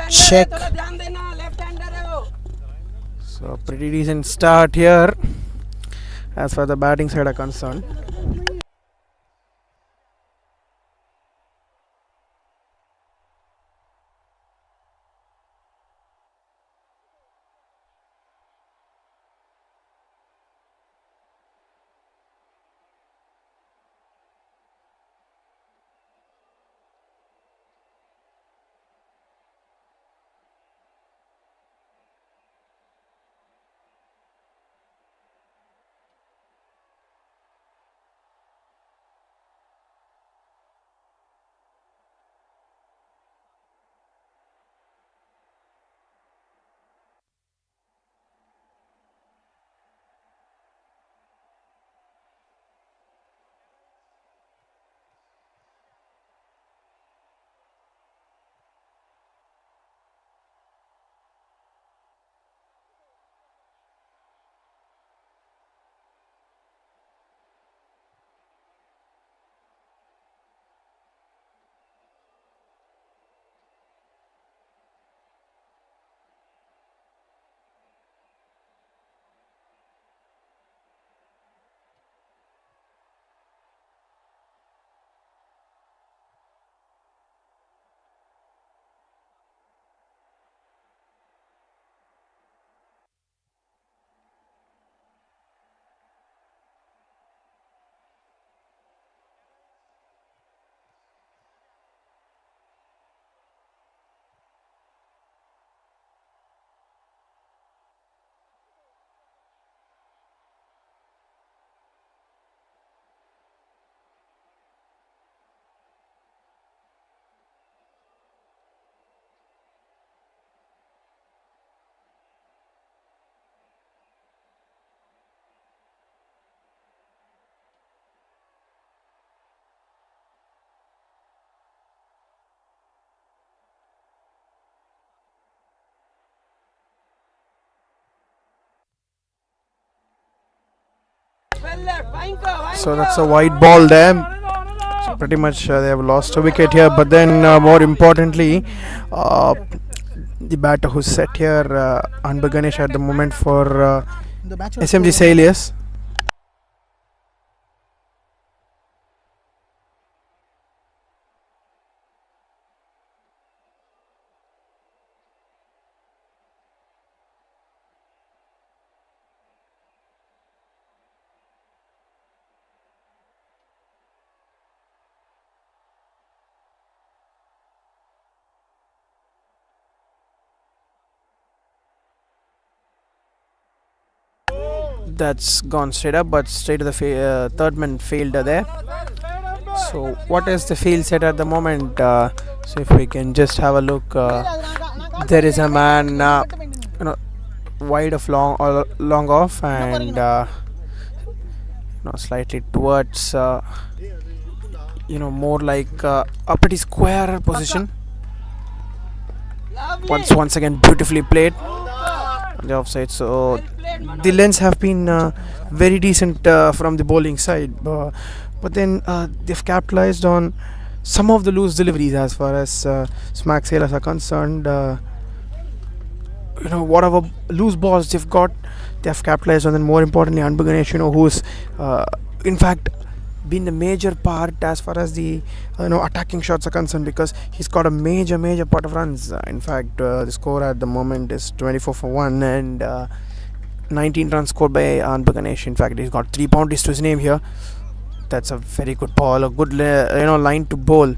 check. So pretty decent start here as far as the batting side are concerned. So that's a wide ball there. So pretty much they have lost a wicket here, but then more importantly, the batter who's set here, Anbu Ganesh at the moment for SMG Salius. That's gone straight up, but straight to the third man failed there. So what is the field set at the moment? So if we can just have a look, there is a man wide of long off and slightly towards more like a pretty square position. Once again beautifully played on the offside. So the lengths have been very decent from the bowling side, but then they've capitalized on some of the loose deliveries as far as Smag sailors are concerned. Whatever loose balls they've got, they have capitalized on. And more importantly, Anbu Ganesh, who's in fact been the major part as far as the attacking shots are concerned, because he's got a major part of runs. In fact, the score at the moment is 24 for 1 and 19 runs scored by Anbu Ganesh. In fact, he's got 3 boundaries to his name here. That's a very good ball, a good line to bowl,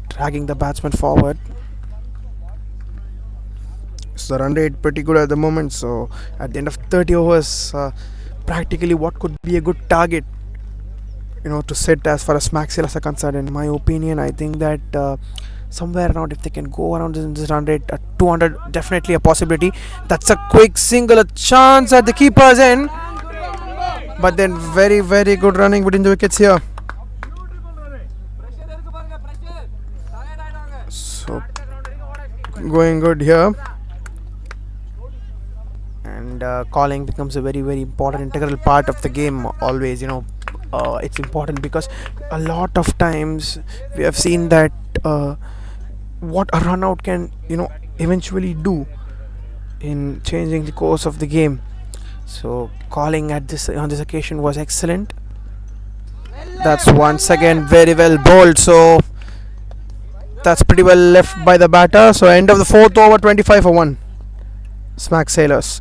dragging the batsman forward. So the run rate pretty good at the moment. So at the end of 30 overs, practically what could be a good target to set as far as Smag sailors are concerned. In my opinion, I think that somewhere around, if they can go around this run rate at 200, definitely a possibility. That's a quick single, a chance at the keeper's end, but then very good running between the wickets here. So going good here, and calling becomes a very important integral part of the game always. It's important because a lot of times we have seen that what a run out can eventually do in changing the course of the game. So calling at this on this occasion was excellent. That's once again very well bowled. So that's pretty well left by the batter. So end of the fourth over, 25 for 1. Smag Sailors.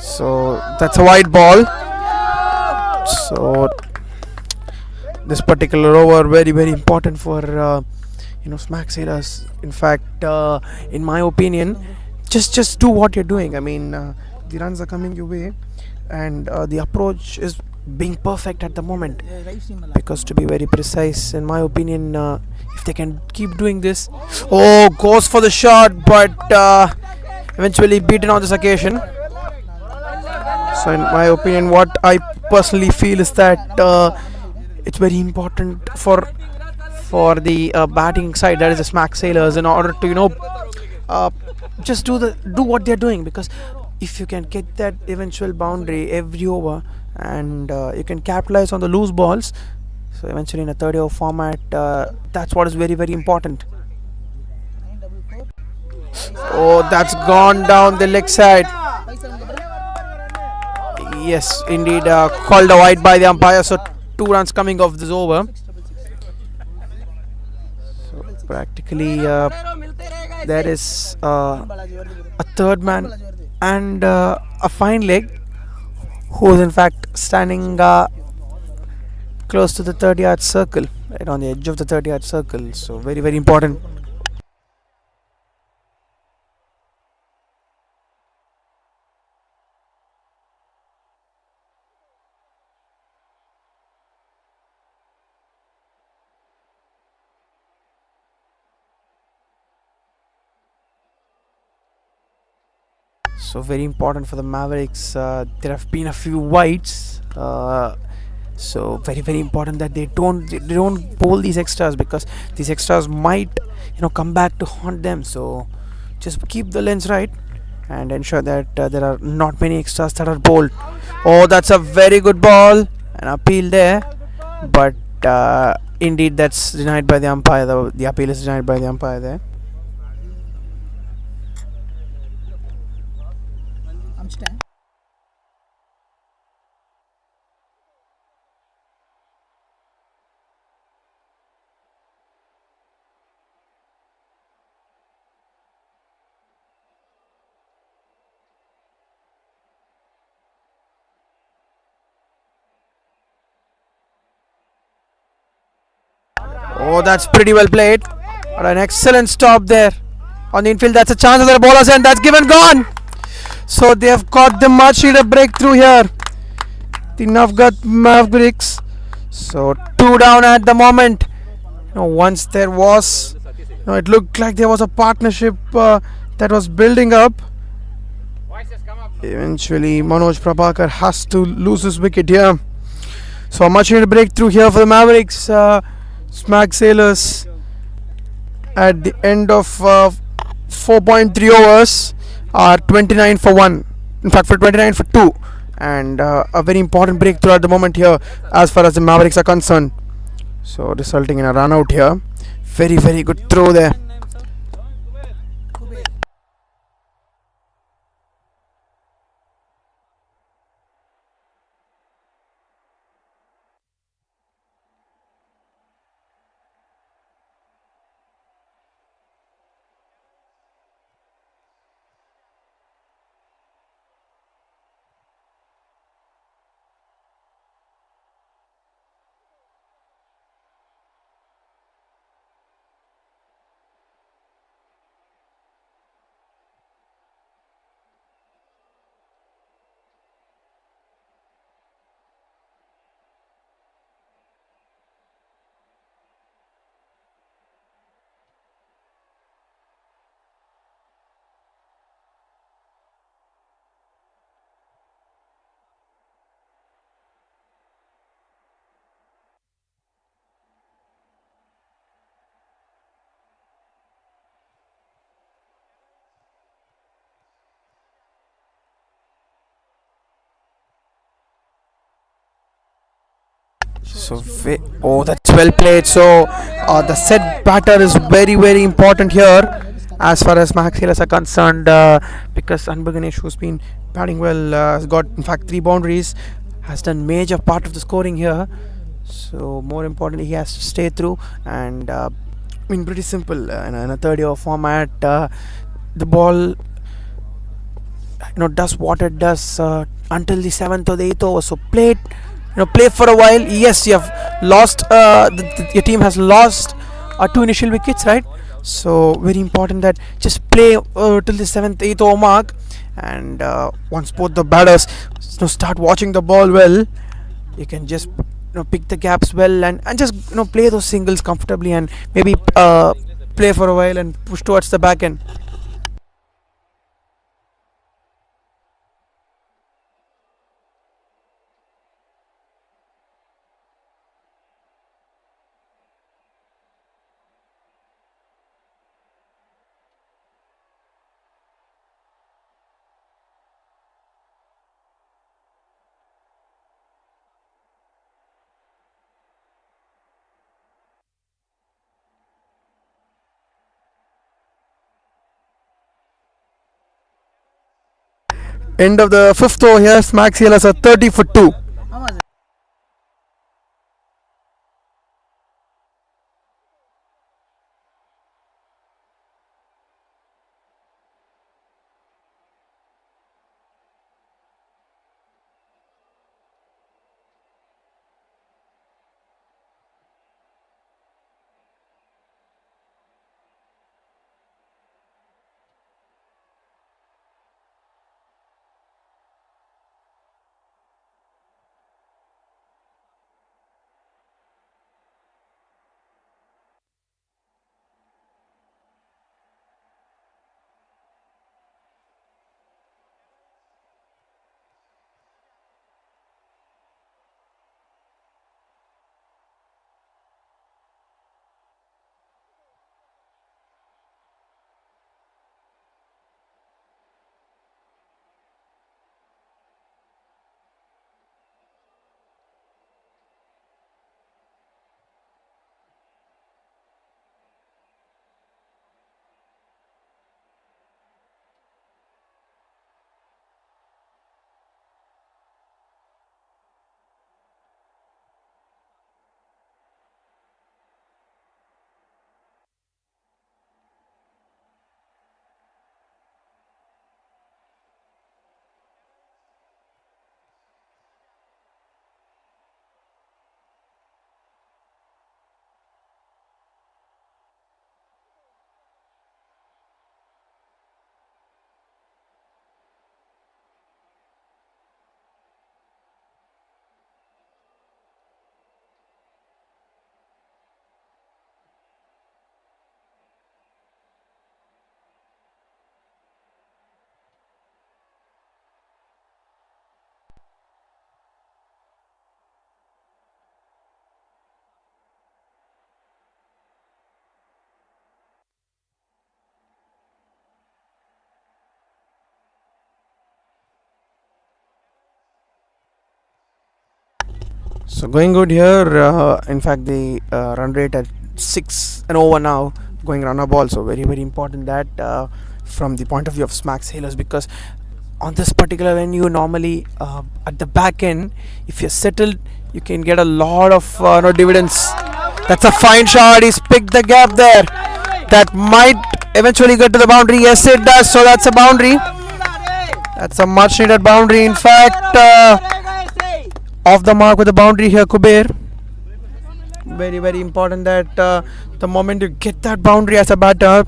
So that's a wide ball. So this particular over very important for Smack Sailors. In fact, in my opinion, just do what you're doing. I mean, the runs are coming your way, and the approach is being perfect at the moment. Because to be very precise, in my opinion, if they can keep doing this, goes for the shot, but eventually beaten on this occasion. So in my opinion, what I personally feel is that it's very important for the batting side, that is the Smack Sailors, in order to just do what they're doing. Because if you can get that eventual boundary every over, and you can capitalize on the loose balls, so eventually in a 30 over format, that's what is very important. That's gone down the leg side. Yes, indeed, called a wide by the umpire. So 2 runs coming off this over. So practically, there is a third man and a fine leg, who is in fact standing close to the 30-yard circle, right on the edge of the 30-yard circle. So very important. So very important for the Mavericks. There have been a few wides. So very important that they don't bowl these extras, because these extras might come back to haunt them. So just keep the lens right and ensure that there are not many extras that are bowled. That's a very good ball, an appeal there, but indeed that's denied by the umpire. The appeal is denied by the umpire there. That's pretty well played. But an excellent stop there on the infield. That's a chance of the bowlers, and that's given gone. So they have got the much needed breakthrough here, the Navgath Mavericks. So 2 down at the moment. Once there was, it looked like there was a partnership that was building up. Eventually, Manoj Prabhakar has to lose his wicket here. So a much needed breakthrough here for the Mavericks. Smag Sailors at the end of 4.3 overs are 29 for 1. In fact, for 29 for 2. And a very important breakthrough at the moment here as far as the Mavericks are concerned. So resulting in a run out here. Very good throw there. Oh, that's well played. So the set batter is very very important here as far as Mahak Silas are concerned, because Anbaganesh, who's been batting well, has got in fact 3 boundaries, has done major part of the scoring here. So more importantly, he has to stay through and. I mean, pretty simple. In a third year format, the ball does what it does until the 7th or the 8th over. So play it, play for a while. Yes, you have lost. Your team has lost 2 initial wickets, right? So very important that just play till the 7th, 8th over mark, and once both the batters start watching the ball well, you can just pick the gaps well, and just play those singles comfortably, and maybe play for a while and push towards the back end. End of the 5th over here, Smag has a 30 for 2. So going good here. In fact, the run rate at 6 and over now, going runner ball. So very very important that from the point of view of Smack Sailors, because on this particular venue normally at the back end, if you're settled, you can get a lot of dividends. That's a fine shot. He's picked the gap there. That might eventually get to the boundary. Yes, it does. So that's a boundary. That's a much needed boundary. In fact, off the mark with the boundary here, Kuber. Very very important that the moment you get that boundary as a batter,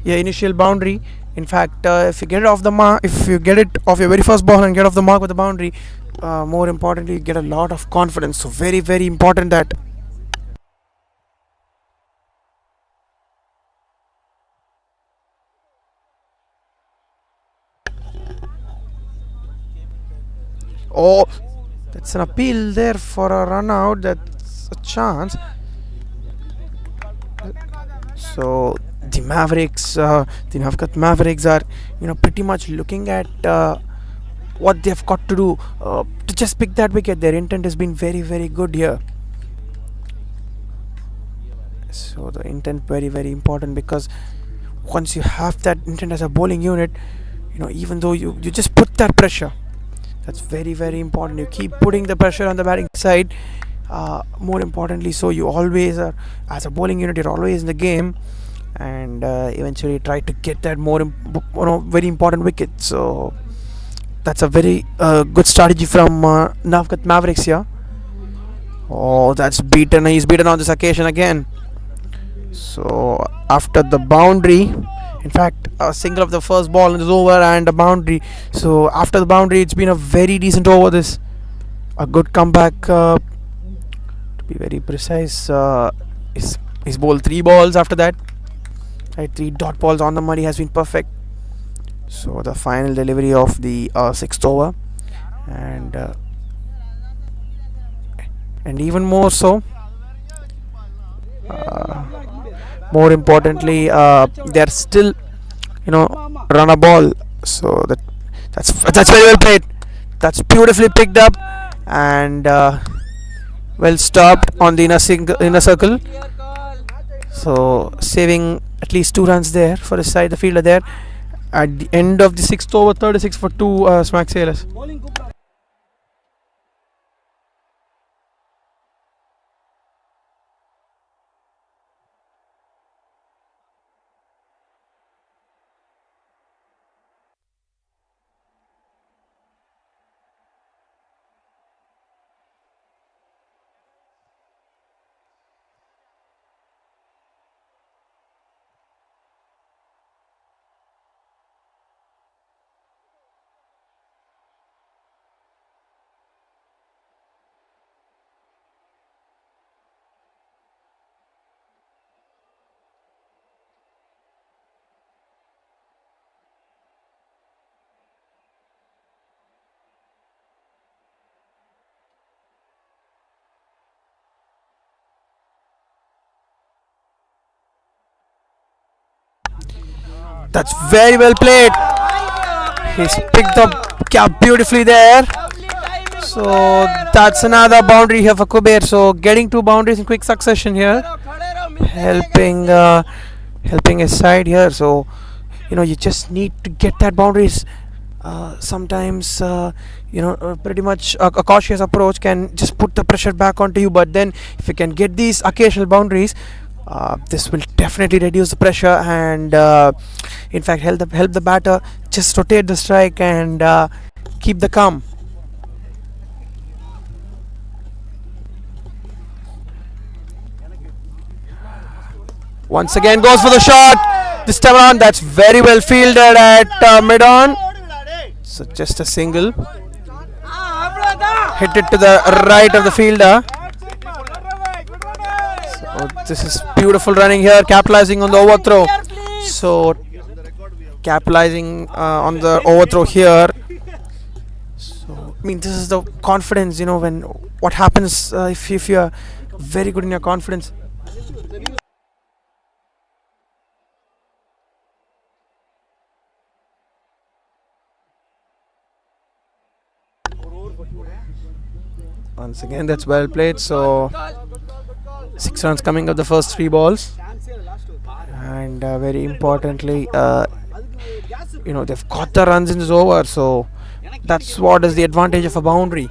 your initial boundary. In fact, if you get it off the mark, if you get it off your very first ball and get off the mark with the boundary, more importantly, you get a lot of confidence. So very very important that. Oh, that's an appeal there for a run out. That's a chance. So the Mavericks, the Navgath Mavericks are, pretty much looking at what they've got to do to just pick that wicket. Their intent has been very, very good here. So the intent very important, because once you have that intent as a bowling unit, even though you just put that pressure, that's very important. You keep putting the pressure on the batting side. More importantly, so you always are, as a bowling unit, you're always in the game, and eventually try to get that very important wicket. So that's a very good strategy from Navgath Mavericks here. Oh, that's beaten. He's beaten on this occasion again. So after the boundary, in fact, a single of the first ball is over and a boundary. So after the boundary, it's been a very decent over. This a good comeback. To be very precise, he's bowled 3 balls after that. Right, 3 dot balls on the money has been perfect. So the final delivery of the 6th over, and even more so. More importantly, they're still, run a ball. So that's very well played. That's beautifully picked up and well stopped on the inner circle. So saving at least 2 runs there for his side, the fielder there. At the end of the 6th over, 36 for 2 Smag Sailors. That's very well played. He's picked the cap beautifully there. So that's another boundary here for Kuber. So getting 2 boundaries in quick succession here, helping his side here. So you just need to get that boundaries. Sometimes pretty much a cautious approach can just put the pressure back onto you. But then if you can get these occasional boundaries, this will definitely reduce the pressure and in fact help the batter just rotate the strike and keep the calm. Once again goes for the shot. This time around, that's very well fielded at mid-on. So just a single. Hit it to the right of the fielder. So this is beautiful running here, capitalizing on the overthrow. So capitalizing on the overthrow here. So this is the confidence. When what happens if you're very good in your confidence. Once again, that's well played. So 6 runs coming of the first 3 balls, and very importantly, they've got the runs in this over. So that's what is the advantage of a boundary.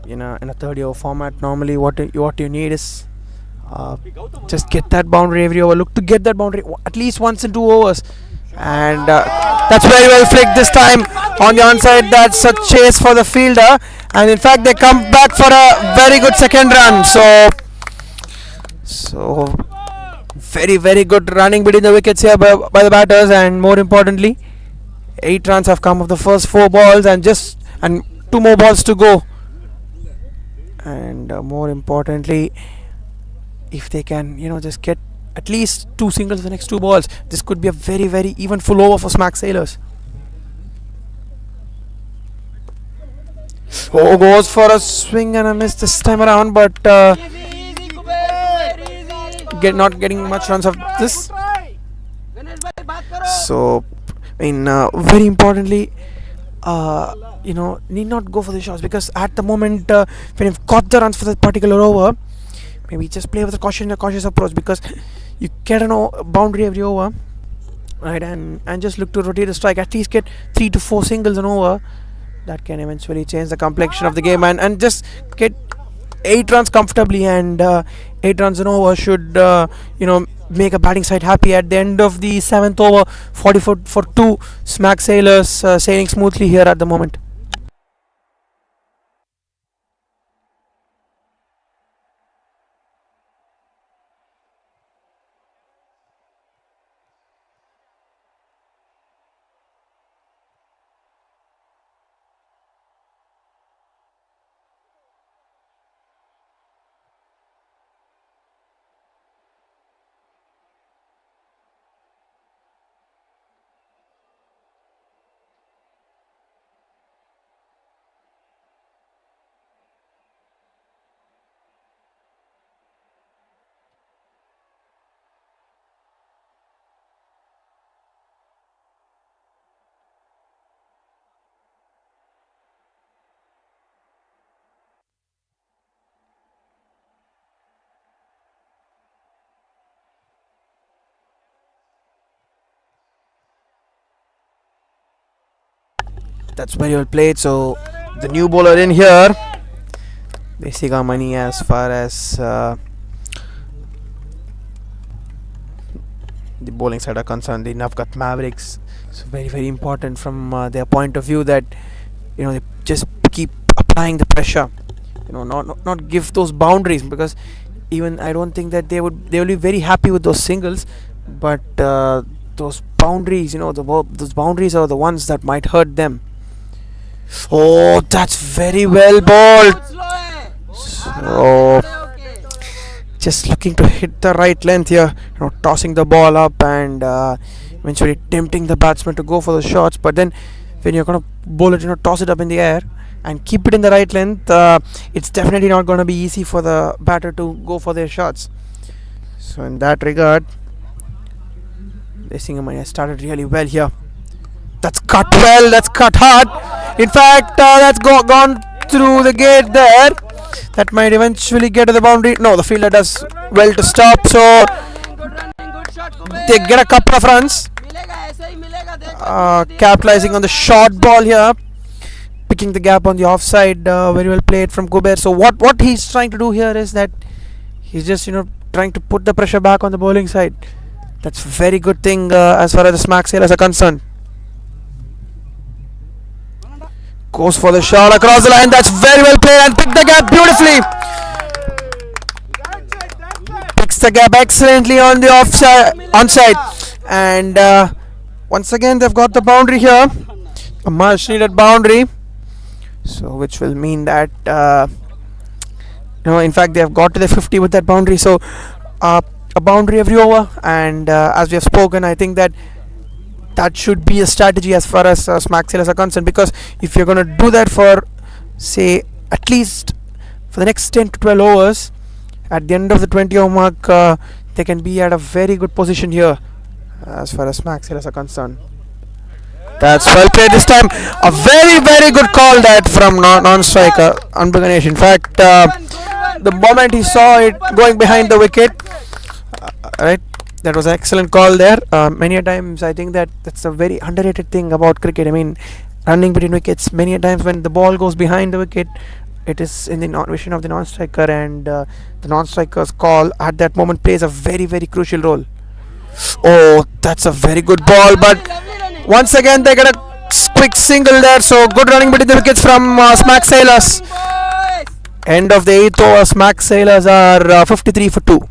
In a 30 over format, normally what you need is just get that boundary every over. Look to get that boundary at least once in 2 overs, and that's very well flicked this time on the onside. That's a chase for the fielder, and in fact they come back for a very good second run. So very good running between the wickets here by the batters, and more importantly 8 runs have come of the first 4 balls and 2 more balls to go. And more importantly, if they can just get at least 2 singles the next 2 balls, this could be a very even full over for Smag Sailors. Oh, goes for a swing and a miss this time around, but not getting much runs of this. So very importantly, need not go for the shots, because at the moment when you've got the runs for that particular over, maybe just play with a cautious approach, because you get a boundary every over, right? And just look to rotate the strike. At least get 3 to 4 singles an over. That can eventually change the complexion of the game, and just get 8 runs comfortably, and 8 runs an over should make a batting side happy at the end of the 7th over. 44 for 2. Smag Sailors sailing smoothly here at the moment. That's very well played. So the new bowler in here, basic money as far as the bowling side are concerned. The Navgath Mavericks. So very important from their point of view, that they just keep applying the pressure. Not give those boundaries, because even I don't think that they will be very happy with those singles, but those boundaries, those boundaries are the ones that might hurt them. Oh, that's very well bowled. So just looking to hit the right length here, tossing the ball up, and eventually tempting the batsman to go for the shots. But then when you're gonna bowl it, toss it up in the air and keep it in the right length, it's definitely not going to be easy for the batter to go for their shots. So in that regard, Singamani has started really well here. That's cut well, that's cut hard. In fact, that's gone through the gate there. That might eventually get to the boundary. No, the fielder does well to stop, so they get a couple of runs. Capitalizing on the short ball here, picking the gap on the offside. Very well played from Kuber. So what he's trying to do here is that he's just trying to put the pressure back on the bowling side. That's a very good thing as far as the Smag Sailors are concerned. Goes for the shot across the line. That's very well played, and picked the gap beautifully. Picks the gap excellently on the onside, and once again they've got the boundary here, a much needed boundary. So which will mean that in fact they have got to the 50 with that boundary. So a boundary every over, and as we have spoken, I think that should be a strategy as far as Smag Sailors are concerned, because if you're going to do that for, say, at least for the next 10 to 12 overs, at the end of the 20-over mark, they can be at a very good position here as far as Smag Sailors are concerned. That's well played this time. A very good call that from non-striker Anbuganesh. In fact, the moment he saw it going behind the wicket, right, that was an excellent call there. Many a times I think that's a very underrated thing about cricket. I mean, running between wickets, many a times when the ball goes behind the wicket, it is in the vision of the non-striker, and the non-striker's call at that moment plays a very crucial role. Oh, that's a very good ball, but once again they get a quick single there. So good running between the wickets from Smag Sailors. End of the 8th over, Smag Sailors are 53 for 2.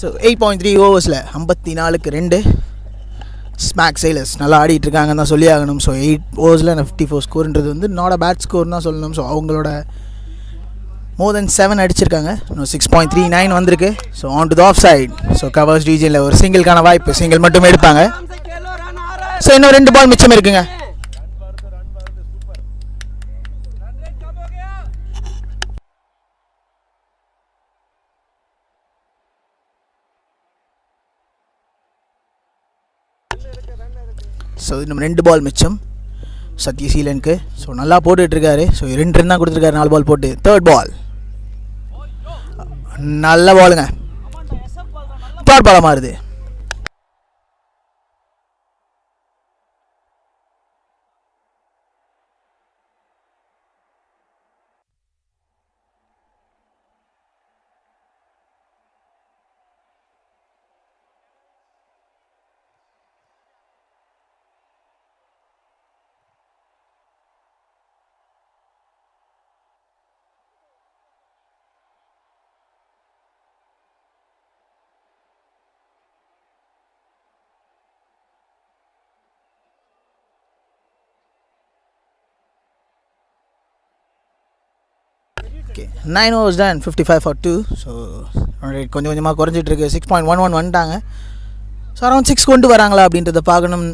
So 8.3 ஓவர்ஸில் 54க்கு 2 smack சைலர்ஸ் நல்லா ஆடிட்டு இருக்காங்கன்னு தான் சொல்லி ஆகணும். So 8 ஓவர்ஸில் 54 ஸ்கோர்ன்றது வந்து not a bad score தான் சொல்லணும். So அவங்களோட மோர் தென் 7 அடிச்சிருக்காங்க. இன்னும் 6.39 வந்திருக்கு. So on to the off side. So covers ரீஜனில் ஒரு சிங்கிள்கான வாய்ப்பு, சிங்கிள் மட்டும் எடுப்பாங்க. ஸோ இன்னும் 2 பால் மிச்சம் இருக்குங்க. ஸோ இன்னும் 2 பால் மிச்சம் சத்யசீலனுக்கு. ஸோ நல்லா போட்டுட்ருக்காரு. ஸோ 2 ரன் தான் கொடுத்துருக்காரு 4 பால் போட்டு. தேர்ட் பால் நல்ல பாலுங்க. தேர்ட் பாலாக மாறுது. Okay 9 overs done 55 for 2. So கொஞ்சம் கொஞ்சமாக குறைஞ்சிட்ருக்கு. 6.11 வந்துட்டாங்க. ஸோ அரௌண்ட் 6 கொண்டு வராங்களா அப்படின்றத பார்க்கணும்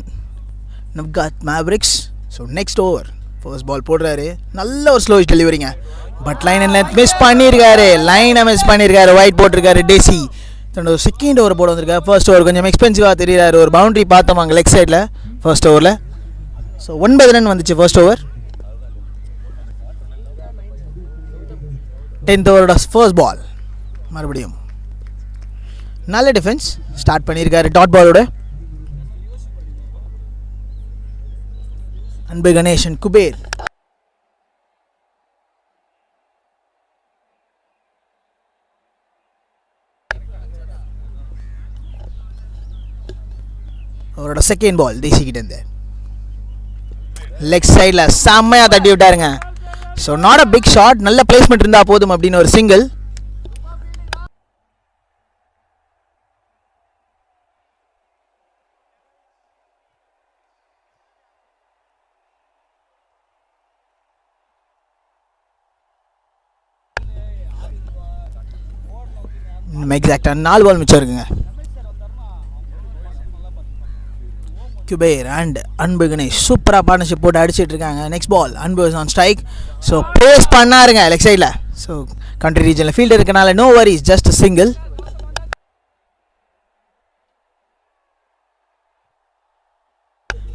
Navgath Mavericks. So next over first ball போடுறாரு. நல்ல ஒரு ஸ்லோயிஷ் டெலிவரிங்க. பட் லைனை மிஸ் பண்ணியிருக்காரு. ஒயிட் போட்டிருக்காரு டேசி. தன்னோட செகண்ட் ஓவர் போட வந்திருக்காரு. ஃபர்ஸ்ட் ஓவர் கொஞ்சம் எக்ஸ்பென்சிவாக தெரியுறாரு. ஒரு பவுண்டரி பார்த்தோம் அங்கே லெக் சைடில் ஃபர்ஸ்ட் ஓவரில். ஸோ 9 ரன் வந்துச்சு ஃபர்ஸ்ட் ஓவர். 10th ஓவரோட ஃபர்ஸ்ட் பால் மறுபடியும் நல்ல டிஃபென்ஸ் ஸ்டார்ட் பண்ணியிருக்காரு டாட் பாலோட. அன்பு கணேசன் குபேர் அவரோட செகண்ட் பால் தேசிக்கிட்ட இருந்து லெக் சைடில் செம்மையாக தட்டி விட்டாருங்க. So not a big shot, நல்ல பிளேஸ்மெண்ட் இருந்தால் போதும் அப்படின்னு ஒரு சிங்கிள். எக்ஸாக்டாக 4 பால் மிச்சம் இருக்குங்க. குபேர் அண்ட் அன்பு கணேஷ் சூப்பராக பார்ட்னர்ஷிப் போட்டு அடிச்சிட்டு இருக்காங்க. Next ball Anbu on strike. So face பண்ணாருங்க லெக் சைடில். ஸோ கண்ட்ரி ரீஜனில் ஃபீல்டர் இருக்கனால no worries, just single.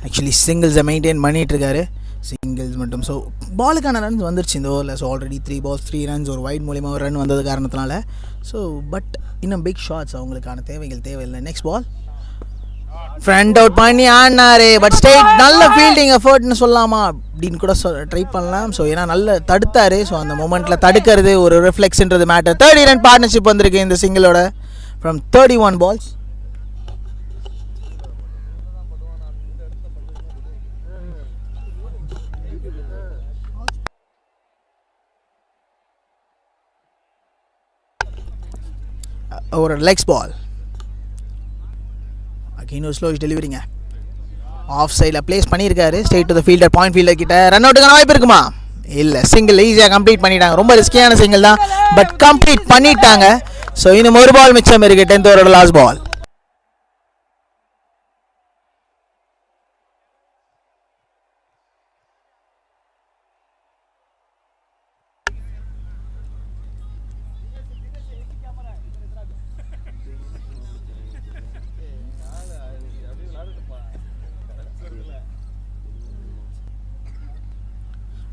Actually சிங்கிள்ஸை மெயின்டைன் பண்ணிகிட்டு இருக்காரு. சிங்கிள்ஸ் மட்டும். ஸோ பாலுக்கான ரன்ஸ் வந்துருச்சு இந்த ஓவரில். ஸோ ஆல்ரெடி 3 balls 3 runs ஒரு வைட் மூலியமாக ஒரு ரன் வந்தது காரணத்தினால. ஸோ பட் இன்னும் பிக் ஷாட்ஸ் அவங்களுக்கான தேவையில்லை. நெக்ஸ்ட் பால் ஃப்ரண்ட் அவுட் பண்ணி ஆடினாரு. பட் ஸ்டேட் நல்ல ஃபீல்டிங் எஃபர்ட்னு சொல்லலாமா அப்படின்னு கூட ட்ரை பண்ணலாம். ஸோ ஏன்னா நல்ல தடுத்தாரு. ஸோ அந்த மூமெண்ட்டில் தடுக்கிறது ஒரு ரிஃப்ளெக்ஸ்ன்றது மேட்டர். 30 run பார்ட்னர்ஷிப் வந்திருக்கு இந்த சிங்கிளோட ஃப்ரம் 31 balls. ஒரு லெக்ஸ் பால் இன்னொரு ஸ்லோயிஷ் டெலிவரிங்க. ஆஃப் சைடில் பிளேஸ் பண்ணியிருக்காரு. Straight to the fielder, point fielder கிட்ட. ரன் அவுட்டுக்கான வாய்ப்பு இருக்குமா? இல்லை, சிங்கிள் ஈஸியாக கம்ப்ளீட் பண்ணிட்டாங்க. ரொம்ப ரிஸ்கியான சிங்கிள் தான், பட் கம்ப்ளீட் பண்ணிட்டாங்க. ஸோ இன்னும் ஒரு பால் மிச்சம் இருக்குது 10th ஓவரோட லாஸ்ட் பால்.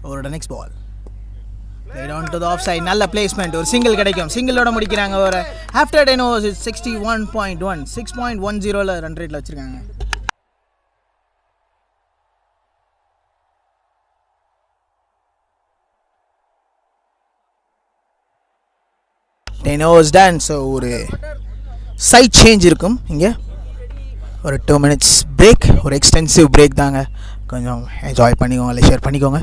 அவரோட next ball right on to the off side. நல்ல பிளேஸ்மெண்ட், ஒரு சிங்கிள் கிடைக்கும். சிங்கிளோட முடிக்கிறாங்க. ஒரு ஆஃப்டர் 10 overs 61.1 6.10 ரன் ரேட்டில் வச்சுருக்காங்க. overs done. ஸோ ஒரு சைட் சேஞ்ச் இருக்கும் இங்கே. ஒரு 2 minutes பிரேக், ஒரு எக்ஸ்டென்சிவ் பிரேக் தாங்க. கொஞ்சம் என்ஜாய் பண்ணிக்கோங்க, இல்லை ஷேர் பண்ணிக்கோங்க.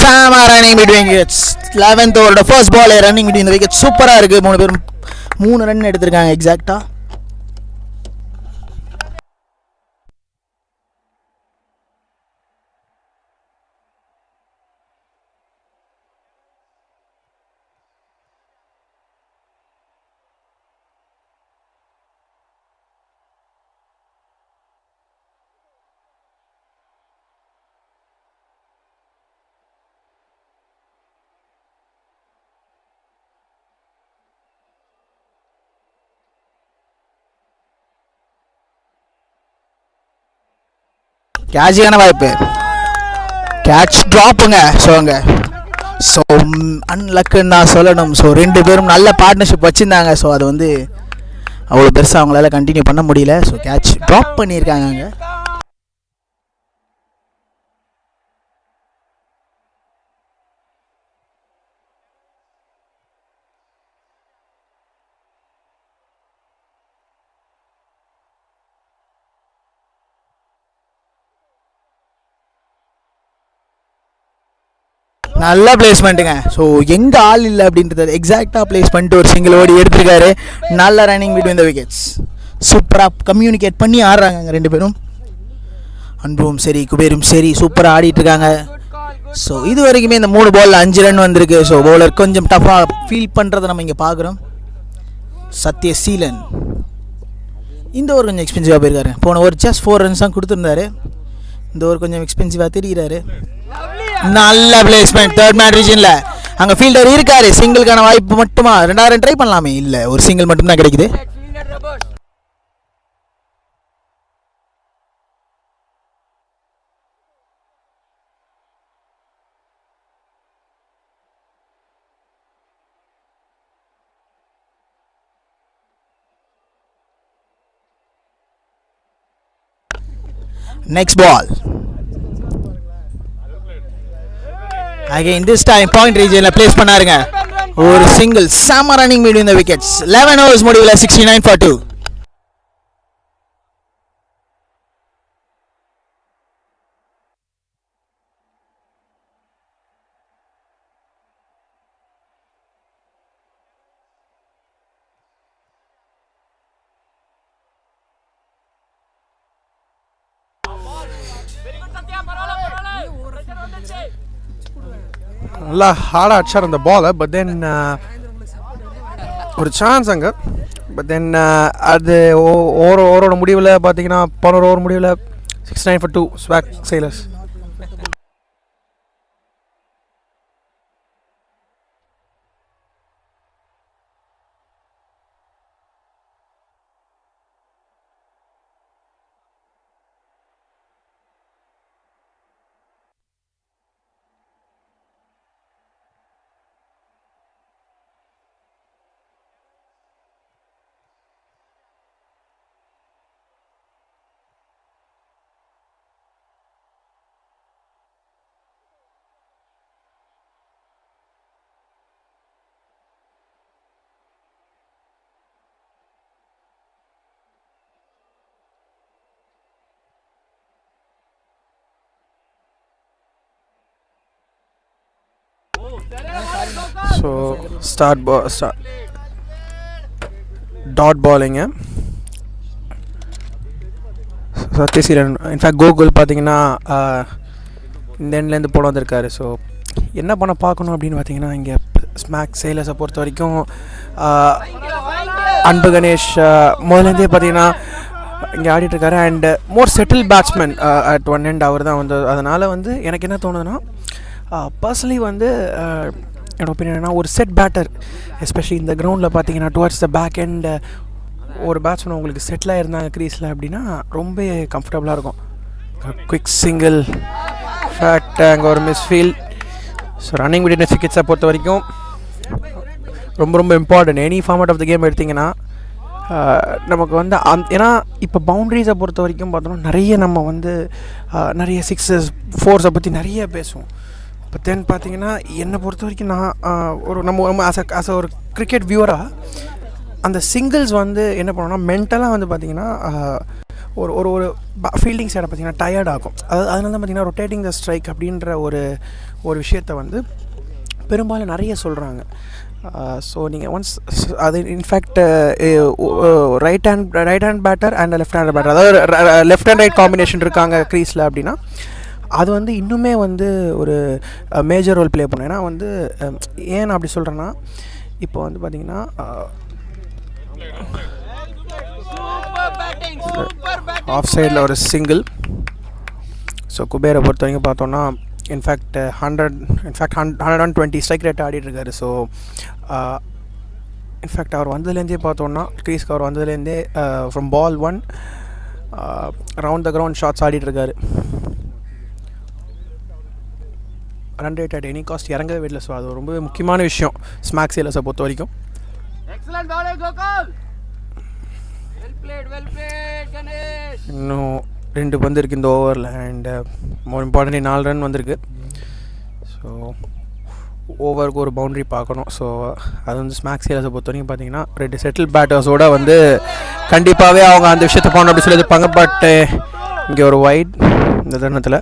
Sama running between wickets. 11th over the first ball running between the wickets. சூப்பராக இருக்குது. 3 பேரும் 3 ரன் எடுத்திருக்காங்க எக்ஸாக்டாக. கேட்சுக்கான வாய்ப்பு, கேட்ச் ட்ராப்புங்க. ஸோ அன்லக்குன்னு நான் சொல்லணும். ஸோ 2 பேரும் நல்ல பார்ட்னர்ஷிப் வச்சுருந்தாங்க. ஸோ அது வந்து அவ்வளோ பெருசாக அவங்களால கண்டினியூ பண்ண முடியல. ஸோ கேட்ச் ட்ராப் பண்ணியிருக்காங்க அங்கே. நல்ல பிளேஸ்மெண்ட்டுங்க. ஸோ எங்கே ஆள் இல்லை அப்படின்றது எக்ஸாக்டாக பிளேஸ் பண்ணிட்டு ஒரு சிங்கிள் ஓடி எடுத்திருக்காரு. நல்ல ரன்னிங் பிட்வீன் த விக்கெட்ஸ். சூப்பராக கம்யூனிகேட் பண்ணி ஆடுறாங்க அங்கே 2 பேரும். அன்பும் சரி குபேரும் சரி சூப்பராக ஆடிட்டுருக்காங்க. ஸோ இது வரைக்குமே இந்த 3 பாலில் 5 ரன் வந்திருக்கு. ஸோ பவுலர் கொஞ்சம் டஃப்பாக ஃபீல் பண்ணுறதை நம்ம இங்கே பார்க்குறோம். சத்யசீலன் இந்த ஓவர் கொஞ்சம் எக்ஸ்பென்சிவாக போயிருக்காரு. போன ஓவர் ஜஸ்ட் 4 ரன்ஸ் தான் கொடுத்துருந்தாரு. இந்த ஓவர் கொஞ்சம் எக்ஸ்பென்சிவாக தெரிகிறாரு. நல்ல பிளேஸ்மெண்ட் தேர்ட் மேன் ரீஜனில். அங்கே ஃபீல்டர் இருக்காரு. சிங்கிளுக்கான வாய்ப்பு மட்டுமா? 2 ரன் ட்ரை பண்ணலாமே. இல்லை, ஒரு சிங்கிள் மட்டும்தான் கிடைக்குது. Next ball. Again this time point region place பண்ணாருங்க. ஒரு சிங்கிள். செம running between the wickets. 11 overs முடிவில் 69 for 2. நல்லா ஹார்டாக அடிச்சார் அந்த பாலை. பட் தென் ஒரு சான்ஸ் அங்கே. பட் தென் அது ஓவரோட முடிவில் பார்த்தீங்கன்னா 11 ஓவர் முடிவில் 69 for 2 Swag Sailors. So dot பாலிங்கு சத்யசீலன். இன்ஃபேக்ட் கோகுல் பார்த்தீங்கன்னா இந்த எண்ட்லேருந்து போட வந்திருக்காரு. ஸோ என்ன பண்ண பார்க்கணும் அப்படின்னு பார்த்தீங்கன்னா, இங்கே ஸ்மாக் சேலர்ஸை பொறுத்த வரைக்கும் அன்பு கணேஷ் முதலேருந்தே பார்த்தீங்கன்னா இங்கே ஆடிட்டுருக்காரு. And more settle batsman at one end அவர் தான் வந்து. அதனால் வந்து எனக்கு என்ன தோணுதுன்னா, பர்சனலி வந்து என்னோட ஒப்பீனியன்னா ஒரு செட் பேட்டர் எஸ்பெஷலி இந்த கிரவுண்டில் பார்த்தீங்கன்னா டுவர்ட்ஸ் த பேக் எண்ட் ஒரு பேட்ஸ்மேன் உங்களுக்கு செட்டிலாக இருந்தாங்க க்ரீஸில் அப்படின்னா ரொம்ப கம்ஃபர்டபுளாக இருக்கும். குவிக் சிங்கிள் ஃபேக்ட் அங்கே ஒரு மிஸ்ஃபீல்ட். ஸோ ரன்னிங் விட்வீன் விக்கெட்ஸை பொறுத்த வரைக்கும் ரொம்ப ரொம்ப important. Any format of the game எடுத்திங்கன்னா நமக்கு வந்து ஏன்னா இப்போ பவுண்ட்ரிஸை பொறுத்த வரைக்கும் பார்த்தோம்னா நிறைய நம்ம வந்து நிறைய சிக்ஸஸ் ஃபோர்ஸை பற்றி நிறைய பேசுவோம். இப்போ தென் பார்த்தீங்கன்னா என்னை பொறுத்த வரைக்கும் நான் ஒரு நம்ம ஆஸ் ஒரு கிரிக்கெட் வியூவராக அந்த சிங்கிள்ஸ் வந்து என்ன பண்ணோன்னா மென்டலாக வந்து பார்த்திங்கன்னா ஒரு ஒரு ஒரு ஃபீல்டிங் சைடை பார்த்திங்கன்னா டயர்ட் ஆகும். அதனால தான் பார்த்திங்கன்னா ரொட்டேட்டிங் த ஸ்ட்ரைக் அப்படின்ற ஒரு விஷயத்தை வந்து பெரும்பாலும் நிறைய சொல்கிறாங்க. ஸோ நீங்கள் ஒன்ஸ் அது in fact right hand batter and left hand batter, அதாவது லெஃப்ட் அண்ட் ரைட் காம்பினேஷன் இருக்காங்க க்ரீஸில் அப்படின்னா அது வந்து இன்னுமே வந்து ஒரு மேஜர் ரோல் ப்ளே பண்ணும். ஏன்னா வந்து ஏன் நான் அப்படி சொல்கிறேன்னா, இப்போ வந்து பார்த்திங்கன்னா ஆஃப் சைடில் ஒரு சிங்கிள். ஸோ குபேரை பொறுத்த வரைக்கும் பார்த்தோன்னா இன்ஃபேக்ட் 120 ஸ்ட்ரைக் ரேட் ஆடிட்டுருக்காரு. ஸோ இன்ஃபேக்ட் அவர் வந்ததுலேருந்தே பார்த்தோன்னா க்ரீஸ்க்கு அவர் வந்ததுலேருந்தே from ball 1 round the ground shots ஆடிட்டுருக்காரு. Run rate at any cost இறங்கவே விடல. ஸோ அது ரொம்பவே முக்கியமான விஷயம் ஸ்மாக் சேலர்ஸை பொறுத்த வரைக்கும். இன்னும் 2 பந்து இருக்குது இந்த ஓவரில் அண்ட் மோர் இம்பார்ட்டன்ட்லி 4 ரன் வந்திருக்கு. ஸோ ஓவருக்கு ஒரு பவுண்ட்ரி பார்க்கணும். ஸோ அது வந்து ஸ்மாக் சேலர்ஸை பொறுத்த வரைக்கும் பார்த்தீங்கன்னா 2 செட்டில் பேட்டர்ஸோடு வந்து கண்டிப்பாகவே அவங்க அந்த விஷயத்தை போகணும் அப்படி சொல்லி இருப்பாங்க. பட் இங்கே ஒரு வைட் இந்த தருணத்தில்.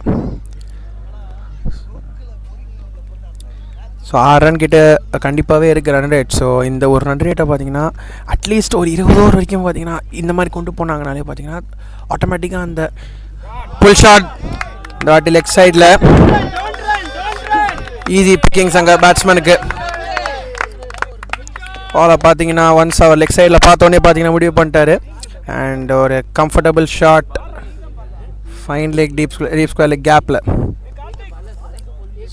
ஸோ 6 ரன் கிட்ட கண்டிப்பாகவே இருக்குது ரன் ரேட். ஸோ இந்த ஒரு ரன் ரேட்டை பார்த்தீங்கன்னா அட்லீஸ்ட் ஒரு 20 ஓவர் வரைக்கும் பார்த்தீங்கன்னா இந்த மாதிரி கொண்டு போனாங்கனாலே பார்த்தீங்கன்னா ஆட்டோமேட்டிக்காக அந்த புல் ஷாட் இந்த வாட்டி லெக் சைடில் ஈஸி பிக்கிங்ஸ் அங்கே பேட்ஸ்மேனுக்கு. பாலை பார்த்தீங்கன்னா ஒன்ஸ் அவர் லெக் சைடில் பார்த்தோன்னே பார்த்தீங்கன்னா முடிவு பண்ணிட்டாரு. அண்ட் ஒரு comfortable shot fine leg deep square leg கேப்பில்.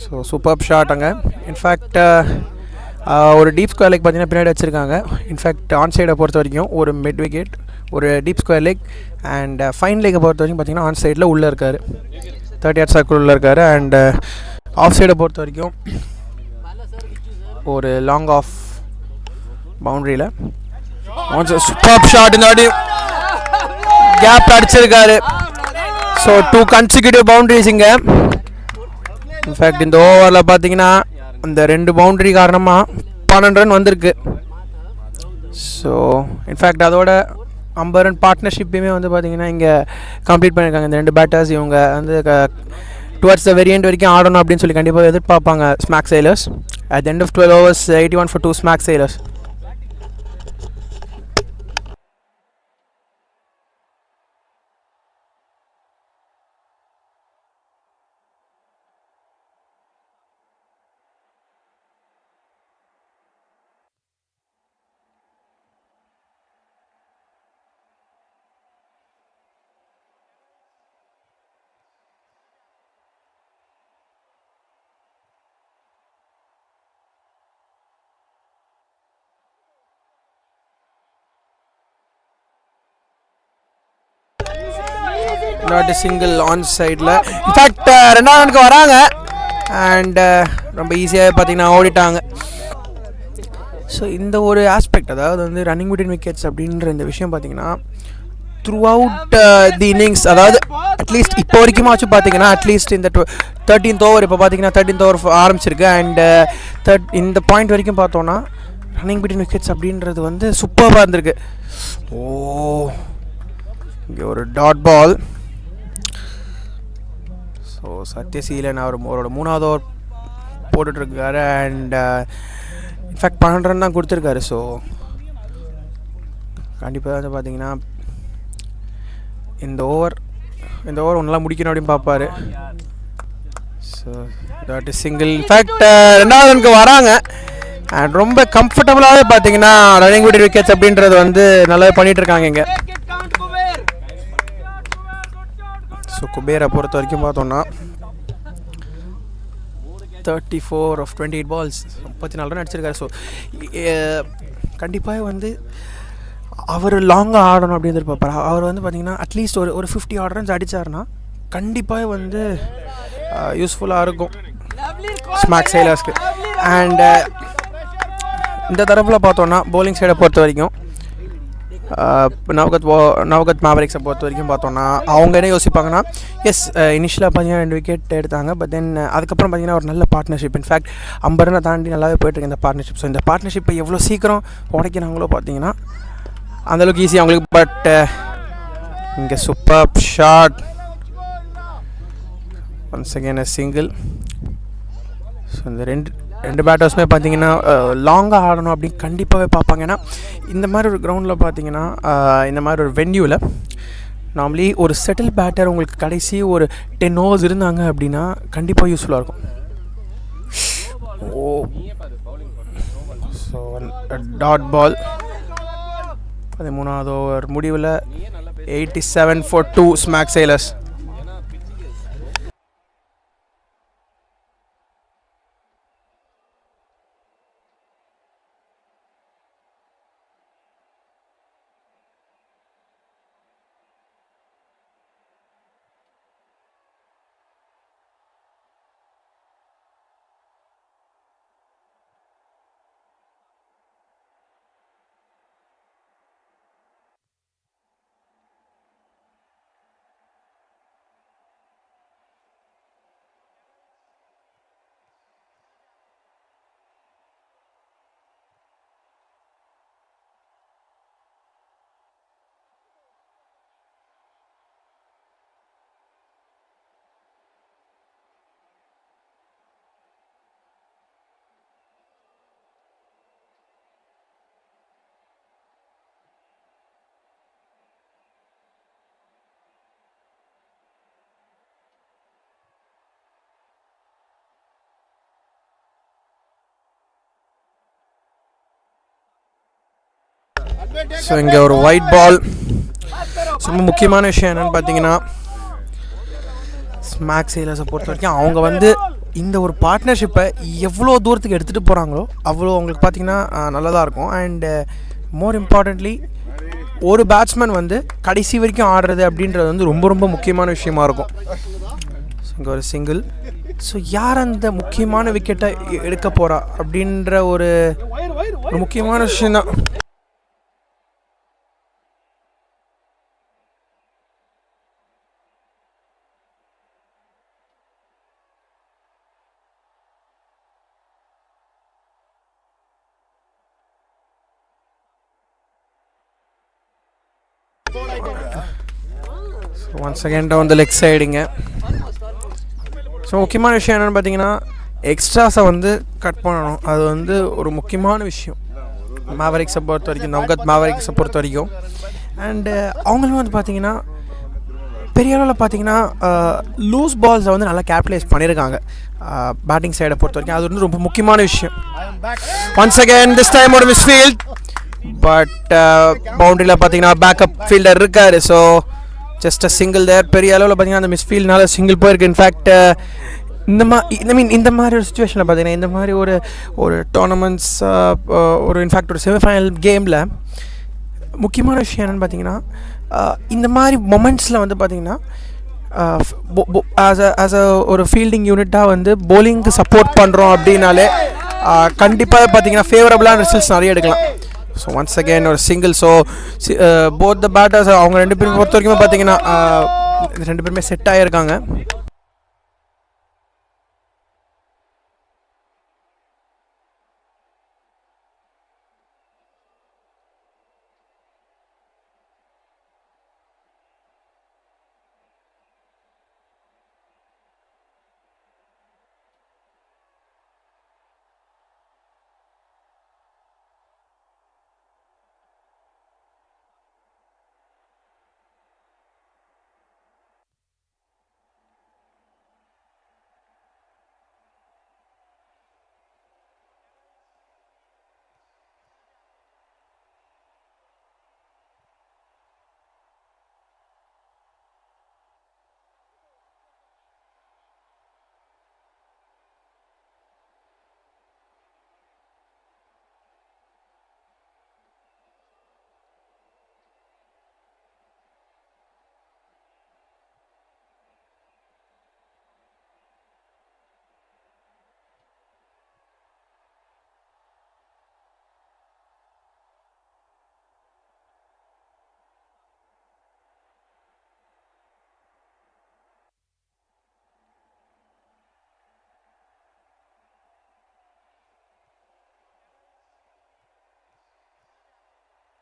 ஸோ சூப்பர் ஷாட் அங்கே. இன்ஃபேக்ட் ஒரு டீப் ஸ்கொயர் லெக் பார்த்தீங்கன்னா பின்னாடி வச்சுருக்காங்க. இன்ஃபேக்ட் ஆன் சைடை பொறுத்த வரைக்கும் ஒரு மிட் விக்கெட், ஒரு deep square leg and fine லெக்கை பொறுத்த வரைக்கும் பார்த்தீங்கன்னா ஆன் சைடில் உள்ளே இருக்கார், 30 யார்ட் சர்க்கிள் உள்ளே இருக்கார். அண்ட் ஆஃப் சைடை பொறுத்த வரைக்கும் ஒரு லாங் ஆஃப் பவுண்ட்ரியில் சூப்பர் ஷாட் இந்த வாட்டி கேப் அடிச்சிருக்காரு. ஸோ 2 கன்சிக்யூட்டிவ் பவுண்ட்ரிஸ் இங்கே. இன்ஃபேக்ட் இந்த ஓவரில் பார்த்தீங்கன்னா இந்த 2 பவுண்ட்ரி காரணமாக 12 ரன் வந்திருக்கு. ஸோ இன்ஃபேக்ட் அதோட 50 ரன் பார்ட்னர்ஷிப்பையுமே வந்து பார்த்தீங்கன்னா இங்கே கம்ப்ளீட் பண்ணியிருக்காங்க இந்த 2 பேட்டர்ஸ். இவங்க வந்து டுவர்ட்ஸ் த வெரி எண்ட் வரைக்கும் ஆடணும் அப்படின்னு சொல்லி கண்டிப்பாக எதிர்பார்ப்பாங்க Smack Sailors. At the end of 12 overs 81 for 2 Smack Sailors. Not single on சைடில். இன்ஃபேக்ட் 2வது ரனுக்கு வராங்க அண்ட் ரொம்ப ஈஸியாக பார்த்தீங்கன்னா ஓடிட்டாங்க. ஸோ இந்த ஒரு ஆஸ்பெக்ட், அதாவது வந்து ரன்னிங் பிட்வீன் விக்கெட்ஸ் அப்படின்ற இந்த விஷயம் பார்த்தீங்கன்னா த்ரூ அவுட் தி இன்னிங்ஸ், அதாவது அட்லீஸ்ட் இப்போ வரைக்குமாச்சு பார்த்தீங்கன்னா அட்லீஸ்ட் இந்த 13th ஓவர் இப்போ பார்த்தீங்கன்னா 13th ஓவர் ஆரம்பிச்சிருக்கு. அண்ட் இந்த பாயிண்ட் வரைக்கும் பார்த்தோன்னா ரன்னிங் பிட்வீன் விக்கெட்ஸ் அப்படின்றது வந்து சூப்பராக இருந்திருக்கு. இங்கே ஒரு டாட் பால். ஸோ சத்யசீலன் அவரோட 3வது ஓவர் போட்டுட்ருக்காரு அண்ட் இன்ஃபேக்ட் 12 ரன் தான் கொடுத்துருக்காரு. ஸோ கண்டிப்பாக வந்து பார்த்தீங்கன்னா இந்த ஓவர் ஒன்றெல்லாம் முடிக்கணும் அப்படின்னு பார்ப்பாரு. So that is single. In fact 2வது ரனுக்கு வராங்க அண்ட் ரொம்ப கம்ஃபர்டபுளாகவே பார்த்தீங்கன்னா ரன்னிங் பிட்வீன் விக்கெட்ஸ் அப்படின்றது வந்து நல்லாவே பண்ணிகிட்ருக்காங்க இங்கே. ஸோ குபேரை பொறுத்த வரைக்கும் பார்த்தோன்னா 34 of 28 balls 34 ரன் அடிச்சிருக்காரு. ஸோ கண்டிப்பாக வந்து அவர் லாங்காக ஆடணும் அப்படின்னு எதிர்பார்ப்பார். அவர் வந்து பார்த்திங்கன்னா அட்லீஸ்ட் ஒரு 50 odd runs அடித்தார்னா கண்டிப்பாக வந்து யூஸ்ஃபுல்லாக இருக்கும் ஸ்மாக் சேலர்ஸ்க்கு. அண்ட் இந்த தரப்பில் பார்த்தோன்னா போலிங் சைடை பொறுத்த வரைக்கும் நவ்கத் மேவரிக்ஸை பொறுத்த வரைக்கும் பார்த்தோன்னா அவங்க என்ன யோசிப்பாங்கன்னா, எஸ் இனிஷியலாக பார்த்தீங்கன்னா 2 விக்கெட் எடுத்தாங்க, பட் தென் அதுக்கப்புறம் பார்த்தீங்கன்னா ஒரு நல்ல பார்ட்னர்ஷிப். இன்ஃபேக்ட் 50 ரனை தாண்டி நல்லாவே போய்ட்டுருக்கு இந்த பார்ட்னர்ஷிப். ஸோ இந்த பார்ட்னர்ஷிப்பை எவ்வளோ சீக்கிரம் உடைக்கிறாங்களோ பார்த்தீங்கன்னா அந்தளவுக்கு ஈஸி அவங்களுக்கு. பட் இங்கே super shot. Once again a single. So இந்த ரெண்டு பேட்டர்ஸுமே பார்த்தீங்கன்னா லாங்காக ஆடணும் அப்படின்னு கண்டிப்பாகவே பார்ப்பாங்க. ஏன்னா இந்த மாதிரி ஒரு கிரவுண்டில் பார்த்தீங்கன்னா இந்த மாதிரி ஒரு வென்யூவில் நார்மலி ஒரு செட்டில் பேட்டர் உங்களுக்கு கடைசி ஒரு 10 overs இருந்தாங்க அப்படின்னா கண்டிப்பாக யூஸ்ஃபுல்லாக இருக்கும். ஓ ஸோ டாட் பால் 13வது ஓவர் முடிவில் 87 for 2 ஸ்மாக் sailors. ஸோ இங்கே ஒரு ஒயிட் பால். ரொம்ப முக்கியமான விஷயம் என்னென்னு பார்த்தீங்கன்னா ஸ்மாக் sailors பொறுத்த வரைக்கும் அவங்க வந்து இந்த ஒரு பார்ட்னர்ஷிப்பை எவ்வளோ தூரத்துக்கு எடுத்துகிட்டு போகிறாங்களோ அவ்வளோ அவங்களுக்கு பார்த்தீங்கன்னா நல்லதாக இருக்கும். அண்டு மோர் இம்பார்ட்டண்ட்லி ஒரு பேட்ஸ்மேன் வந்து கடைசி வரைக்கும் ஆடுறது அப்படின்றது வந்து ரொம்ப ரொம்ப முக்கியமான விஷயமா இருக்கும். ஸோ இங்கே ஒரு சிங்கிள். ஸோ யார் அந்த முக்கியமான விக்கெட்டை எடுக்க போகிறா அப்படின்ற ஒரு முக்கியமான விஷயந்தான். Once again down the leg சைடுங்க. ஸோ முக்கியமான விஷயம் என்னென்னு பார்த்தீங்கன்னா எக்ஸ்ட்ராஸை வந்து கட் பண்ணணும். அது வந்து ஒரு முக்கியமான விஷயம் மேவரிக்ஸை பொறுத்த வரைக்கும், நவ்கத் மேவரிக்ஸை பொறுத்த வரைக்கும். அண்டு அவங்களும் வந்து பார்த்தீங்கன்னா பெரிய அளவில் பார்த்தீங்கன்னா லூஸ் பால்ஸை வந்து நல்லா கேபிட்டலைஸ் பண்ணியிருக்காங்க பேட்டிங் சைடை பொறுத்த வரைக்கும். அது வந்து ரொம்ப முக்கியமான விஷயம். ஒன்ஸ் அகேன் திஸ் டைம் ஒரு மிஸ்ஃபீல்ட். பட் பவுண்டரியில் பார்த்தீங்கன்னா பேக்கப் ஃபீல்டர் இருக்கார். ஸோ ஜஸ்ட் அ சிங்கிள் தேர். பெரிய அளவில் பார்த்தீங்கன்னா அந்த மிஸ்ஃபீல்ட்னால சிங்கிள் போயிருக்கு. இன்ஃபேக்ட் இந்த மாதிரி ஒரு சுச்சுவேஷனில் பார்த்தீங்கன்னா இந்த மாதிரி ஒரு டோர்னமெண்ட்ஸ் ஒரு இன்ஃபேக்ட் ஒரு செமிஃபைனல் கேமில் முக்கியமான விஷயம் என்னென்னு பார்த்தீங்கன்னா இந்த மாதிரி மொமெண்ட்ஸில் வந்து பார்த்தீங்கன்னா ஆஸ் அ ஒரு ஃபீல்டிங் யூனிட்டாக வந்து போலிங்க்கு சப்போர்ட் பண்ணுறோம் அப்படின்னாலே கண்டிப்பாக பார்த்தீங்கன்னா ஃபேவரபுளான ரிசல்ட்ஸ் நிறைய எடுக்கலாம். ஸோ ஒன்ஸ் அகேன் ஒரு single. So both the batters அவங்க ரெண்டு பேரும் பொறுத்த வரைக்கும் பார்த்தீங்கன்னா ரெண்டு பேருமே செட் ஆகியிருக்காங்க.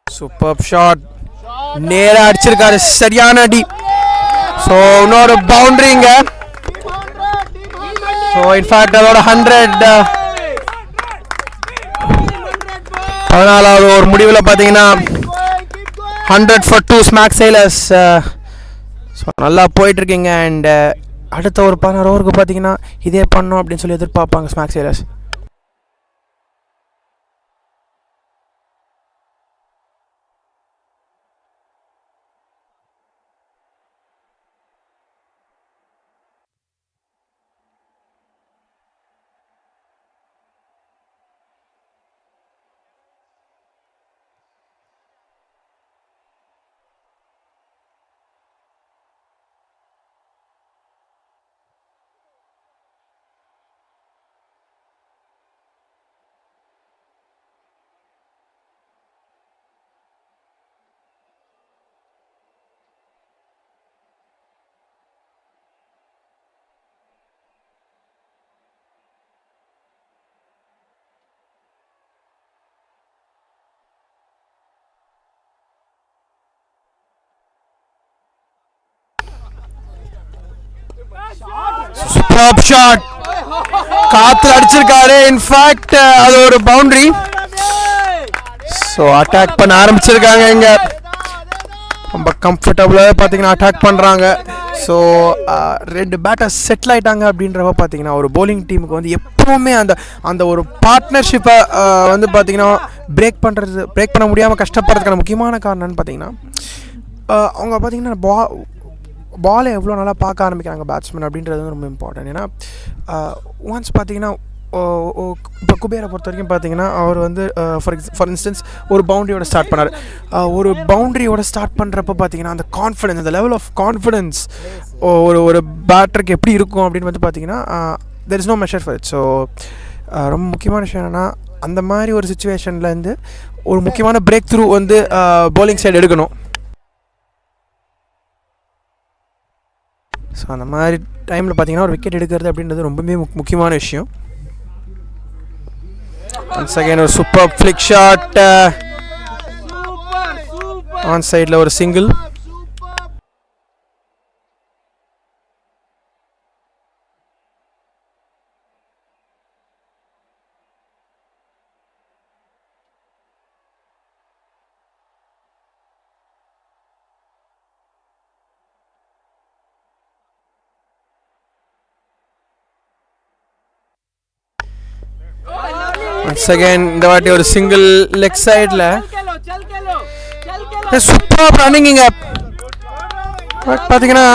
Superb shot. நேரா அடிச்சிருக்காரு, சரியான அடி. ஸோ இன்னொரு பவுண்டரிங்க. ஸோ இன்ஃபேக்ட் அதோட 100 14வது ஒரு முடிவில் பார்த்தீங்கன்னா 100 for 2 Smag Sailors. ஸோ நல்லா போயிட்டுருக்கீங்க. அண்ட் அடுத்த ஒரு 16 ஓவருக்கு பார்த்தீங்கன்னா இதே பண்ணோம் அப்படின்னு சொல்லி எதிர்பார்ப்பாங்க Smag Sailors. சூப்பர் ஷாட், காத்துல அடிச்சிருக்காரு. இன்ஃபேக்ட் அது ஒரு பவுண்டரி. ஸோ அட்டாக் பண்ண ஆரம்பிச்சிருக்காங்க. இங்க ரொம்ப கம்ஃபர்டபுளாக பார்த்தீங்கன்னா அட்டாக் பண்ணுறாங்க. ஸோ 2 பேட்டர் செட்டில் ஆகிட்டாங்க அப்படின்றப்ப பார்த்தீங்கன்னா ஒரு போலிங் டீமுக்கு வந்து எப்போவுமே அந்த அந்த ஒரு பார்ட்னர்ஷிப்பை வந்து பார்த்தீங்கன்னா பிரேக் பண்ண முடியாமல் கஷ்டப்படுறதுக்கான முக்கியமான காரணம்னு பார்த்தீங்கன்னா அவங்க பார்த்தீங்கன்னா பாலை எவ்வளோ நல்லா பார்க்க ஆரம்பிக்கிறாங்க பேட்ஸ்மேன் அப்படின்றது வந்து ரொம்ப இம்பார்ட்டன்ட். ஏன்னா ஒன்ஸ் பார்த்தீங்கன்னா இப்போ குபேரை பொறுத்த வரைக்கும் பார்த்தீங்கன்னா அவர் வந்து ஃபார் இன்ஸ்டன்ஸ் ஒரு பவுண்டரியோட ஸ்டார்ட் பண்ணார். ஒரு பவுண்டரியோட ஸ்டார்ட் பண்ணுறப்ப பார்த்தீங்கன்னா அந்த கான்ஃபிடன்ஸ், அந்த லெவல் ஆஃப் கான்ஃபிடன்ஸ் ஒரு பேட்டருக்கு எப்படி இருக்கும் அப்படின்னு வந்து பார்த்தீங்கன்னா there is no measure for it. So ரொம்ப முக்கியமான விஷயம் என்னென்னா அந்த மாதிரி ஒரு சுச்சுவேஷன்லேருந்து ஒரு முக்கியமான பிரேக் த்ரூ வந்து பவுலிங் சைடு எடுக்கணும். ஸோ அந்த மாதிரி டைமில் பார்த்தீங்கன்னா ஒரு விக்கெட் எடுக்கிறது அப்படின்றது ரொம்பவே முக்கியமான விஷயம். ஒன்ஸ் அகைன் ஒரு சூப்பர் ஃப்ளிக் ஷாட், ஆன் சைடில் ஒரு சிங்கிள். ஒன்ஸ் அகைன் இந்த வாட்டி ஒரு சிங்கிள் லெக் சைடில் சூப்பர் ரன்னிங். இங்கே பார்த்தீங்கன்னா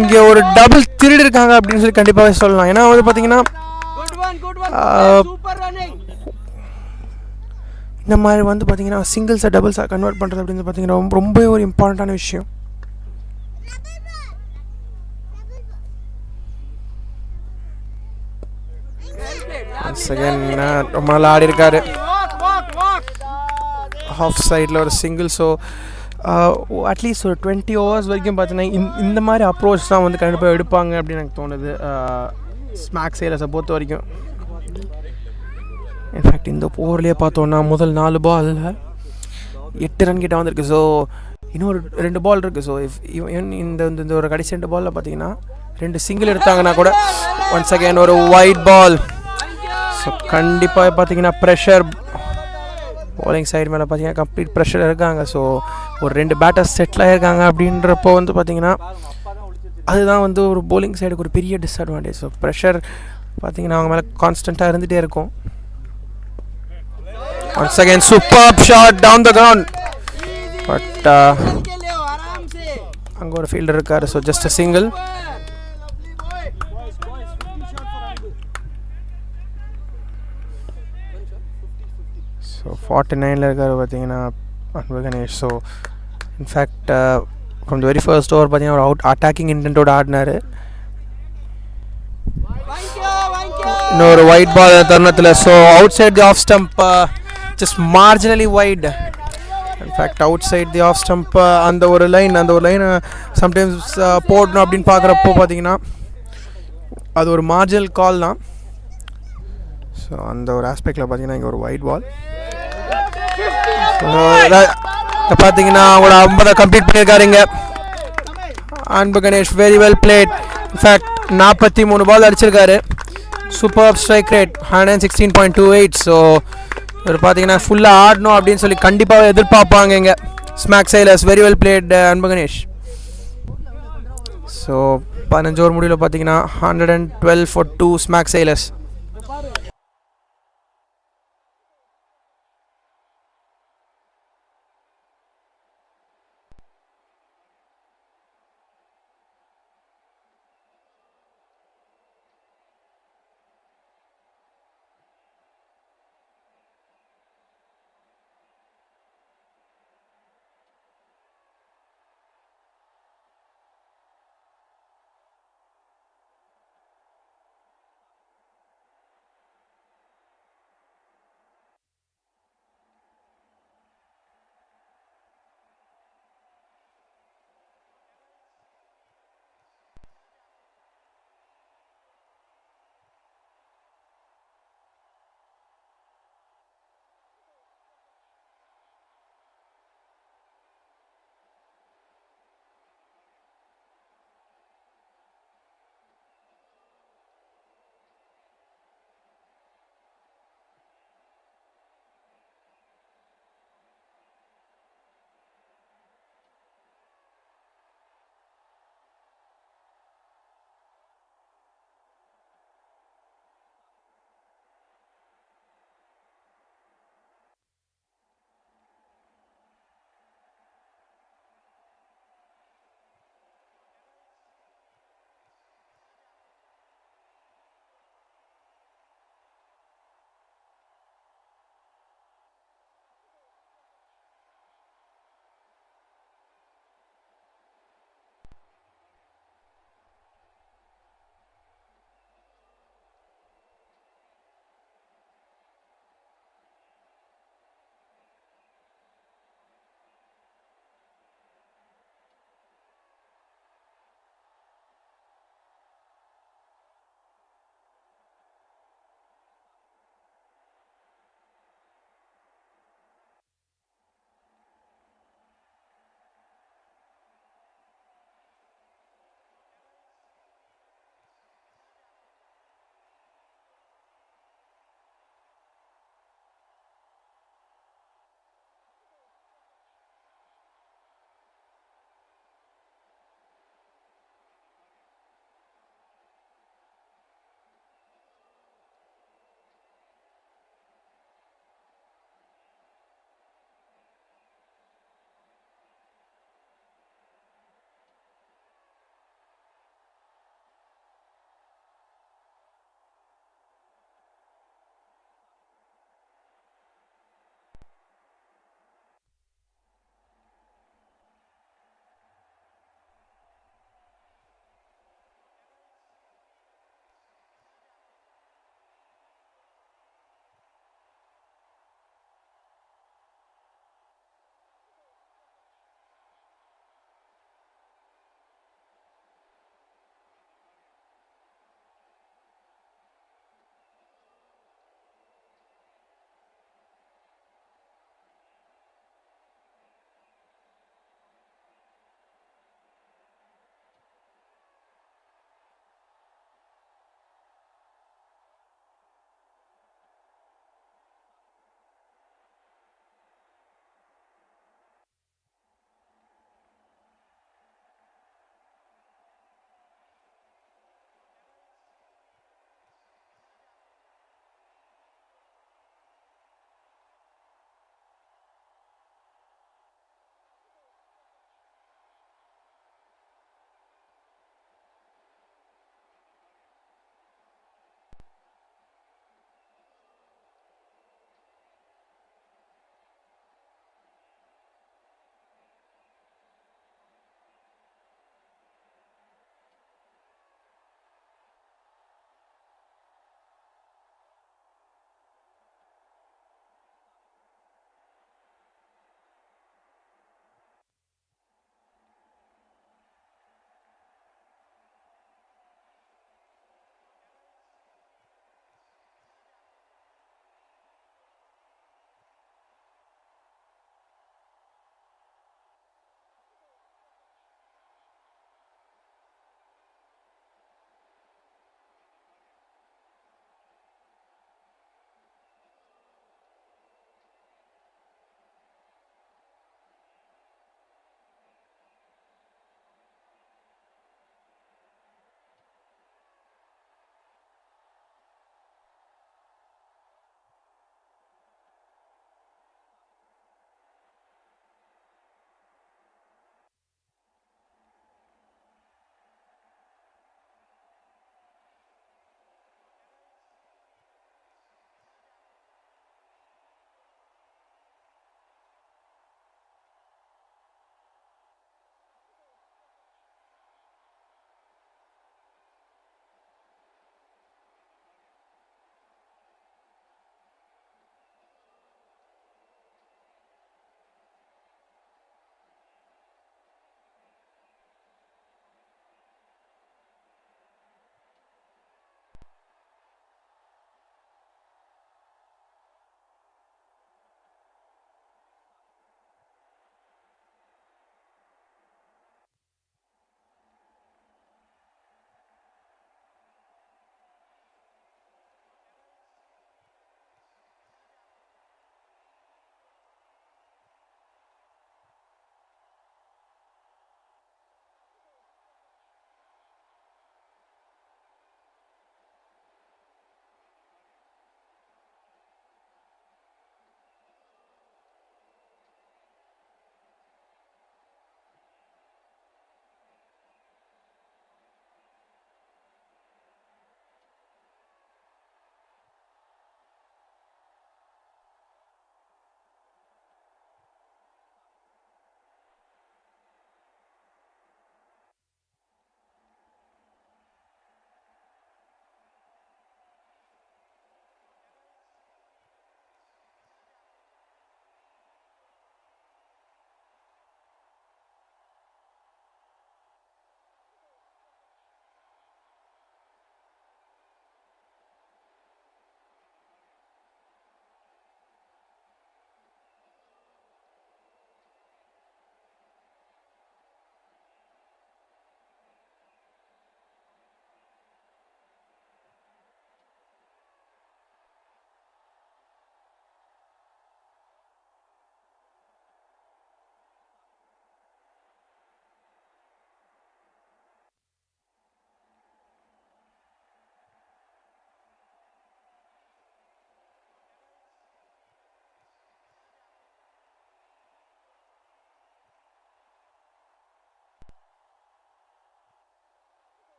இங்கே ஒரு டபுள் திருடி இருக்காங்க அப்படின்னு சொல்லி கண்டிப்பாகவே சொல்லலாம். ஏன்னா வந்து பார்த்தீங்கன்னா இந்த மாதிரி வந்து பார்த்தீங்கன்னா சிங்கிள்ஸை டபுள்ஸாக கன்வெர்ட் பண்ணுறது அப்படின்னு பார்த்தீங்கன்னா ரொம்ப ஒரு இம்பார்ட்டண்ட்டான விஷயம். ரொம்ப நல்லா ஆடி இருக்காரு. ஹாஃப் சைடில் ஒரு சிங்கிள். ஸோ அட்லீஸ்ட் ஒரு 20 ஓவர்ஸ் வரைக்கும் பார்த்தீங்கன்னா இந்த மாதிரி அப்ரோச் தான் வந்து கண்டிப்பாக எடுப்பாங்க அப்படின்னு எனக்கு தோணுது Smag Sailors பொறுத்த வரைக்கும். இன்ஃபேக்ட் இந்த ஓவர்லேயே பார்த்தோன்னா முதல் 4 பாலில் 8 ரன் கிட்ட வந்துருக்கு. ஸோ இன்னொரு 2 பால் இருக்குது. ஸோ இந்த ஒரு கடைசி 2 பாலில் பார்த்தீங்கன்னா 2 சிங்கிள் எடுத்தாங்கன்னா கூட ஒன்ஸ் அகைன் ஒரு ஒயிட் பால். ஸோ கண்டிப்பாக பார்த்தீங்கன்னா ப்ரெஷர் bowling சைடு மேலே பார்த்தீங்கன்னா கம்ப்ளீட் ப்ரெஷர் இருக்காங்க. ஸோ ஒரு 2 பேட்டர்ஸ் செட்டில் ஆகிருக்காங்க அப்படின்றப்போ வந்து பார்த்தீங்கன்னா அதுதான் வந்து ஒரு bowling சைடுக்கு ஒரு பெரிய டிஸ்அட்வான்டேஜ். ஸோ ப்ரெஷர் பார்த்தீங்கன்னா அவங்க மேலே கான்ஸ்டண்ட்டாக இருந்துகிட்டே இருக்கும். Once again super shot down the ground. But அங்கே ஒரு ஃபீல்டர் இருக்கார். So just a single. So 49ல் இருக்கார் பார்த்தீங்கன்னா Anbu Ganesh. So in fact from the very first over பார்த்தீங்கன்னா ஒரு அட்டாக்கிங் இன்டென்ட்டோட ஆடினார். இன்னொரு ஒயிட் பால் தருணத்தில். So outside the off stump, just marginally wide. In fact outside the off stump அந்த ஒரு லைன் சம்டைம்ஸ் போடணும் அப்படின்னு பார்க்குறப்போ பார்த்தீங்கன்னா அது ஒரு மார்ஜினல் கால் தான். ஸோ அந்த ஒரு ஆஸ்பெக்டில் பார்த்தீங்கன்னா இங்கே ஒரு ஒயிட் பால். பார்த்தீங்கன்னா அவங்களோட 50 கம்ப்ளீட் பண்ணியிருக்காருங்க அன்பு Ganesh. Very well plate. In fact 43 பால் அடிச்சிருக்காரு. Super strike rate 116.28. ஸோ இவர் பார்த்தீங்கன்னா ஃபுல்லாக ஆடணும் அப்படின்னு சொல்லி கண்டிப்பாக எதிர்பார்ப்பாங்க இங்கே ஸ்மாக் சைலர்ஸ். வெரி வெல் பிளேட் அன்பு கணேஷ். ஸோ 15 ஓவர் முடிவில் பார்த்தீங்கன்னா 112 for 2 ஸ்மாக் சைலர்ஸ்.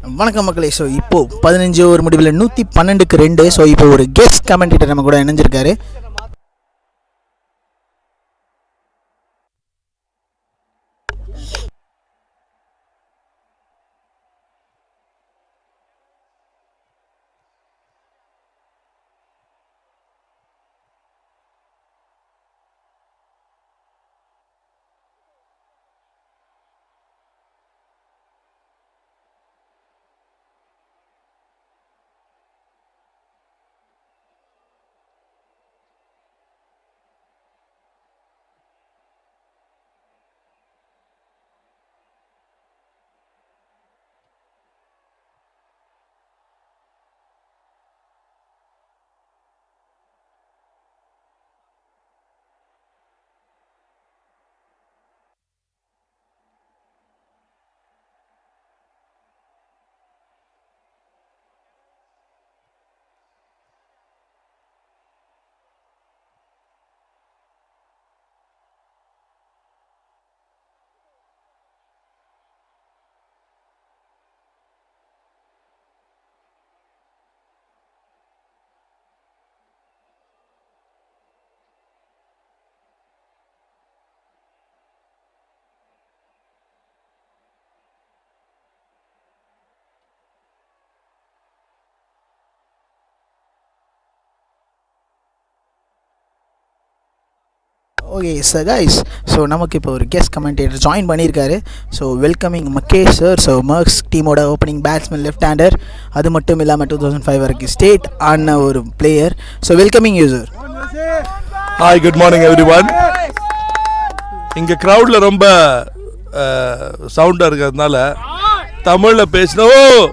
வணக்கம் மக்களே. ஸோ இப்போது 15 ஓவர் முடிவில் 112க்கு 2. ஸோ இப்போ ஒரு கெஸ்ட் கமெண்டேட்டர் நம்ம கூட இணைஞ்சிருக்காரு. ஓகே சார் கைஸ், ஸோ நமக்கு இப்போ ஒரு கெஸ்ட் கமெண்டேட்டர் ஜாயின் பண்ணியிருக்காரு. So welcoming Mahesh sir. So Marks டீமோட ஓப்பனிங் பேட்ஸ்மேன், லெஃப்ட் ஹேண்டர், அது மட்டும் இல்லாமல் 2005 வரைக்கும் ஸ்டேட் ஆன ஒரு player. So welcoming you sir. Hi, good morning every one. இங்கே க்ரௌடில் ரொம்ப சவுண்டாக இருக்கிறதுனால தமிழில் பேசினோம்.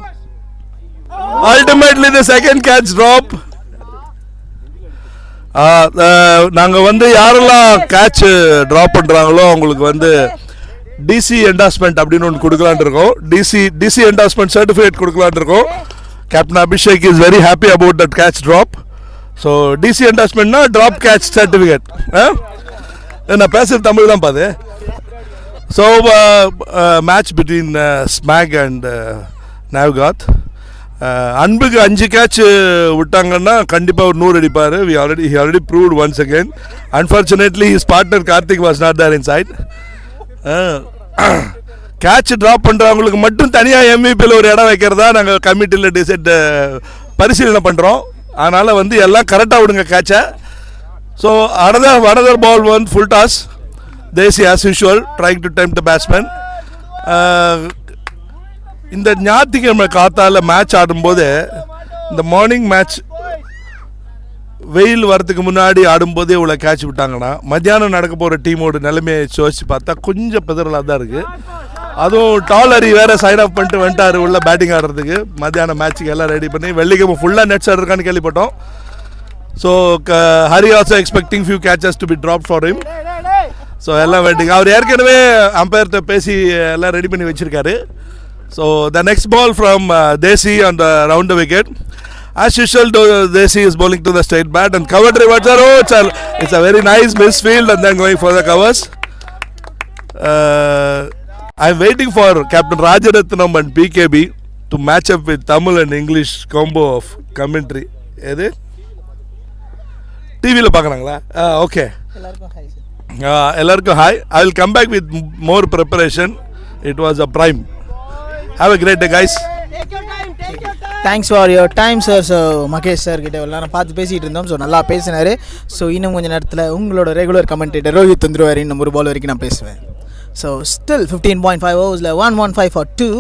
Ultimately the second catch drop. நாங்கள் வந்து யாரெல்லாம் கேட்ச் ட்ராப் பண்ணுறாங்களோ அவங்களுக்கு டிசி என்டாஸ்மெண்ட் அப்படின்னு ஒன்று கொடுக்கலான் இருக்கோம். டிசி என்டாஸ்மெண்ட் சர்டிஃபிகேட் கொடுக்கலான் இருக்கோம். Captain Abhishek is very happy about that catch drop. So DC என்டாஸ்மெண்ட்னா ட்ராப் கேட்ச் சர்டிஃபிகேட். நான் பேசுகிற தமிழ் தான் பாது. So match between Smack and Navgath. அன்புக்கு 5 கேட்ச் விட்டாங்கன்னா கண்டிப்பாக ஒரு 100 அடிப்பார். he already proved once again. Unfortunately his partner Karthik was not there inside. Catch drop பண்ணுறவங்களுக்கு மட்டும் தனியாக எம்இபியில் ஒரு இடம் வைக்கிறதா நாங்கள் கமிட்டியில் பரிசீலனை பண்ணுறோம். அதனால் எல்லாம் கரெக்டாக விடுங்க கேட்சை. So another ball full toss. Desi as usual trying to tempt the batsman. இந்த ஞாயிற்றுக்கிழமை காத்தால மேட்ச் ஆடும்போது, இந்த மார்னிங் மேட்ச் வெயில் வரத்துக்கு முன்னாடி ஆடும்போதே இவ்வளோ கேட்ச் விட்டாங்கன்னா மத்தியானம் நடக்க போகிற டீமோட நிலைமையை யோசிச்சு பார்த்தா கொஞ்சம் பிதறலாக தான் இருக்குது. அதுவும் டாலரி வேறு சைன் ஆஃப் பண்ணிட்டு வந்துட்டார் உள்ள பேட்டிங் ஆடுறதுக்கு. மத்தியானம் மேட்ச்சுக்கு எல்லாம் ரெடி பண்ணி வெள்ளிக்கிழமை ஃபுல்லாக நெட்ஸ் ஆடுறதுக்கான்னு கேள்விப்பட்டோம். So Hari also expecting few catches to be drop for him. So எல்லாம் வெயிட்டிங். அவர் ஏற்கனவே அம்பையர்கிட்ட பேசி எல்லாம் ரெடி பண்ணி வச்சுருக்காரு. So the next ball from Desi on the round the wicket. As usual, Desi is bowling to the straight bat and cover drive. It's a very nice misfield and then going for the covers. I'm waiting for Captain Rajaratnam and PKB to match up with Tamil and English combo of commentary. எது டிவியில் பார்க்குறாங்களா? Okay, எல்லாருக்கும் hi. I will come back with more preparation. It was a prime. Have a great day, guys. Thanks for your time sir. So Mahesh sir கிட்ட எல்லாரும் பார்த்து பேசிகிட்டு இருந்தோம். So நல்லா பேசினார். ஸோ இன்னும் கொஞ்சம் நேரத்தில் உங்களோட ரெகுலர் கமெண்டேட்டர் ரோஹித் வந்துருவார். இன்னும் ஒரு பால் வரைக்கும் நான் பேசுவேன். ஸோ ஸ்டில் 15.5 ஓவர்ஸில் 115 for 2.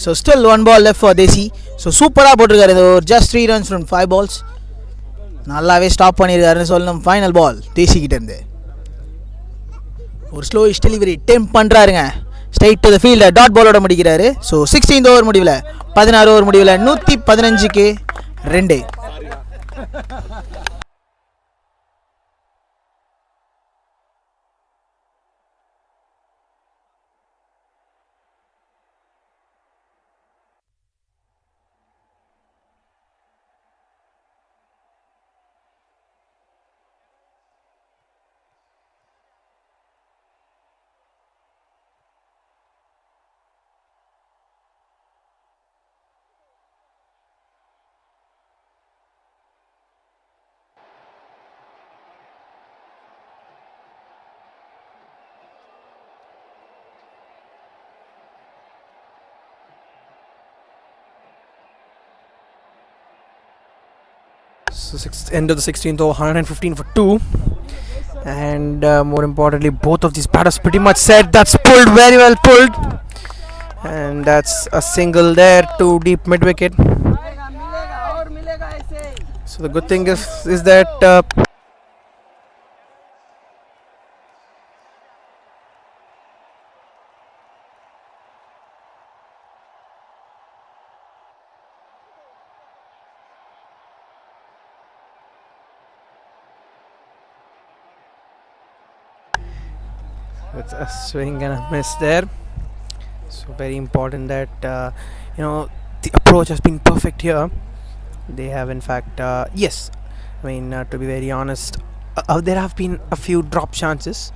So still 1 ball left for Desi. So சூப்பராக போட்டிருக்காரு. இது ஒரு ஜஸ்ட் 3 runs from 5 balls. நல்லாவே ஸ்டாப் பண்ணியிருக்காருன்னு சொல்லணும். ஃபைனல் பால் Desi கிட்டேருந்து ஒரு ஸ்லோயிஷ் டெலிவரி டெம்ப் பண்ணுறாருங்க. Straight to the fielder dot பாலோட முடிக்கிறாரு. ஸோ 16th ஓவர் முடிவில் 16 ஓவர் முடிவில் 115க்கு 2. So end of the 16th over, 115 for 2. And more importantly, both of these batters pretty much said that's pulled, very well pulled. And that's a single there to deep mid wicket. So the good thing is that it's a swing and a miss there. So very important that the approach has been perfect here. They have in fact yes, I mean to be very honest, there have been a few drop chances,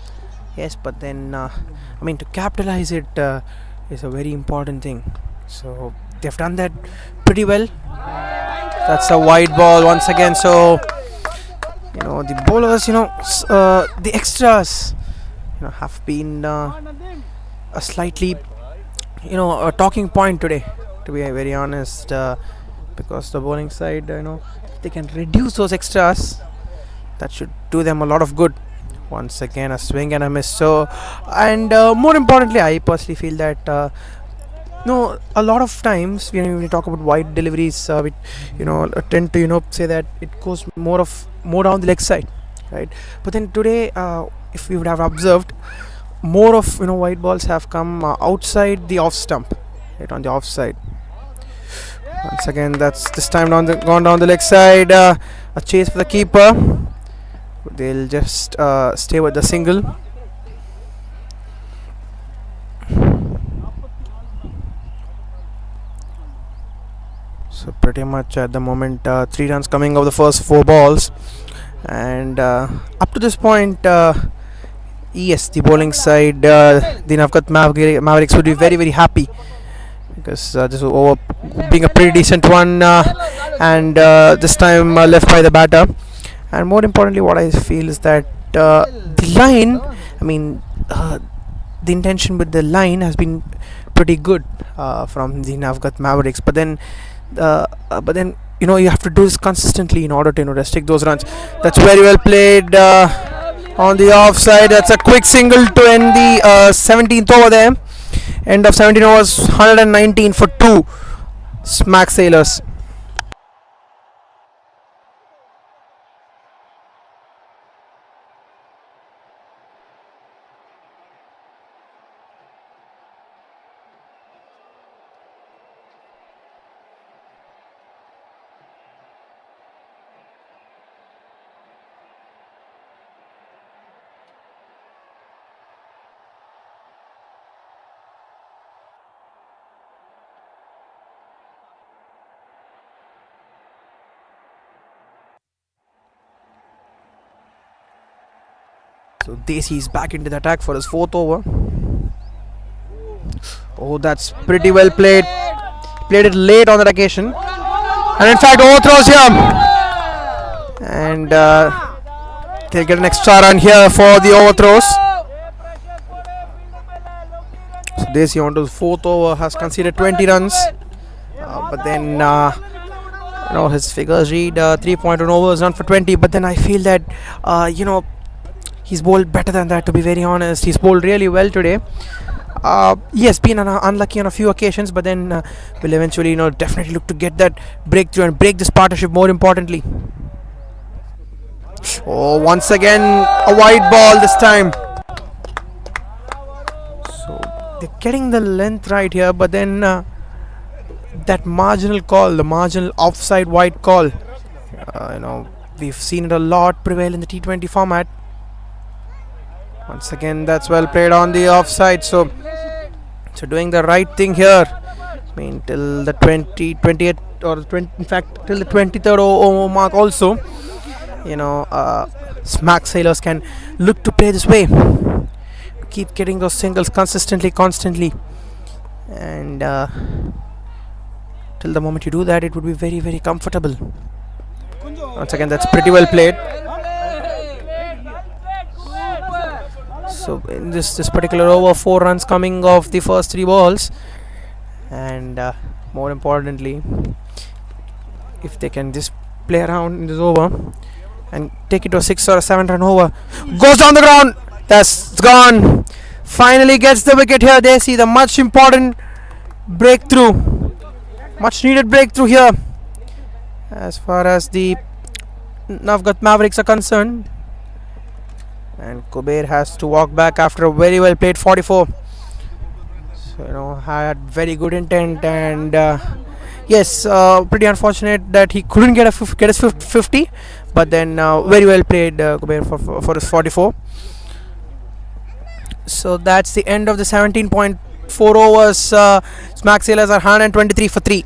yes, but then I mean to capitalize it is a very important thing. So they've done that pretty well. That's a wide ball once again. So the bowlers, the extras, have been a slightly a talking point today, to be very honest, because the bowling side, if they can reduce those extras, that should do them a lot of good. Once again a swing and a miss. So, and more importantly, I personally feel that a lot of times when we talk about wide deliveries, we tend to say that it goes more down the leg side, right? But then today, if you would have observed, more of wide balls have come outside the off stump, right on the off side. Once again, that's this time gone down the leg side. A chase for the keeper. They'll just stay with the single. So pretty much at the moment 3 runs coming of the first 4 balls, and up to this point, yes, the bowling side, the Navgath Mavericks would be very very happy, because this was over being a pretty decent one, and this time left by the batter. And more importantly, what I feel is that the line, I mean the intention with the line has been pretty good from the Navgath Mavericks, but then you have to do this consistently in order to restrict those runs. That's very well played on the offside. That's a quick single to end the 17th over there. End of 17 overs, 119 for 2. Smag Sailors. So Desi is back into the attack for his 4th over. Oh, that's pretty well played. Played it late on that occasion, and in fact overthrows here, and they'll get an extra run here for the overthrows. So Desi on to the 4th over has conceded 20 runs, but then his figures read 3.1 overs, run for 20. But then I feel that he's bowled better than that, to be very honest. He's bowled really well today. Yes, been unlucky on a few occasions, but then will eventually definitely look to get that breakthrough and break this partnership, more importantly. Oh, once again a wide ball this time. So they're getting the length right here, but then that marginal call, the marginal offside wide call, we've seen it a lot prevail in the T20 format. Once again, that's well played on the offside. So doing the right thing here. I mean, till the 28th or in fact till the 23rd over mark also, Smag Sailors can look to play this way, keep getting those singles constantly, and till the moment you do that, it would be very very comfortable. Once again, that's pretty well played. So in this particular over, 4 runs coming off the first 3 balls, and more importantly, if they can just play around in this over and take it to a 6 or a 7 run over. Goes down the ground. That's gone. Finally gets the wicket here. They see the much important breakthrough. Much needed breakthrough here as far as the Navgath Mavericks are concerned. And Kuber has to walk back after a very well played 44. So, had very good intent, and yes, pretty unfortunate that he couldn't get his 50, but then very well played Kuber for his 44. So that's the end of the 17.4 overs. Smag Sailors are 123 for 3.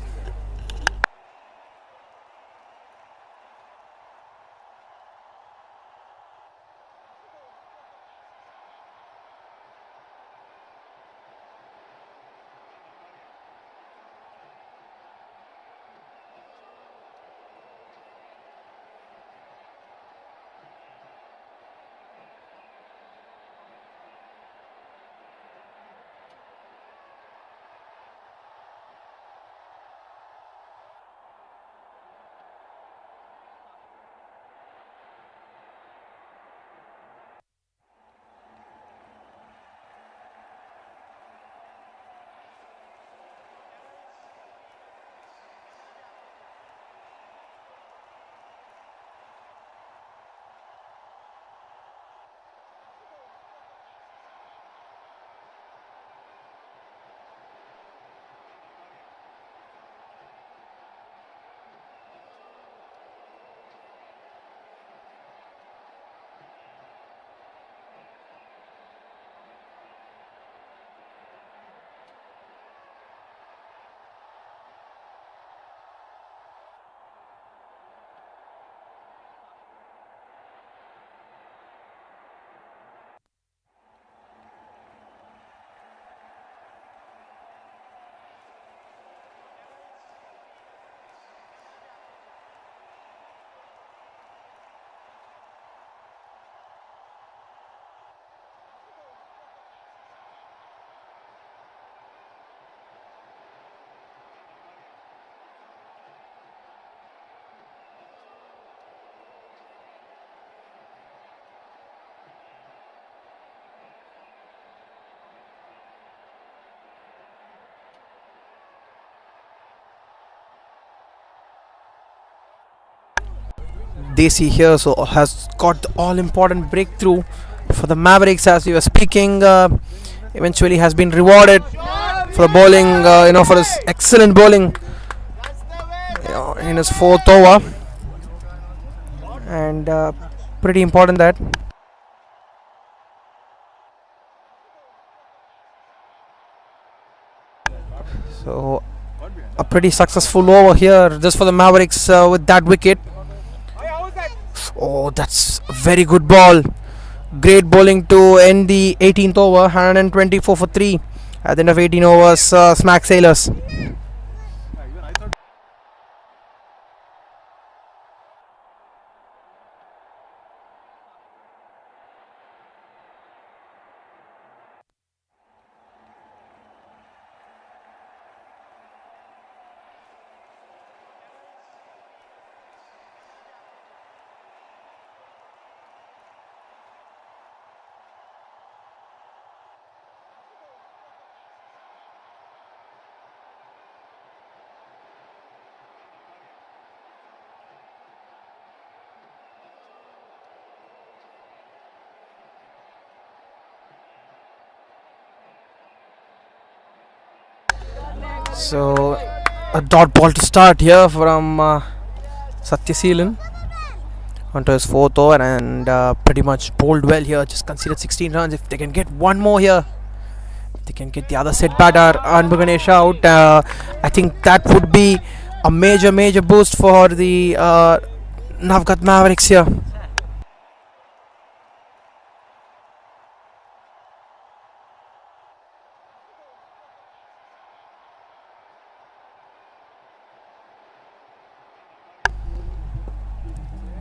Desi here has got the all important breakthrough for the Mavericks, as we were speaking. Eventually has been rewarded for the bowling, for his excellent bowling in his 4th over, and pretty important that. So a pretty successful over here just for the Mavericks with that wicket. Oh, that's a very good ball. Great bowling to end the 18th over. 124 for 3 at the end of 18 overs. Smag Sailors. So a dot ball to start here from Satyaseelan onto his 4th over, and pretty much bowled well here. Just conceded 16 runs. If they can get one more here, they can get the other set batter Anbuganesh out. I think that would be a major boost for the Navgath Mavericks here.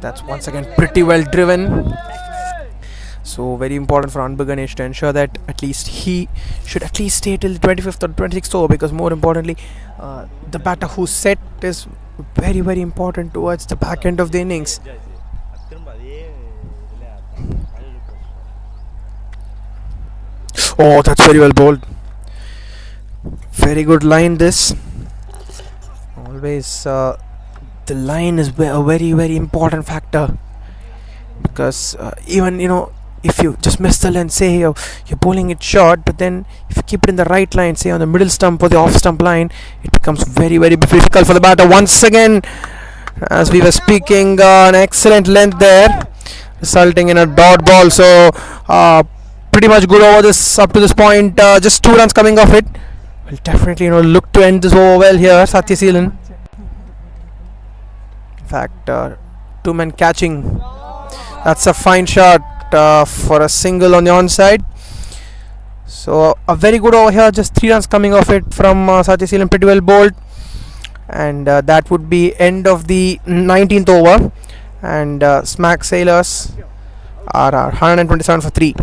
That's once again pretty well driven. So very important for Anbu Ganesh to ensure that at least he should at least stay till the 25th or 26th over, because more importantly, the batter who set is very important towards the back end of the innings. Oh, that's very well bowled. Very good line this. Always the line is a very important factor, because even if you just miss the length, say you're bowling it short, but then if you keep it in the right line, say on the middle stump or the off stump line, it becomes very difficult for the batter. Once again, as we were speaking, an excellent length there, resulting in a dot ball. So pretty much good over this up to this point. Just 2 runs coming off it. Will definitely look to end this over well here, Satyaseelan. In fact, 2 men catching. That's a fine shot for a single on the onside. So a very good over here. Just 3 runs coming off it from Satyaseelan. Pretty well bowled. And that would be end of the 19th over. And Smag Sailors are 127 for 3.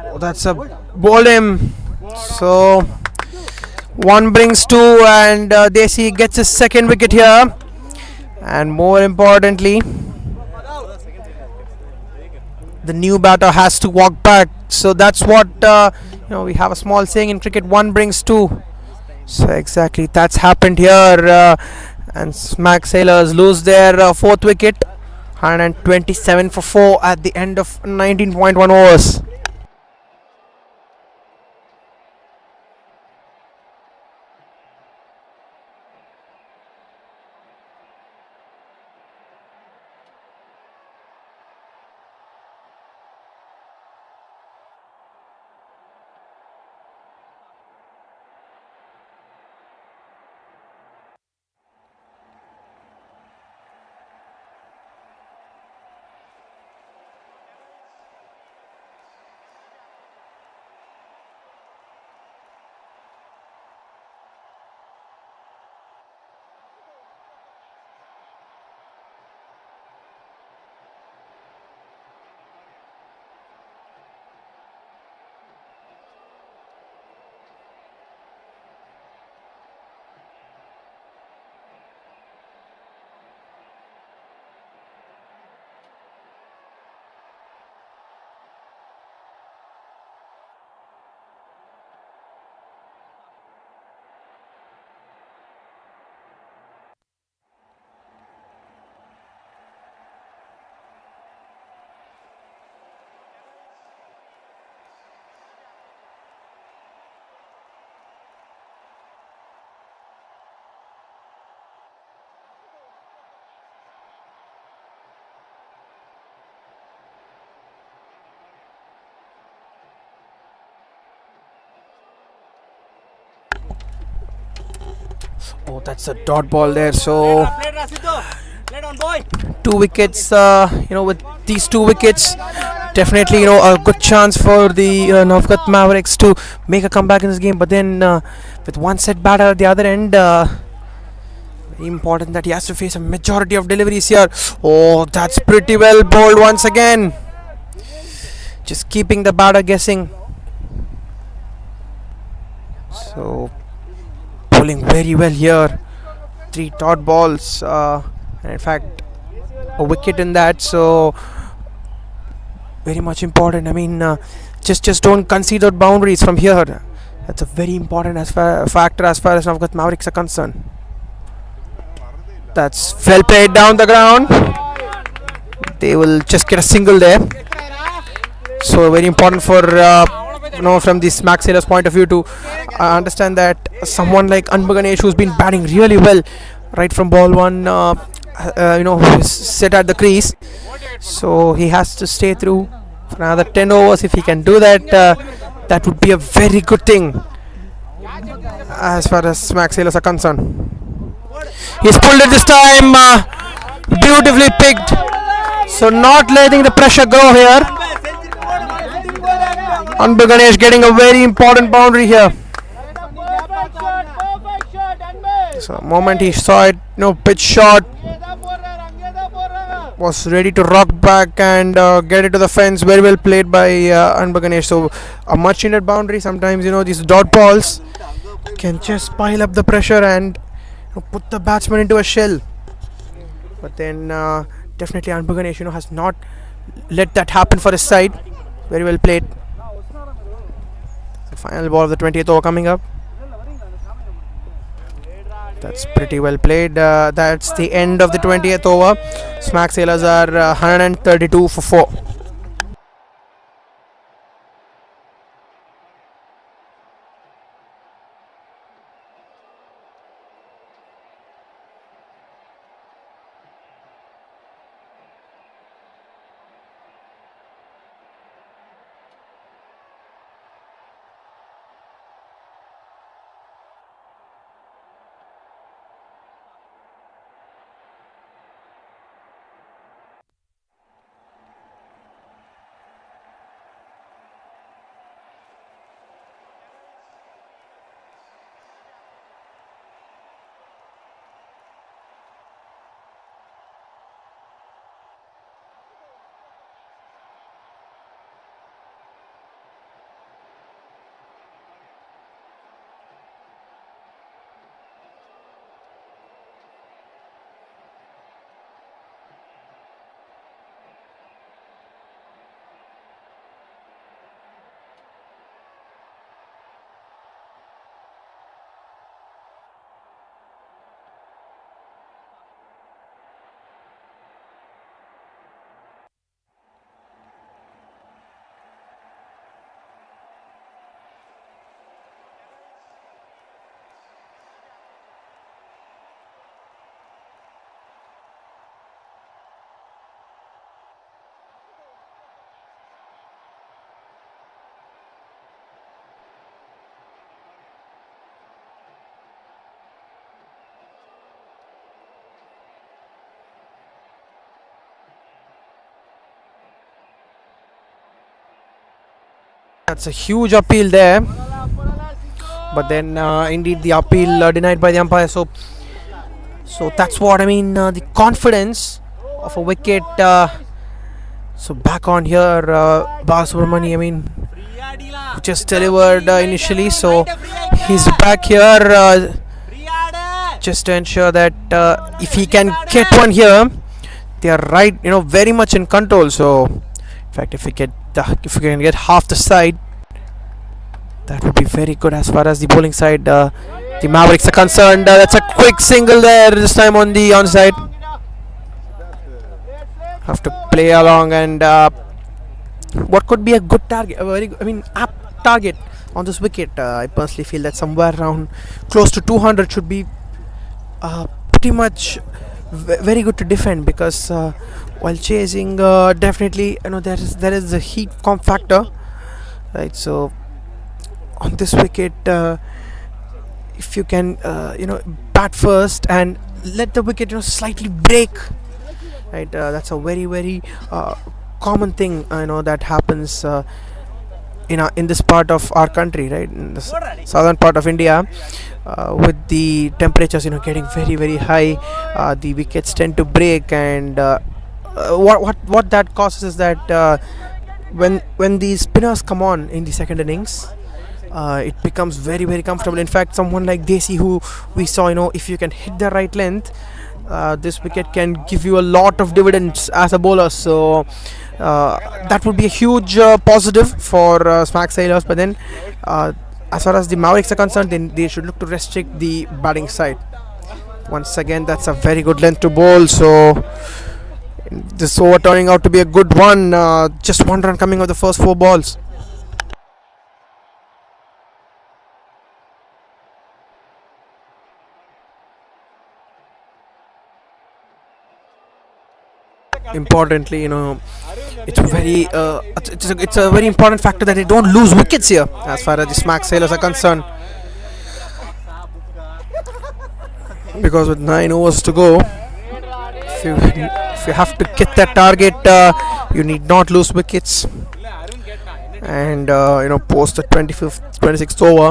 Oh, that's a bowled him. So 1 brings 2, and Desi gets his second wicket here. And more importantly, the new batter has to walk back. So that's what we have a small saying in cricket: 1 brings 2. So exactly that's happened here, and Smag Sailors lose their 4th wicket. 127 for 4 at the end of 19.1 overs. Oh, that's a dot ball there. So 2 wickets. With these 2 wickets, definitely a good chance for the Navgath Mavericks to make a comeback in this game. But then with 1 set batter at the other end, very important that he has to face a majority of deliveries here. Oh, that's pretty well bowled once again. Just keeping the batter guessing. So bowling very well here. 3 dot balls, and in fact a wicket in that. So very much important. I mean, just don't concede out boundaries from here. That's a very important factor as far as Navgath Mavericks are concerned. That's well played down the ground. They will just get a single there. So very important for from the Smag Sailors point of view to understand that someone like Anbu Ganesh, who's been batting really well right from ball 1, who is set at the crease, so he has to stay through Another 10 overs, if he can do that, that would be a very good thing as far as Smag sailors are concerned. He's pulled it this time, beautifully picked. So not letting the pressure grow here. Anbu Ganesh getting a very important boundary here. So moment he saw it, pitch shot, was ready to rock back and get it to the fence. Very well played by Anbu Ganesh. So a much needed boundary. Sometimes these dot balls can just pile up the pressure and put the batsman into a shell. But then definitely Anbu Ganesh has not let that happen for his side. Very well played. The final ball of the 20th over coming up. That's pretty well played. That's the end of the 20th over. Smag sailors are 132 for 4. That's a huge appeal there, but then indeed the appeal denied by the umpire. So that's what I mean. The confidence of a wicket. So back on here, Balasubramani. I mean, just delivered initially. So he's back here just to ensure that if he can get one here, they are right. Very much in control. So in fact, if we can get half the side, that would be very good as far as the bowling side, the Mavericks are concerned. That's a quick single there this time on the onside. Have to play along, and what could be a good target, a very apt target on this wicket. I personally feel that somewhere around close to 200 should be pretty much very good to defend, because while chasing, definitely there is the heat comp factor, right? So on this wicket, if you can bat first and let the wicket slightly break, right, that's a very very common thing that happens in this part of our country, right, in the southern part of India. With the temperatures getting very very high, the wickets tend to break, and what that causes is that when the spinners come on in the second innings, it becomes very very comfortable. In fact, someone like Desi, who we saw, if you can hit the right length, this wicket can give you a lot of dividends as a bowler. So that would be a huge positive for Smag sailors. But then as far as the Mavericks are concerned, then they should look to restrict the batting side. Once again, that's a very good length to bowl. So this over turning out to be a good one. Just one run coming of the first 4 balls. Importantly, it's it's a very important factor that they don't lose wickets here as far as the Smag Sailors are concerned. Because with 9 overs to go, if you have to get that target, you need not lose wickets. And post the 26th over,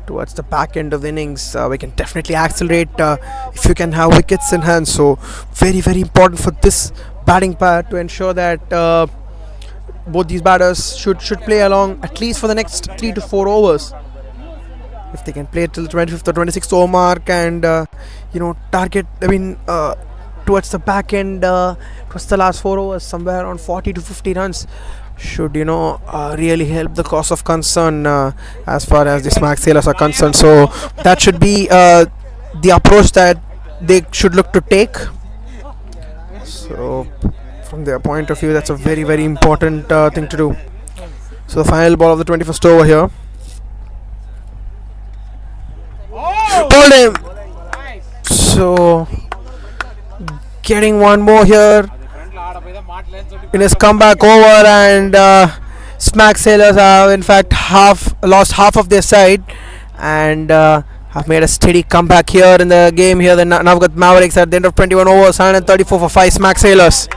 towards the back end of the innings, we can definitely accelerate if you can have wickets in hand. So very important for this batting pair to ensure that both these batters should play along at least for the next 3 to 4 overs. If they can play till the 25th or 26th over mark and target, towards the back end, towards the last 4 overs, somewhere around 40 to 50 runs should really help the cause of concern as far as the Smag Sailors are concerned. So that should be the approach that they should look to take. So from their point of view, that's a very important thing to do. So the final ball of the 21st over here. Bowled him. So getting one more here in his comeback over, and Smag Sailors have in fact lost half of their side and have made a steady comeback here in the game here. The Navgath Mavericks at the end of 21 overs, 134 for 5 Smag Sailors.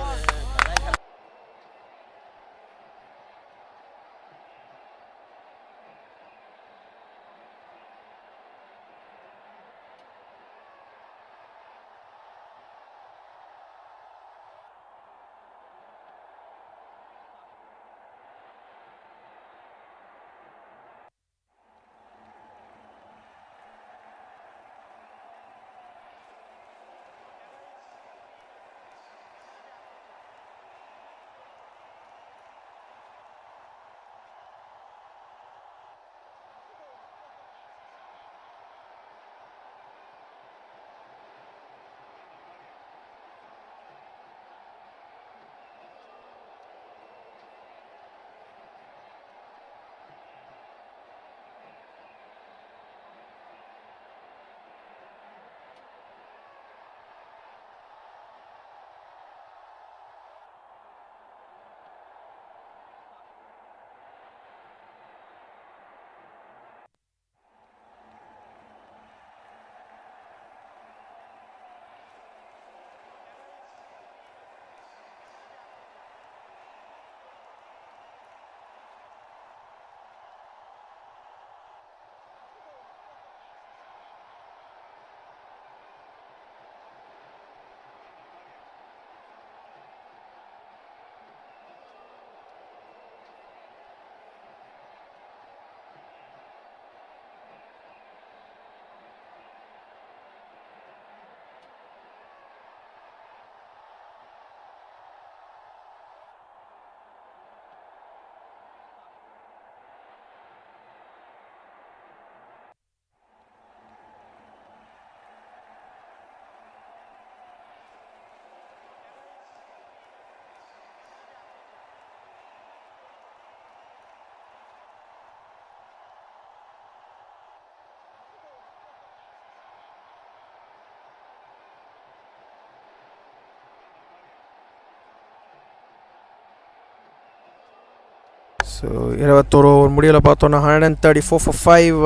So 21 over முடியல பார்த்தோன்னா 134 for 5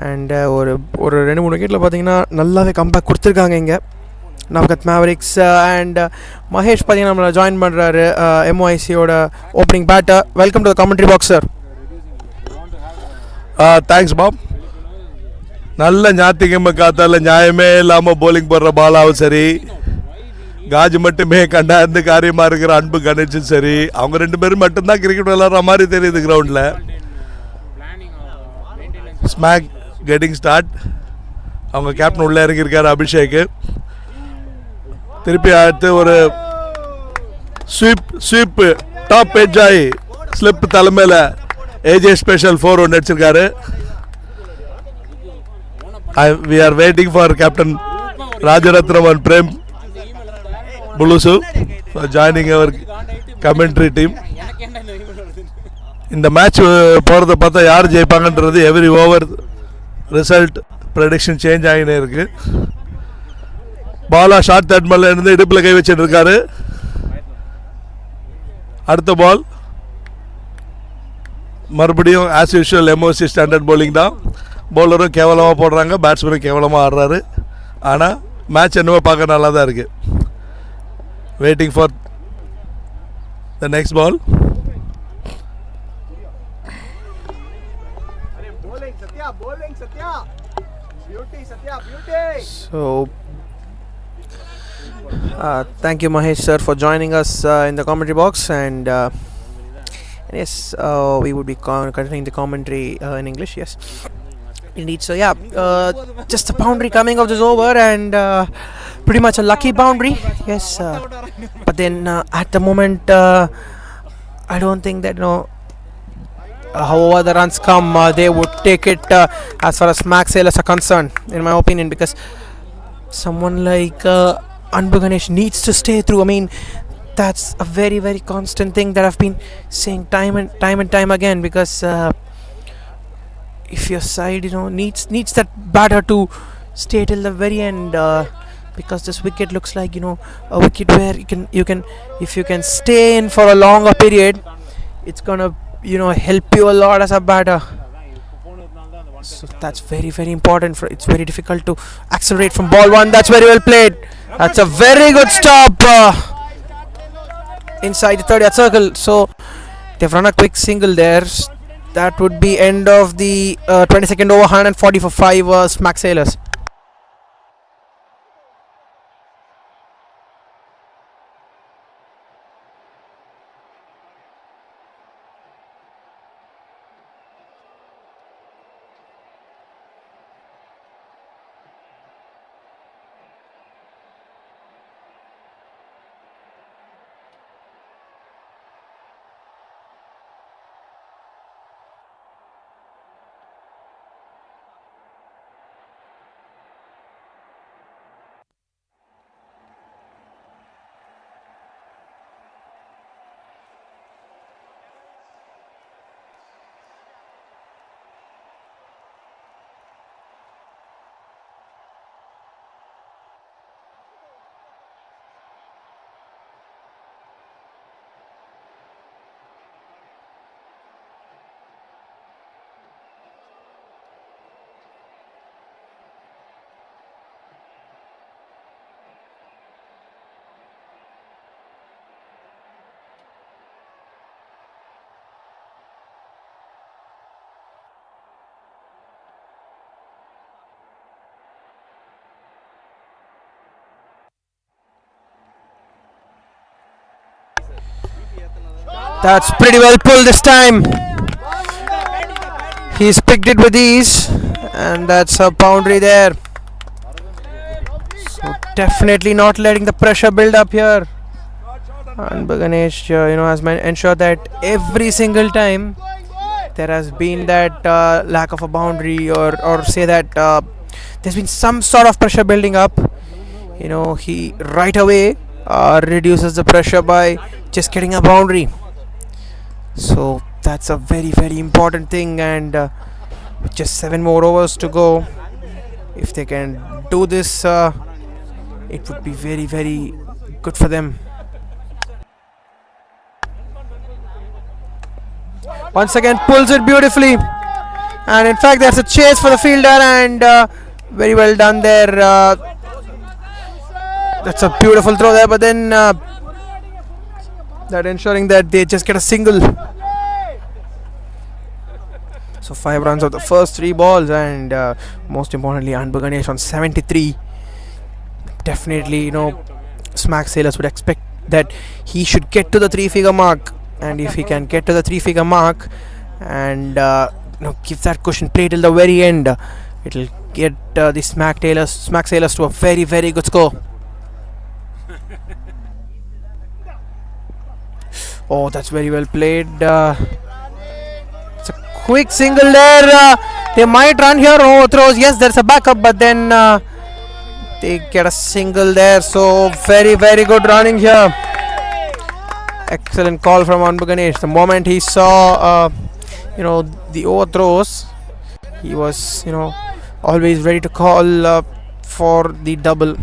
and ஒரு 2-3 விக்கெட்டில் பார்த்தீங்கன்னா நல்லாவே comeback கொடுத்துருக்காங்க இங்கே நவ்கத் Mavericks. And Mahesh பார்த்தீங்கன்னா நம்மளை join பண்ணுறாரு, MOICயோட opening batter. Welcome to the commentary box sir. Thanks Bob. நல்ல ஞாயிற்றுக்கிழமை காத்தால நியாயமே இல்லாமல் போலிங் போடுற பாலாவும் சரி, காஜு மட்டுமே கண்டாந்து காரியமாக இருக்கிற அன்பு கணேஷும் சரி, அவங்க 2 பேரும் மட்டும்தான் கிரிக்கெட் விளாட்ற மாதிரி தெரியுது கிரவுண்டில். Smack getting start. அவங்க கேப்டன் உள்ளே இறங்கியிருக்காரு அபிஷேக். திருப்பி அடுத்து ஒரு ஸ்வீப் டாப் எட்ஜ் ஆகி ஸ்லிப் தலைமையில் ஏஜே ஸ்பெஷல் 4 ஒன்று அடிச்சிருக்காரு. We are waiting for Captain Rajaratnam and Prem Bulusu for joining our commentary team. இந்த மேட்ச் போகிறத பார்த்தா யார் ஜெயிப்பாங்கன்றது every over result prediction change ஆகினே இருக்கு. பாலா ஷார்ட் தட்மல்ல இருந்து இடுப்பில் கை வச்சுட்டு இருக்காரு. அடுத்த பால் மறுபடியும் as usual MOSC standard bowling தான். பவுலரும் கேவலமாக போடுறாங்க, பேட்ஸ்மேனும் கேவலமாக ஆடுறாரு. ஆனால் மேட்ச் என்னவோ பார்க்க நல்லா தான் இருக்குது. Waiting for the next ball. So thank you Mahesh sir for joining us in the commentary box, and yes, we would be continuing the commentary in English. Yes, indeed. So yeah, just a boundary coming off this over, and pretty much a lucky boundary. Yes, but then at the moment I don't think that however the runs come, they would take it as far as Smag sailors are concerned, in my opinion, because someone like Anbu Ganesh needs to stay through. I mean, that's a very very constant thing that I've been saying time and time again, because if your side needs that batter to stay till the very end, because this wicket looks like a wicket where you can if you can stay in for a longer period, it's gonna help you a lot as a batter. So that's very very important. It's very difficult to accelerate from ball one. That's very well played. That's a very good stop inside the 30th circle. So they've run a quick single there. That would be end of the 22nd over, 140 for 5 Smag sailors. That's pretty well pulled this time. He's picked it with ease, and that's a boundary there. So definitely not letting the pressure build up here. And Ganesh, has ensured that every single time there has been that lack of a boundary, or say that there's been some sort of pressure building up. He right away reduces the pressure by just getting a boundary. So that's a very very important thing, and with just 7 more overs to go, if they can do this, it would be very very good for them. Once again pulls it beautifully, and in fact there's a chase for the fielder, and very well done there. That's a beautiful throw there, but then that ensuring that they just get a single. So 5 runs of the first 3 balls, and most importantly Anbu Ganesh on 73. Definitely Smag sailors would expect that he should get to the 3-figure mark, and if he can get to the 3-figure mark and give that cushion play till the very end, it'll get the Smag sailors to a very very good score. Oh, that's very well played. It's a quick single there. They might run here. Oh, throws. Yes, there's a backup, but then they get a single there. So very very good running here. Excellent call from Anbu Ganesh. The moment he saw the overthrows, he was always ready to call for the double.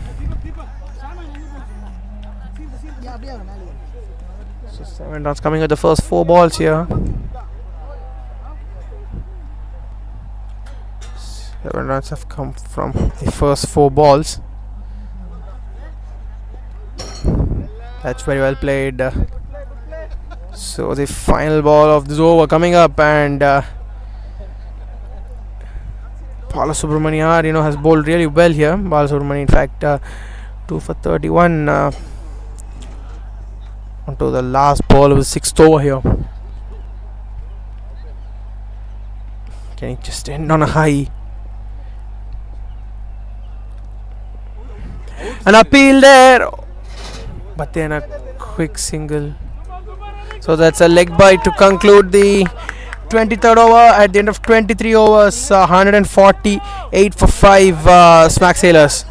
So 7 runs coming at the first 4 balls here. 7 runs have come from the first 4 balls. That's very well played. So the final ball of this over coming up, and Balasubramanian, has bowled really well here. Balasubramanian, in fact, 2 for 31 onto the last ball of the 6th over here. Can he just end on a high? An appeal there, but then a quick single. So that's a leg bite to conclude the 23rd over. At the end of 23 overs, 148 for 5 Smag Sailors.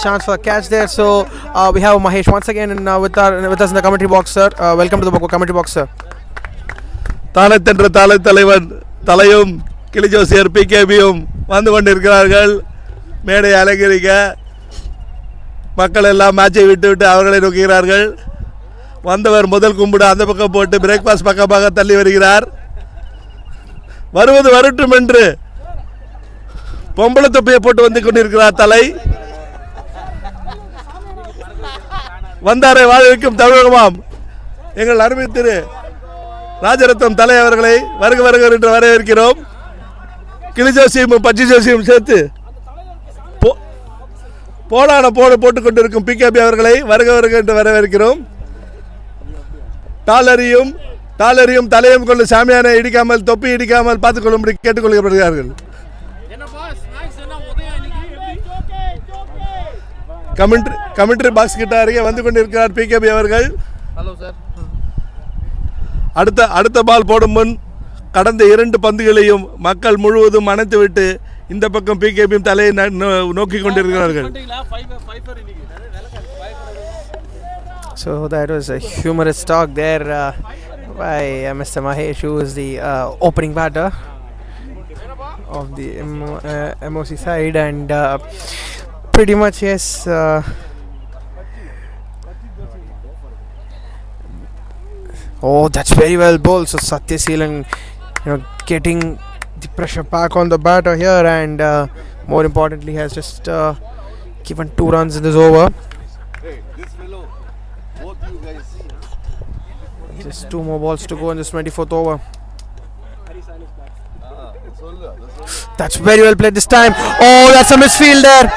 Chance for a catch there. So we have Mahesh once again with us in the commentary box, sir. Welcome to the commentary box, sir. தாளத்தென்ற தாள தலைவன் தலையும் கிளிஜோசியர் பிகேபியும் வந்து கொண்டிருக்கிறார்கள். மேடை அலங்கரிக்க மக்கள் எல்லாம் மேட்சை விட்டு அவர்களை நோக்குகிறார்கள். வந்தவர் முதல் கும்பிடு அந்த பக்கம் போட்டு பிரேக்ஃபாஸ்ட் பக்கமாக தள்ளி வருகிறார். வருவது வரட்டும் என்று பொம்பளை தொப்பியை போட்டு வந்து கொண்டிருக்கிறார் தலை. வந்தாரை வாழ வைக்கும் தமிழகமாம் எங்கள் அருமை திரு ராஜரத்னம் தலை அவர்களை வருக வருக என்று வரவேற்கிறோம். கிளி ஜோசியும் பச்சை ஜோசியும் சேர்த்து போடான போட்டுக் கொண்டிருக்கும் பிகேபி அவர்களை வருக வருக என்று வரவேற்கிறோம். டாலரியும் தலையும் கொண்டு சாமியானை இடிக்காமல் தொப்பி இடிக்காமல் பார்த்துக் கொள்ளும்படி கேட்டுக்கொள்ளப்படுகிறார்கள். கமெண்ட்ரி பாக்ஸ் கிட்ட அருகே வந்து கொண்டிருக்கிறார் பிகேபி அவர்கள். Hello sir. அடுத்த பால் போடும் முன் கடந்த 2 பந்துகளையும் மக்கள் முழுவதும் அணைத்துவிட்டு இந்த பக்கம் பிகேபியும் தலையை நோக்கி கொண்டிருக்கிறார்கள். So that was a humorous talk there by Mr. Mahesh, who is the opening batter of the MOC side, and pretty much yes. Oh, that's very well bowled. So Satya Seelan, getting the pressure back on the batter here, and more importantly, has just given 2 runs in this over. Hey, this fellow, both you guys see. Just 2 more balls to go in this 24th over. That's very well played this time. Oh, that's a misfield there.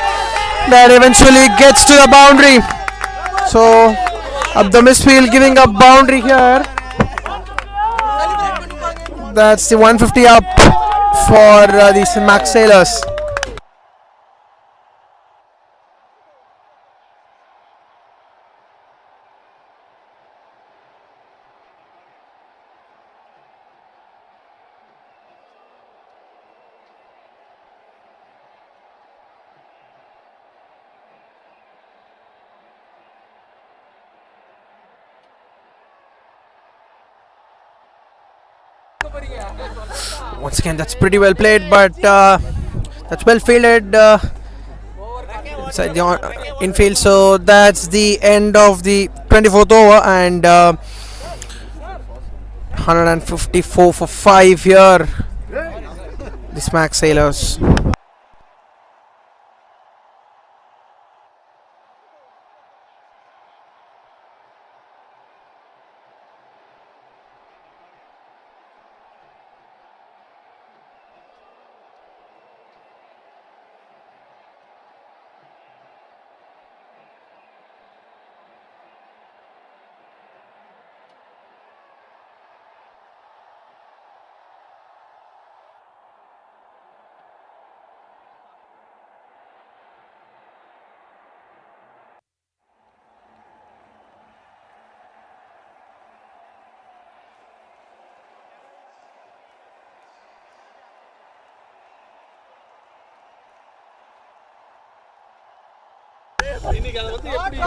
That eventually gets to the boundary. So up the misfield, giving up boundary here. That's the 150 up for the Smag Sailors. Once again, that's pretty well played, but that's well fielded inside the infield. So that's the end of the 24th over, and 154 for 5 here the Smag Sailors.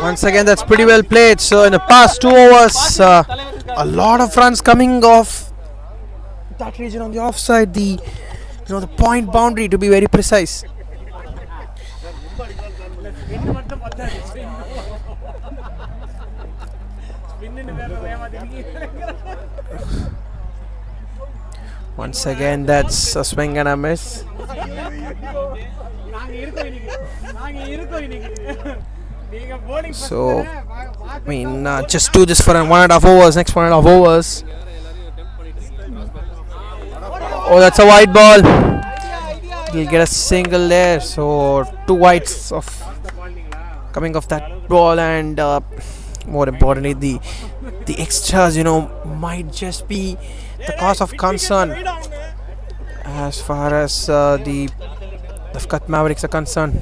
Once again, that's pretty well played. So in the past 2 overs, a lot of runs coming off that region on the offside, the point boundary to be very precise. Once again, that's a swing and a miss. So, I mean, just do this for 1.5 overs. Next 1.5 overs. Oh, that's a wide ball. He'll get a single there. So 2 wides of coming off that ball, and more importantly, the extras, might just be the cause of concern as far as the Navgath Mavericks are concerned.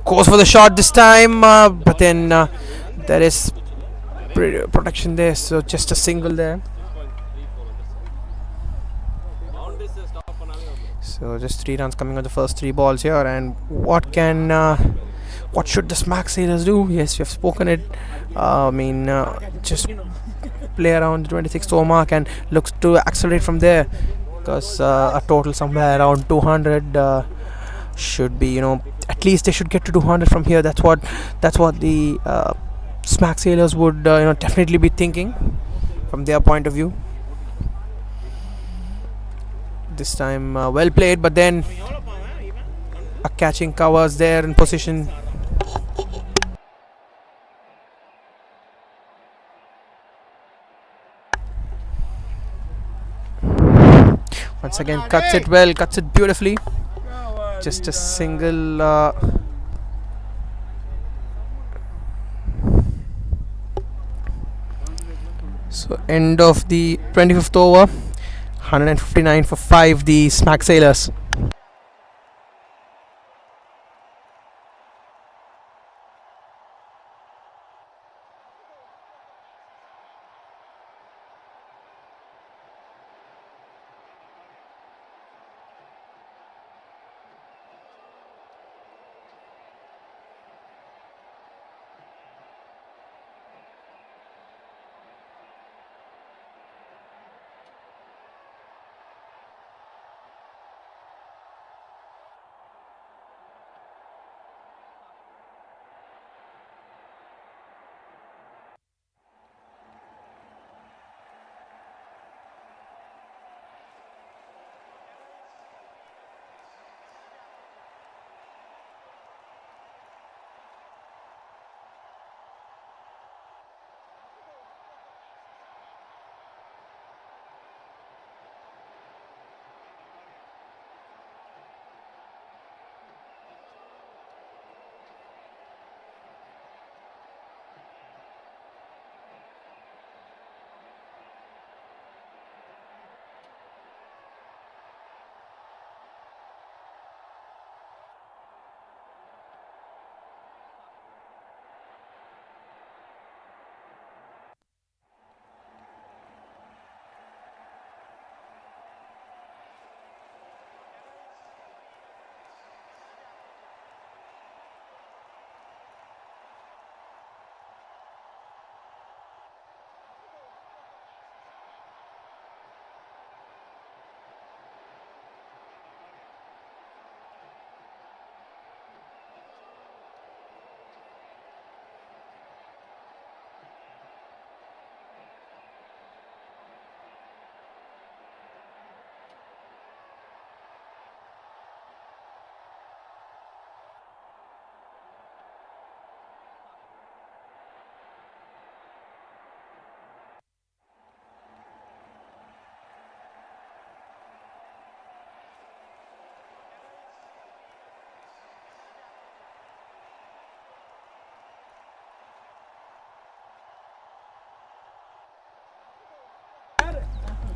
Goes for the shot this time, but then there is protection there, so just a single there. So just 3 runs coming on the first 3 balls here, and what should the Smag Sailors do? Yes, we have spoken it. Just play around the 26th over mark and looks to accelerate from there, because a total somewhere around 200 should be, at least they should get to 200 from here. That's what the Smag Sailors would definitely be thinking from their point of view. This time well played, but then a catching covers there in position. Once again, cuts it beautifully. Just a single. So end of the 25th over. 159 for 5, the Smag Sailors.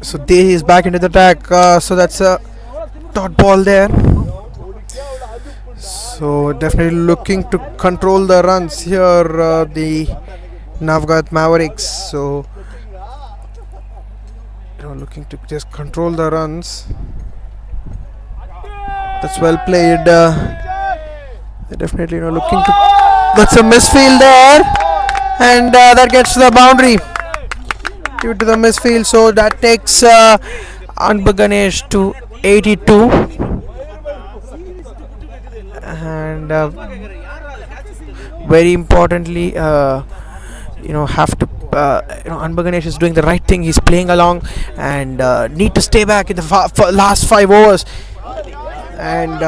So Dehi is back into the attack. So that's a dot ball there. So definitely looking to control the runs here, the Navgath Mavericks. So looking to just control the runs. That's well played. They're definitely looking to. That's a misfield there, and that gets to the boundary due to the misfield. So that takes Anbaganesh to 82, and very importantly, have to. Anbaganesh is doing the right thing. He's playing along, and need to stay back in the last 5 overs. And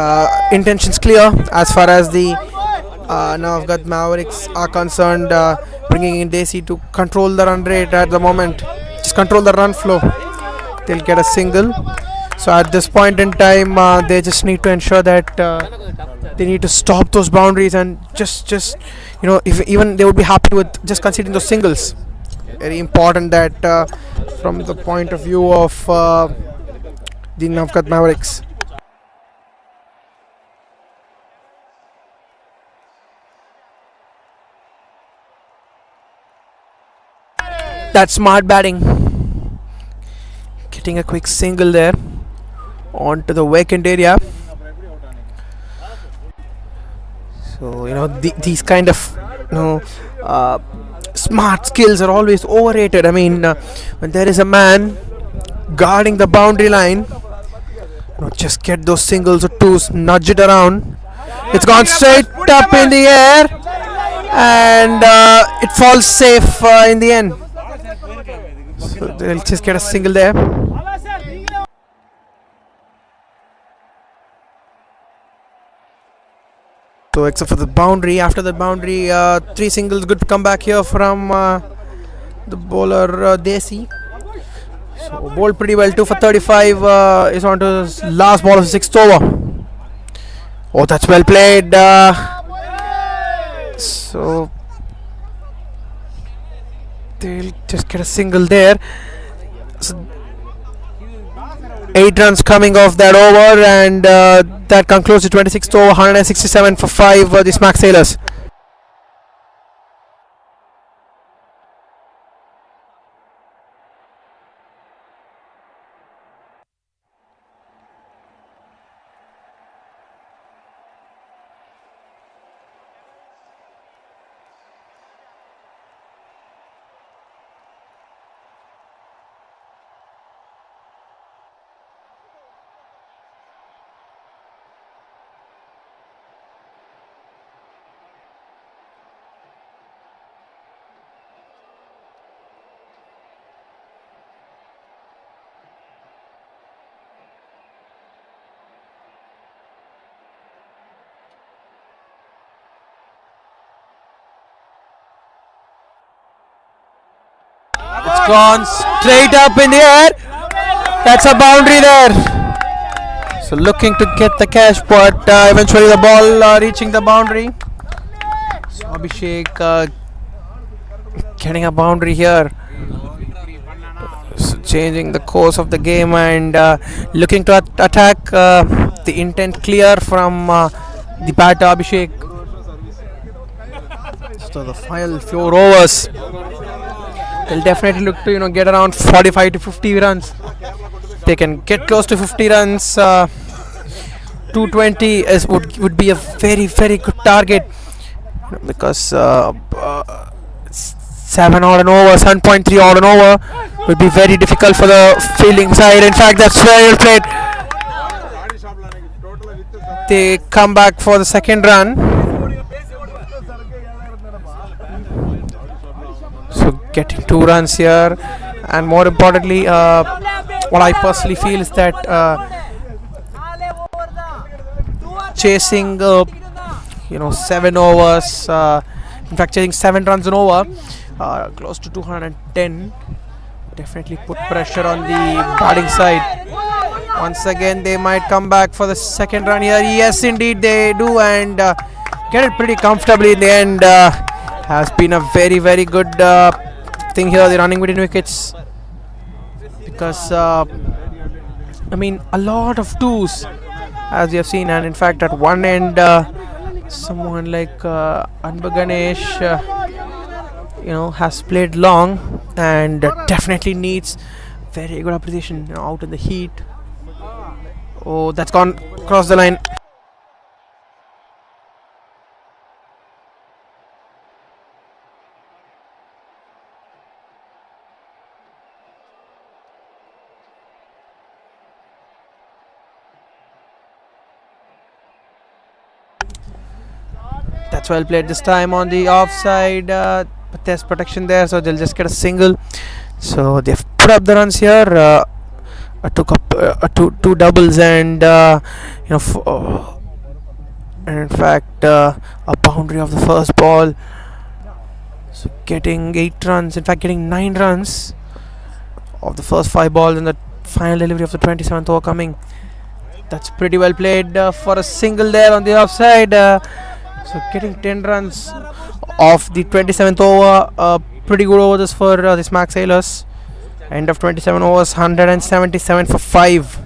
intentions clear as far as the Navgath Mavericks are concerned, bringing in Desi to control the run rate at the moment, just control the run flow. They'll get a single. So at this point in time, they just need to ensure that they need to stop those boundaries, and just if even they would be happy with just conceding those singles. Very important that from the point of view of the Navgath Mavericks. That's smart batting. Getting a quick single there onto the vacant area. So these kind of smart skills are always overrated. I mean, when there is a man guarding the boundary line, just get those singles or twos, nudge it around. It's gone straight up in the air, and it falls safe in the end. So they'll just get a single there. So except for the boundary, after the boundary, 3 singles. Good to come back here from the bowler Desi. So bowled pretty well, 2 for 35. Is on to his last ball of the 6th over. Oh, that's well played. So they'll just get a single there. So 8 runs coming off that over, and that concludes the 26th over. 167 for 5 the Smag Sailors. It's gone straight up in the air. That's a boundary there. So looking to get the catch, but eventually the ball reaching the boundary. So Abhishek getting a boundary here. So changing the course of the game and looking to attack. The intent clear from the batter Abhishek. So the final 4 overs. They'll definitely look to get around 45 to 50 runs. They can get close to 50 runs. 220 would be a very good target, because 7 odd and over, 7.3 odd and over would be very difficult for the fielding side. In fact, that's very well played. They come back for the second run. So getting 2 runs here, and more importantly, what I personally feel is that chasing 7 overs, in fact chasing 7 runs and over, close to 210, definitely put pressure on the batting side. Once again they might come back for the second run here. Yes, indeed they do, and get it pretty comfortably in the end. Has been a very good thing here, the running between wickets, because I mean a lot of twos as you have seen, and in fact at one end someone like Anba Ganesh has played long and definitely needs very good appreciation out in the heat. Oh, that's gone across the line. That's well played this time on the offside, but there's protection there, so they'll just get a single. So they've put up the runs here. Took up two doubles and and in fact a boundary of the first ball. So getting 8 runs, in fact getting 9 runs of the first 5 balls in the final delivery of the 27th over coming. That's pretty well played for a single there on the offside. So getting 10 runs off the 27th over. Pretty good over this for the Smag Sailors. End of 27 overs, 177 for 5.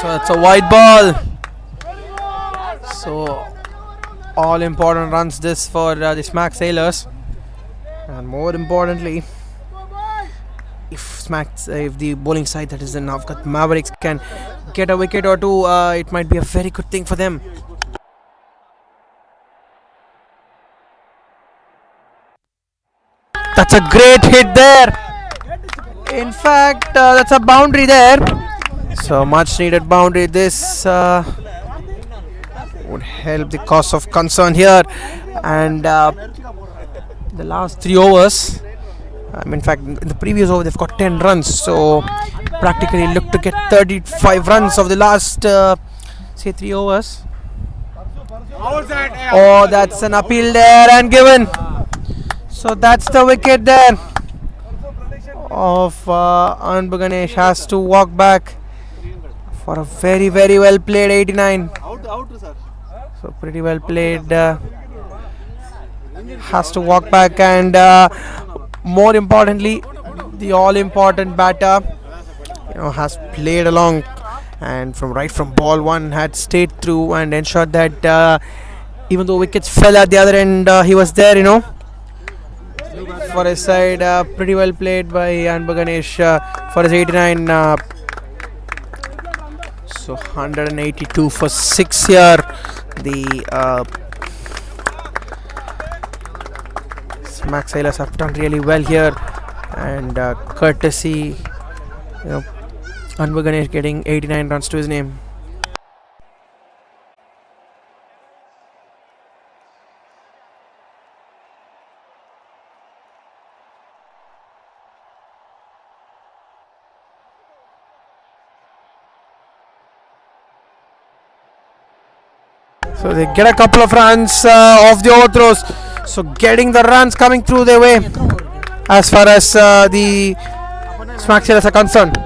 So it's a wide ball. So all important runs this for the Smag Sailors, and more importantly, if the bowling side, that is the Navgath Mavericks, can get a wicket or two, it might be a very good thing for them. That's a great hit there. In fact, that's a boundary there. So much needed boundary. This would help the cause of concern here. And the last 3 overs, in fact in the previous over they've got 10 runs, so practically look to get 35 runs of the last 3 overs. Oh, that's an appeal there and given. So that's the wicket there of Anba Ganesh. Has to walk back for a very well played 89. So pretty well played. Has to walk back, and more importantly, the all important batter has played along, and right from ball 1 had stayed through and ensured that even though wickets fell at the other end, he was there for his side. Pretty well played by Anba Ganesh for his 89. So 182 for 6 here. The Smag Sailors have done really well here, and courtesy Anba Ganesh getting 89 runs to his name. So they get a couple of runs off the overthrows. So getting the runs coming through their way as far as the Smag Sailors are concerned. So 182 for 6 here. The Smag Sailors have done really well here, and courtesy Anba Ganesh getting 89 runs to his name. So they get a couple of runs off the overthrows. So getting the runs coming through their way as far as the Smag Sailors are concerned.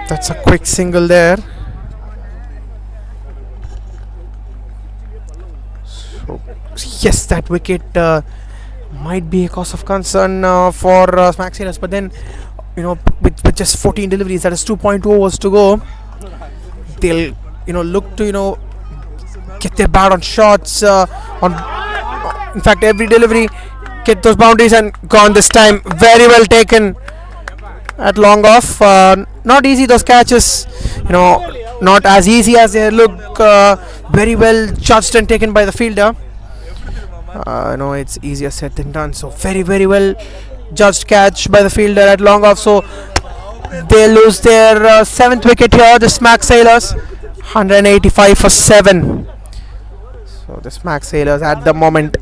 That's a quick single there. So, yes, that wicket might be a cause of concern for Smag Sailors, but then with just 14 deliveries, that is 2.2 overs to go, they'll look to get their bat on shots on. In fact, every delivery get those boundaries and gone this time. Very well taken at long off. Not easy, those catches, not as easy as they look. Very well judged and taken by the fielder. It's easier said than done. So very well judged catch by the fielder at long off. So they lose their 7th wicket here, the Smag Sailors. 185 for 7. So the Smag Sailors at the moment.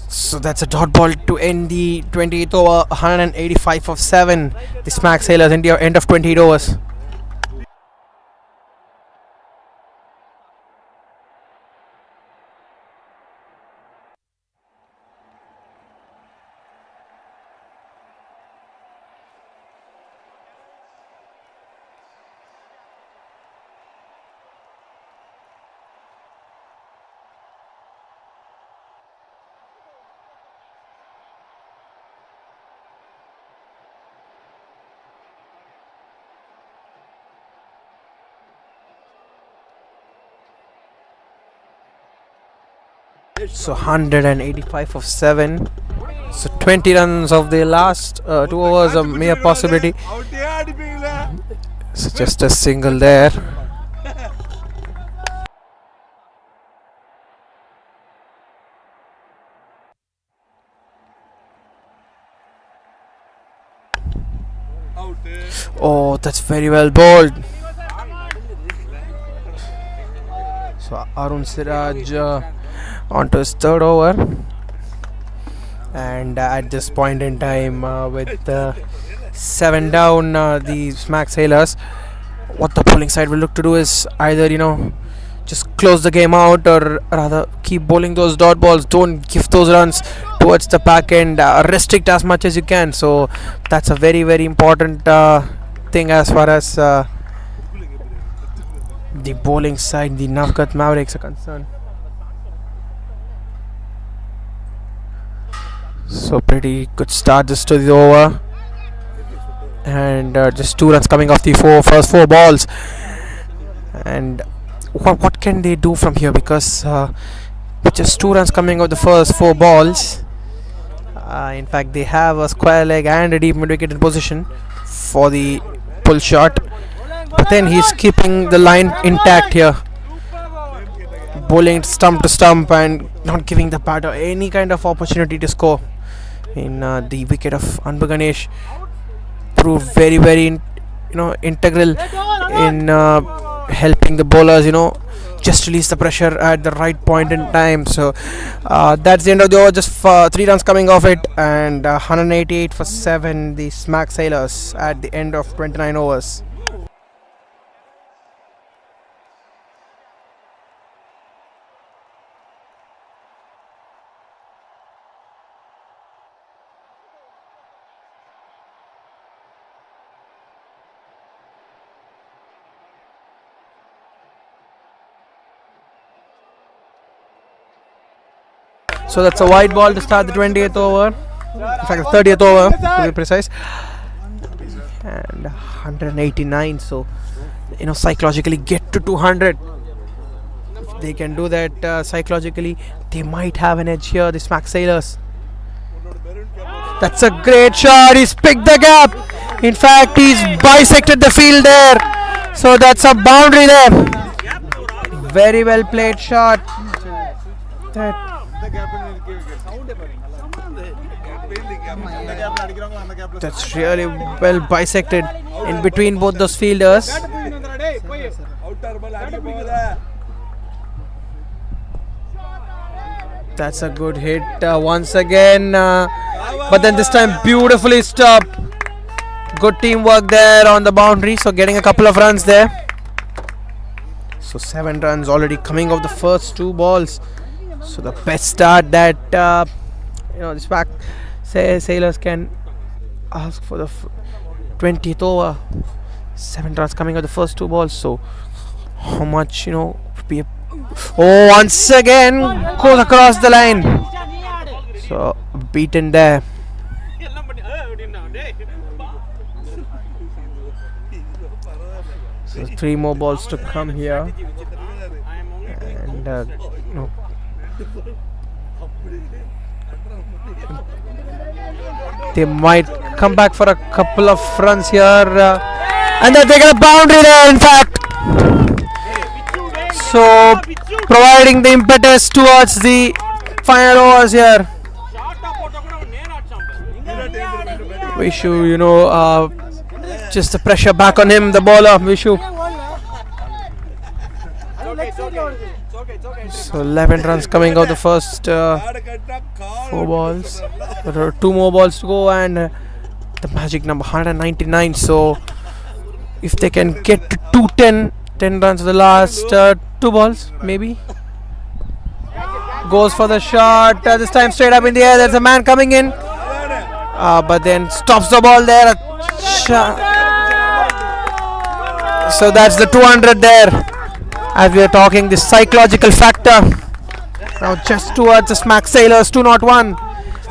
So that's a dot ball to end the 28th over. 185 for 7. The Smag Sailors end of 28 overs. So 185 of 7. So 20 runs of the last 2 overs, a mere possibility. So just a single there. Oh, that's very well bowled. So Arun Siraj onto his 3rd over, and at this point in time, with 7 down, the Smag Sailors, what the bowling side will look to do is either just close the game out, or rather keep bowling those dot balls. Don't give those runs towards the back end. Restrict as much as you can. So that's a very important thing as far as the bowling side, the Navgath Mavericks, are concerned. So pretty good start just to the over, and just 2 runs coming off the first 4 balls. And what can they do from here? Because with just 2 runs coming off the first 4 balls, in fact they have a square leg and a deep mid wicket in position for the pull shot, but then he's keeping the line intact here, bowling stump to stump and not giving the batter any kind of opportunity to score. In the wicket of Anbu Ganesh proved very integral in helping the bowlers just release the pressure at the right point in time. So that's the end of the over. Just 3 runs coming off it, and 188 for 7. The Smag Sailors at the end of 29 overs. So that's a wide ball to start the 20th over. In fact, the 30th over to be precise. And 189. So, psychologically get to 200. If they can do that psychologically, they might have an edge here. The Smag Sailors. That's a great shot. He's picked the gap. In fact, he's bisected the field there. So that's a boundary there. Very well played shot. That's really well bisected in between both those fielders. That's a good hit once again, but then this time beautifully stopped. Good teamwork there on the boundary, so getting a couple of runs there. So 7 runs already coming off the first 2 balls. So the best start that the Smag Sailors can ask for the 20th over. 7 runs coming out the first 2 balls. So how much be once again goes across the line. So beaten there. So 3 more balls to come here, and they might come back for a couple of runs here, and then they get a boundary there, in fact. So providing the impetus towards the final overs here. Vishu, just the pressure back on him, the bowler, Vishu. So 11 runs coming out the first 4 balls. There are 2 more balls to go, and the magic number 199. So if they can get to 210, 10 runs of the last 2 balls, maybe. Goes for the shot, this time straight up in the air. There's a man coming in, but then stops the ball there. So that's the 200 there. As we are talking, the psychological factor. Now just towards the Smag Sailors, 201.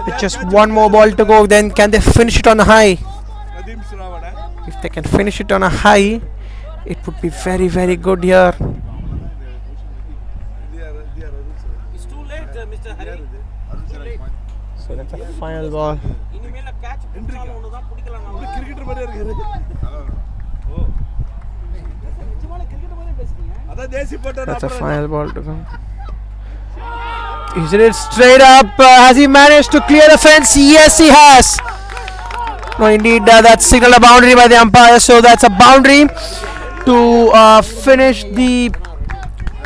With just 1 more ball to go, then can they finish it on a high? If they can finish it on a high, it would be very, very good here. It's too late, Mr. Hari. So that's a final ball. That's a final ball to come. Is it straight up? Has he managed to clear the fence? Yes, he has. No, indeed, that's signaled a boundary by the umpire. So that's a boundary to finish the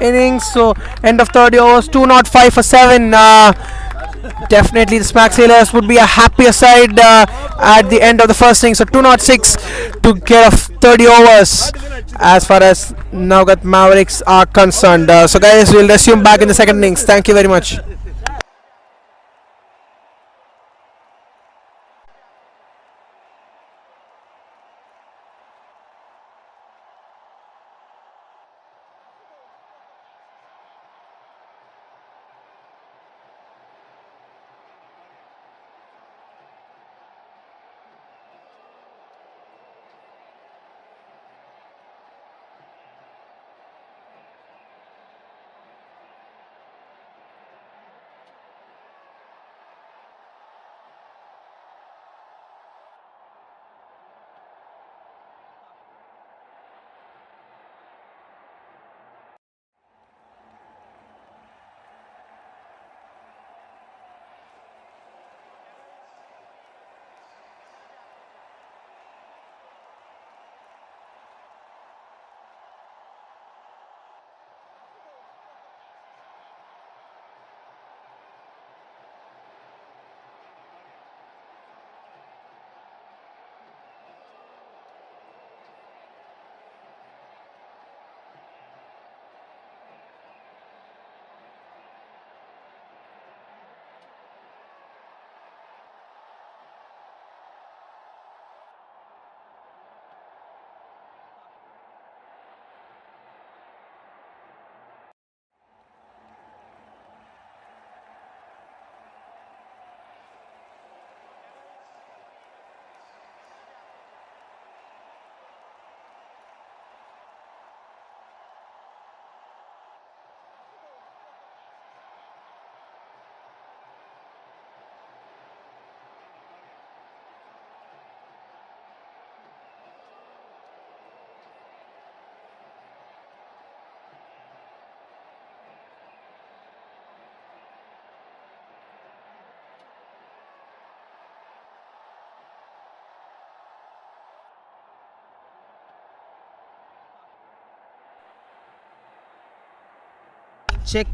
innings. So end of 30 overs, 205 for 7. Definitely the Smag Sailors would be a happier side at the end of the first innings. So 206 to get off 30 overs as far as Navgath Mavericks are concerned. So guys, we'll resume back in the second innings. Thank you very much. Shake.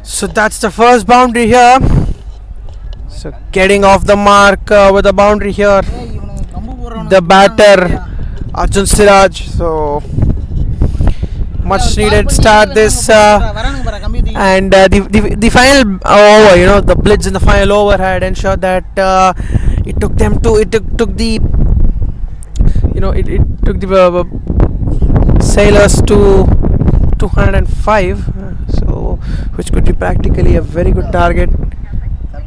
So that's the first boundary here. So getting off the mark with the boundary here, the batter Arjun Siraj. So much needed start this and the final over, you know, the blitz in the final over had ensured that it took them to it took the, you know, it took the Sailors to 205, so which could be practically a very good target.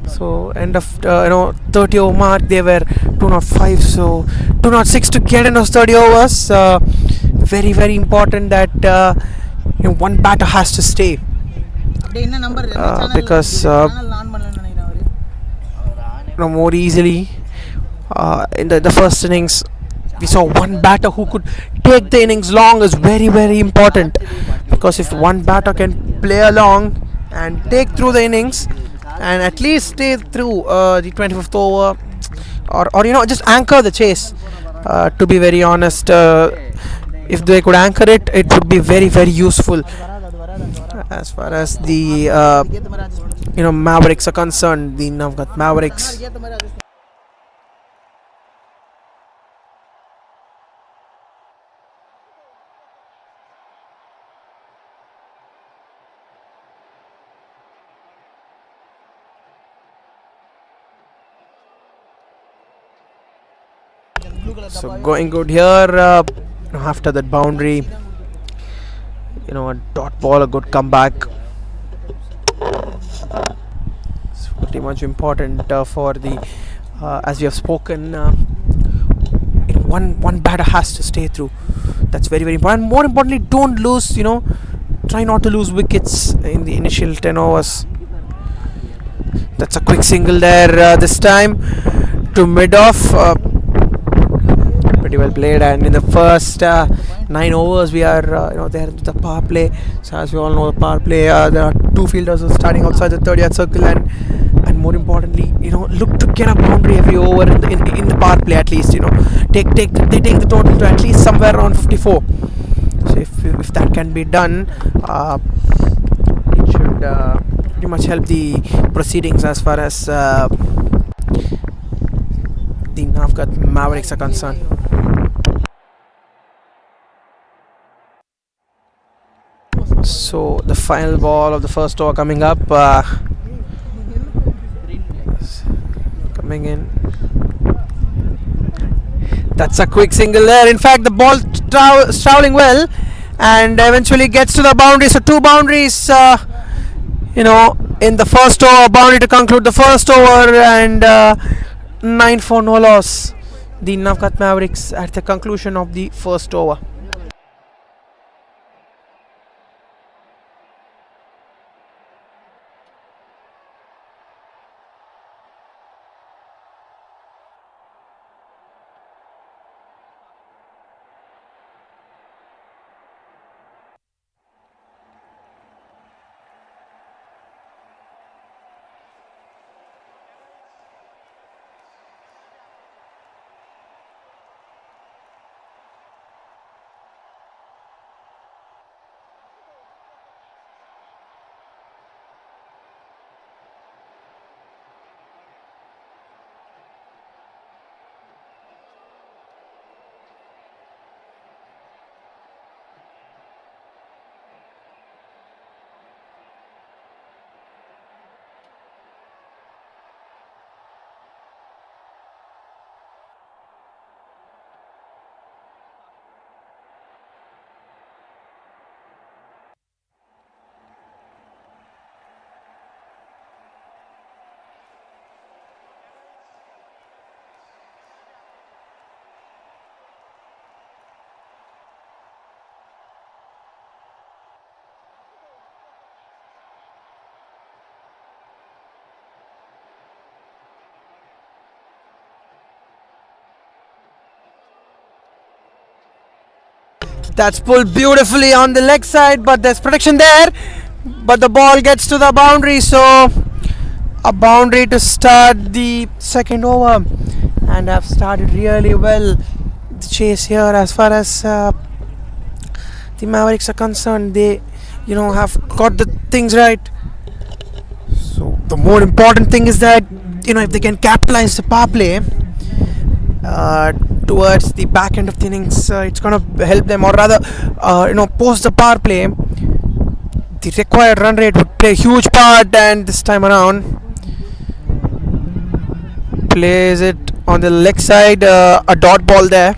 So end of 30 over mark, they were 205, so 206 to get in those 30 overs. Very important that one batter has to stay because more easily in the first innings we saw one batter who could take the innings long is very important, because if one batter can play along and take through the innings and at least stay through the 25th over, or just anchor the chase, to be very honest, if they could anchor it, it would be very useful as far as the Mavericks are concerned, the Navgath Mavericks. So going good here after that boundary, a dot ball, a good comeback. It's pretty much important for the as we have spoken, one batter has to stay through. That's very important. More importantly, don't lose, try not to lose wickets in the initial 10 overs. That's a quick single there this time to mid-off. Pretty well played, and in the first 9 overs we are there with the power play. So as we all know, the power play, there are two fielders who are starting outside the 30th circle, and more importantly, look to get a boundary every over in the power play. At least they take the total to at least somewhere around 54. So if that can be done, it should pretty much help the proceedings as far as the Navgath Mavericks are concerned. So the final ball of the first over coming up, coming in. That's a quick single there. In fact, the ball traveling well and eventually gets to the boundary. So 2 boundaries, in the first over, boundary to conclude the first over, and 9 for no loss. The Navgath Mavericks at the conclusion of the first over. That's pulled beautifully on the leg side, but there's protection there. But the ball gets to the boundary, so a boundary to start the second over, and have started really well the chase here as far as the Mavericks are concerned. They, have got the things right. So the more important thing is that if they can capitalize the power play towards the back end of the innings, it's gonna help them, or rather, post the power play, the required run rate would play a huge part. And this time around, plays it on the leg side, a dot ball there.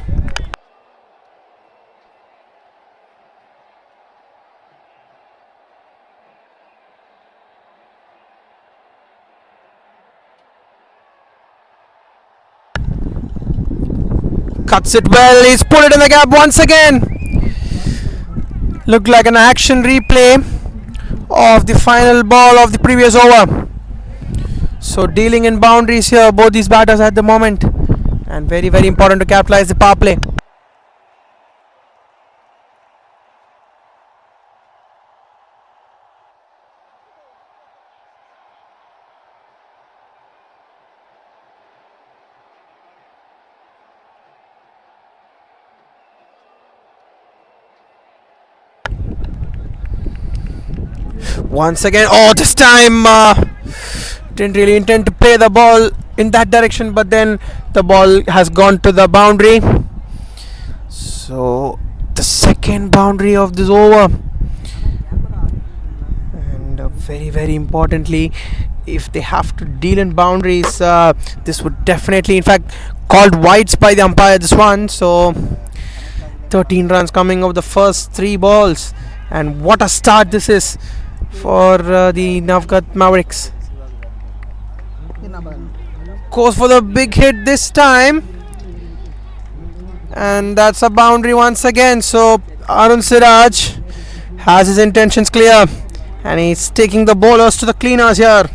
Cuts it well, he's put it in the gap once again. Looked like an action replay of the final ball of the previous over. So dealing in boundaries here, both these batters at the moment, and very, very important to capitalize the power play. Once again, this time didn't really intend to play the ball in that direction, but then the ball has gone to the boundary. So the second boundary of this over, and very, very importantly, if they have to deal in boundaries, this would definitely, in fact, called wides by the umpire, this one. So 13 runs coming of the first 3 balls, and what a start this is for the Navgath Mavericks. Goes for the big hit this time, and that's a boundary once again. So Arun Siraj has his intentions clear, and he's taking the bowlers to the cleaners here.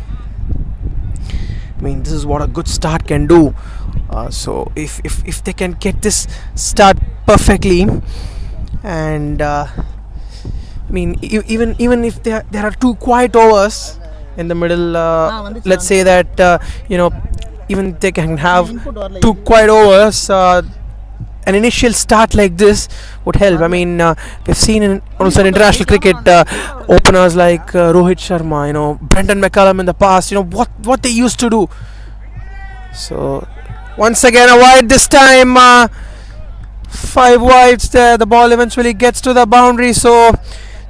I mean, this is what a good start can do. So if they can get this start perfectly, and I mean, even if there are 2 quiet overs in the middle, let's say that even they can have 2 quiet overs, an initial start like this would help. I mean, we've seen in also in international cricket openers like Rohit Sharma, Brendan McCullum in the past, what they used to do. So once again a wide this time, 5 wides there. The ball eventually gets to the boundary, so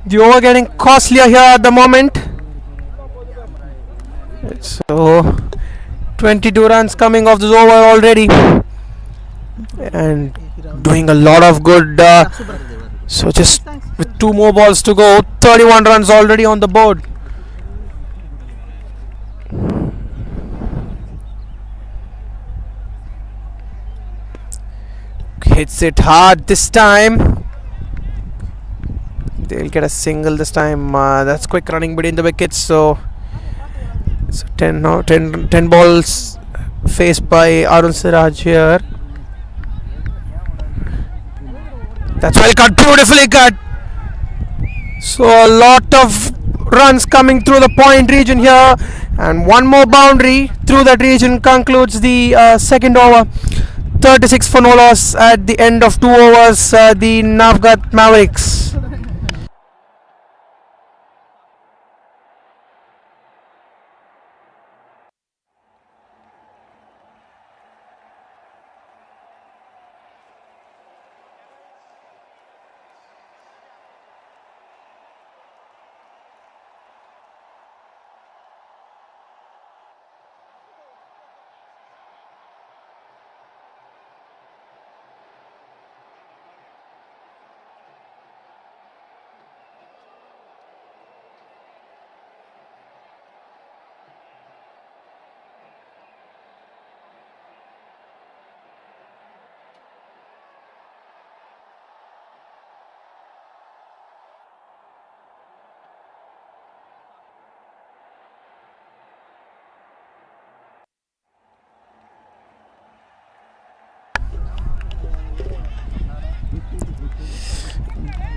the over getting costlier here at the moment. So 22 runs coming off this over already, and doing a lot of good. So just with 2 more balls to go, 31 runs already on the board. Hits it hard this time. They'll get a single this time. That's quick running between the wickets. So 10 balls faced by Arun Siraj here. That's well cut, beautifully cut. So a lot of runs coming through the point region here, and 1 more boundary through that region concludes the second over. 36 for no loss at the end of 2 overs. The Navgath Mavericks.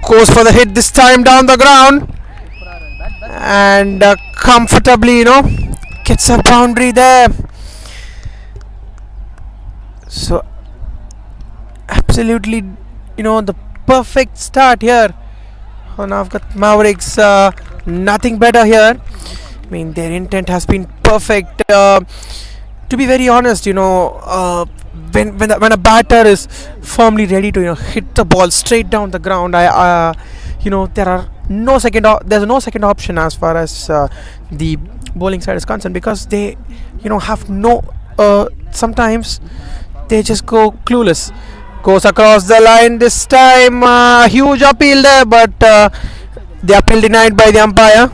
Goes for the hit this time down the ground, and comfortably, gets a boundary there. So absolutely, the perfect start here on Navgath Mavericks. Nothing better here, I mean, their intent has been perfect. To be very honest, when a batter is firmly ready to hit the ball straight down the ground, there's no second option as far as the bowling side is concerned, because they have no sometimes they just go clueless. Goes across the line this time. Huge appeal there, but the appeal denied by the umpire.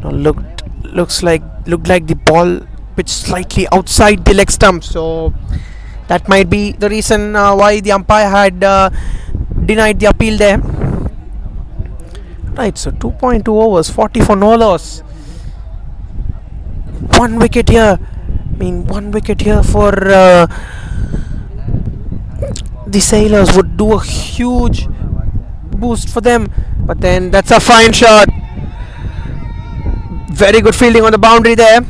Looked like the ball pitched slightly outside the leg stump, so that might be the reason why the umpire had denied the appeal there. Right, so 2.2 overs, 40 for no loss. One wicket here. One wicket here for the Sailors would do a huge boost for them. But then that's a fine shot. Very good fielding on the boundary there.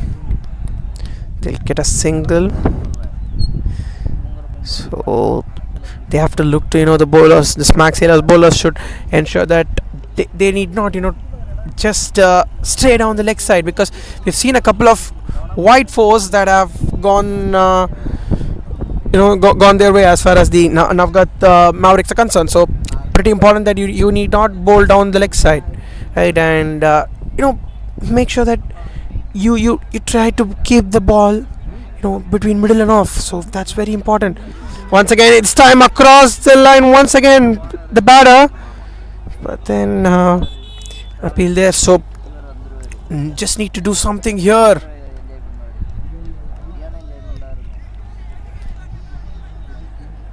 They'll get a single. So they have to look to the bowlers. The Smag Sailors bowlers should ensure that they need not just stray down the leg side, because we've seen a couple of wide fours that have gone gone their way as far as the Navgath Mavericks are concerned. So pretty important that you need not bowl down the leg side, right? And make sure that you try to keep the ball between middle and off. So that's very important. Once again, it's time across the line. Once again, the batter, but then appeal there. So just need to do something here.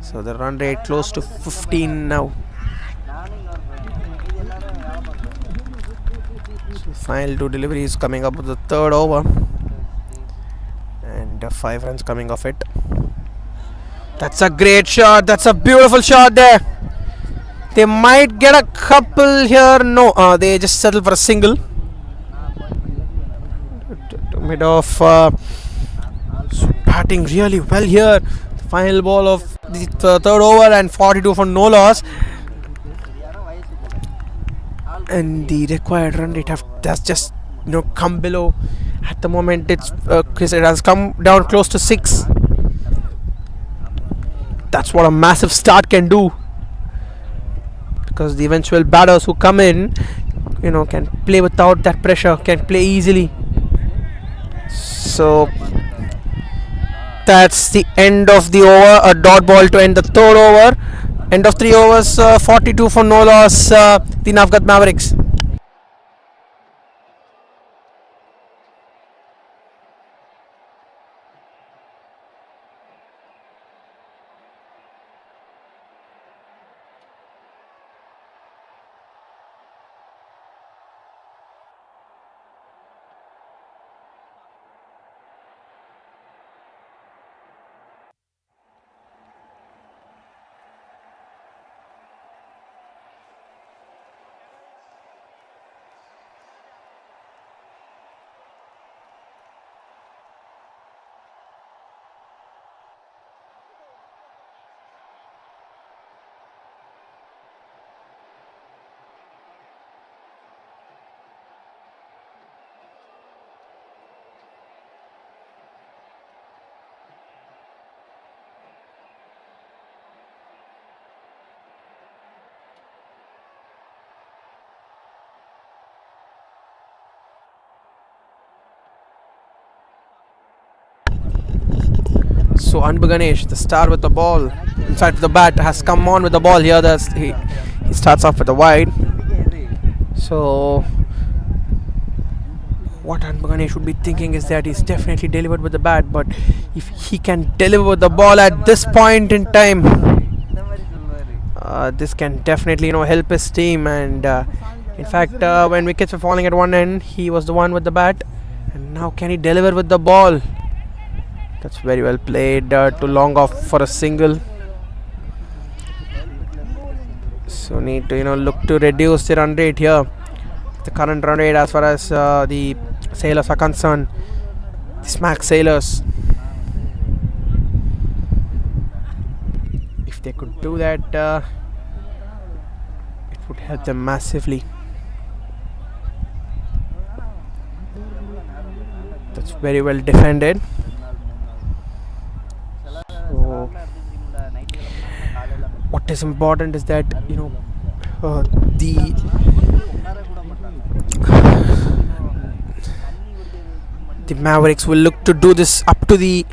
So the run rate close to 15 now. So final 2 deliveries coming up with the third over, and 5 runs coming off it. That's a great shot. That's a beautiful shot there. They might get a couple here. No, they just settle for a single. Mid off. Batting really well here. Final ball of the third over, and 42 for no loss. And the required run rate has just come below. At the moment, it has come down close to 6. That's what a massive start can do, because the eventual batters who come in can play without that pressure, can play easily. So that's the end of the over. A dot ball to end the third over. End of 3 overs, 42 for no loss, the Navgath Mavericks. So Anbu Ganesh, the star with the ball, in fact the bat, has come on with the ball here. He starts off with a wide. So what Anbu Ganesh would be thinking is that he's definitely delivered with the bat, but if he can deliver with the ball at this point in time, this can definitely help his team. And in fact, when wickets were falling at one end, he was the one with the bat, and now can he deliver with the ball? That's very well played, too long off for a single. So need to look to reduce the run rate here. The current run rate as far as the Sailors are concerned, the Smag Sailors, if they could do that, it would help them massively. That's very well defended. So, what is important is that the Mavericks will look to do this up to the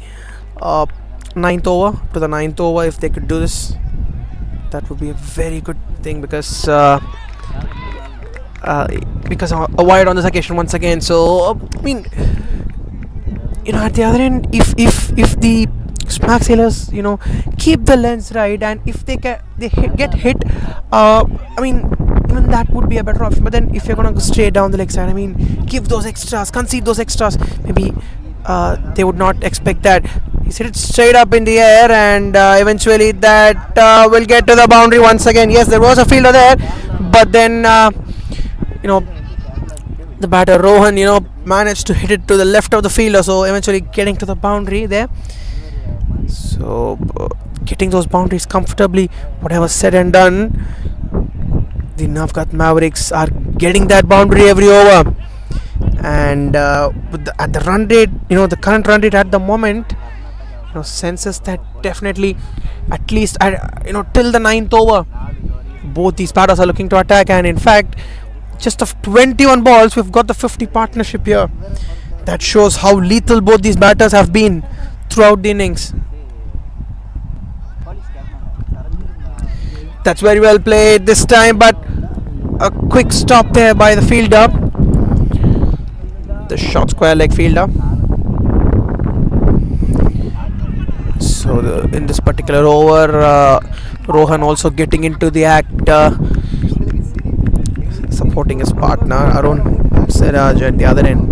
ninth over. To the ninth over, if they could do this, that would be a very good thing because a wide on this occasion once again. So I mean, at the other end, if the Smag sailors keep the lens right, and if they get hit, I mean, even that would be a better option. But then if you're gonna go straight down the leg side, I mean, give those extras, concede those extras. Maybe they would not expect that. He hit it straight up in the air, and eventually that will get to the boundary once again. Yes, there was a fielder there, but then the batter Rohan managed to hit it to the left of the fielder, so eventually getting to the boundary there. So getting those boundaries comfortably, whatever said and done, the Navgath Mavericks are getting that boundary every over. And at the run rate, the current run rate at the moment, senses that definitely at least till the ninth over, both these batters are looking to attack. And in fact, just of 21 balls, we've got the 50 partnership here. That shows how lethal both these batters have been throughout the innings. That's very well played this time, but a quick stop there by the fielder, the short square leg fielder. So in this particular over, Rohan also getting into the act, supporting his partner Arun Siraj at the other end.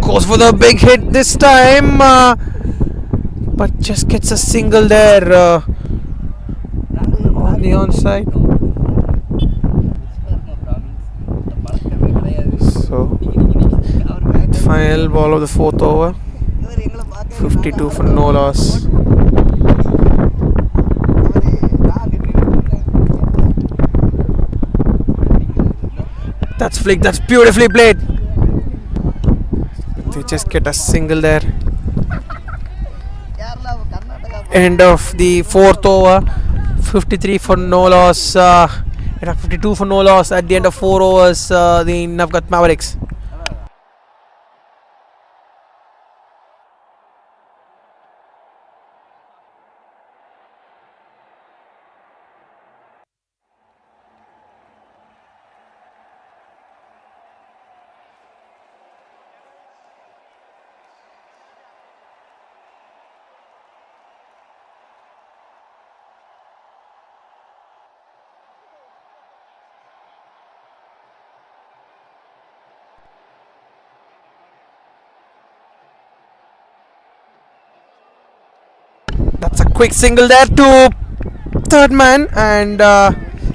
Goes for the big hit this time, but just gets a single there on the onside. So final ball of the fourth over, 52 for no loss. That's flick, that's beautifully played. They just get a single there. End of the fourth over, 53 for no loss, 52 for no loss at the end of 4 overs, the Navgath Mavericks. That's a quick single there to third man, and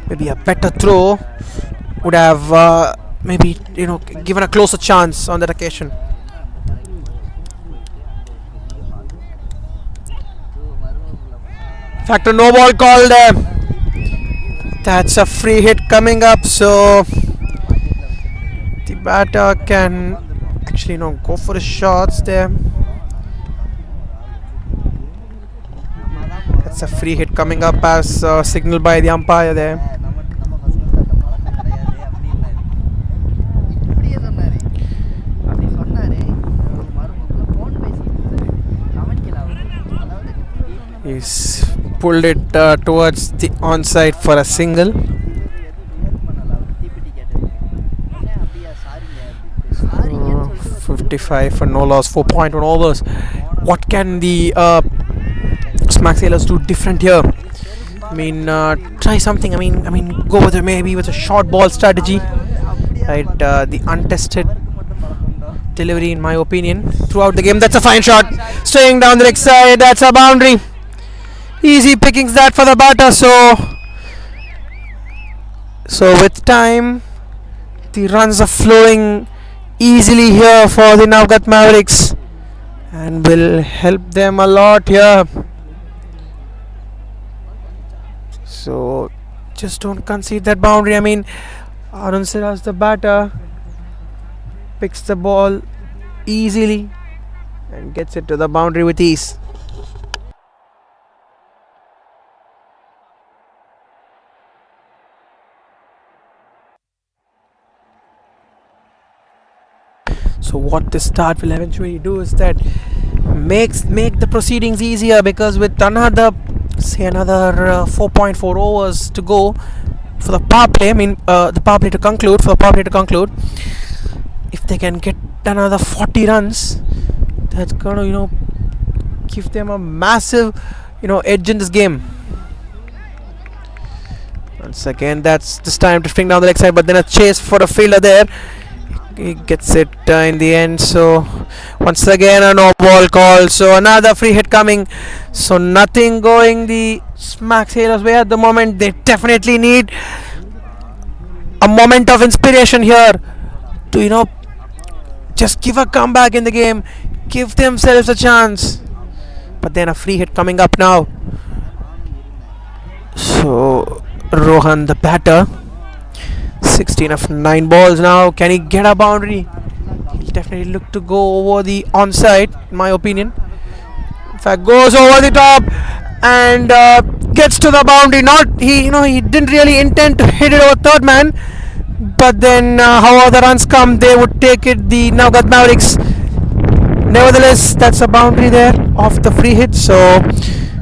maybe a better throw would have maybe given a closer chance on that occasion. In fact, a no ball called there. That's a free hit coming up, so the batter can actually go for his shots there. That's a free hit coming up as signaled by the umpire there. He's pulled it towards the onside for a single. 55 for no loss, 4.1 overs. What can the Smag sailors do different here? I mean, try something. I mean, go with maybe with a short ball strategy, right? The untested delivery, in my opinion, throughout the game. That's a fine shot, staying down the leg side. That's a boundary. Easy pickings that for the batter. So with time, the runs are flowing easily here for the Navgath Mavericks, and will help them a lot here. So just don't concede that boundary. I mean, Arun Siraj, the batter, picks the ball easily and gets it to the boundary with ease. So what this start will eventually do is that make the proceedings easier, because with another 4.4 overs to go for the power play, the power play to conclude, if they can get another 40 runs, that's gonna give them a massive edge in this game. Once again, that's this time to swing down the leg side, but then a chase for a fielder there. He gets it in the end. So once again a no ball call. So another free hit coming. So nothing going the Smag Sailors way at the moment. They definitely need a moment of inspiration here to just give a comeback in the game, give themselves a chance. But then a free hit coming up now. So Rohan, the batter, 16 of 9 balls now. Can he get a boundary? He'll definitely look to go over the onside, in my opinion. In fact, goes over the top and gets to the boundary. He didn't really intend to hit it over third man, but then however the runs come, they would take it. The Navgath Mavericks. Nevertheless, that's a boundary there off the free hit. So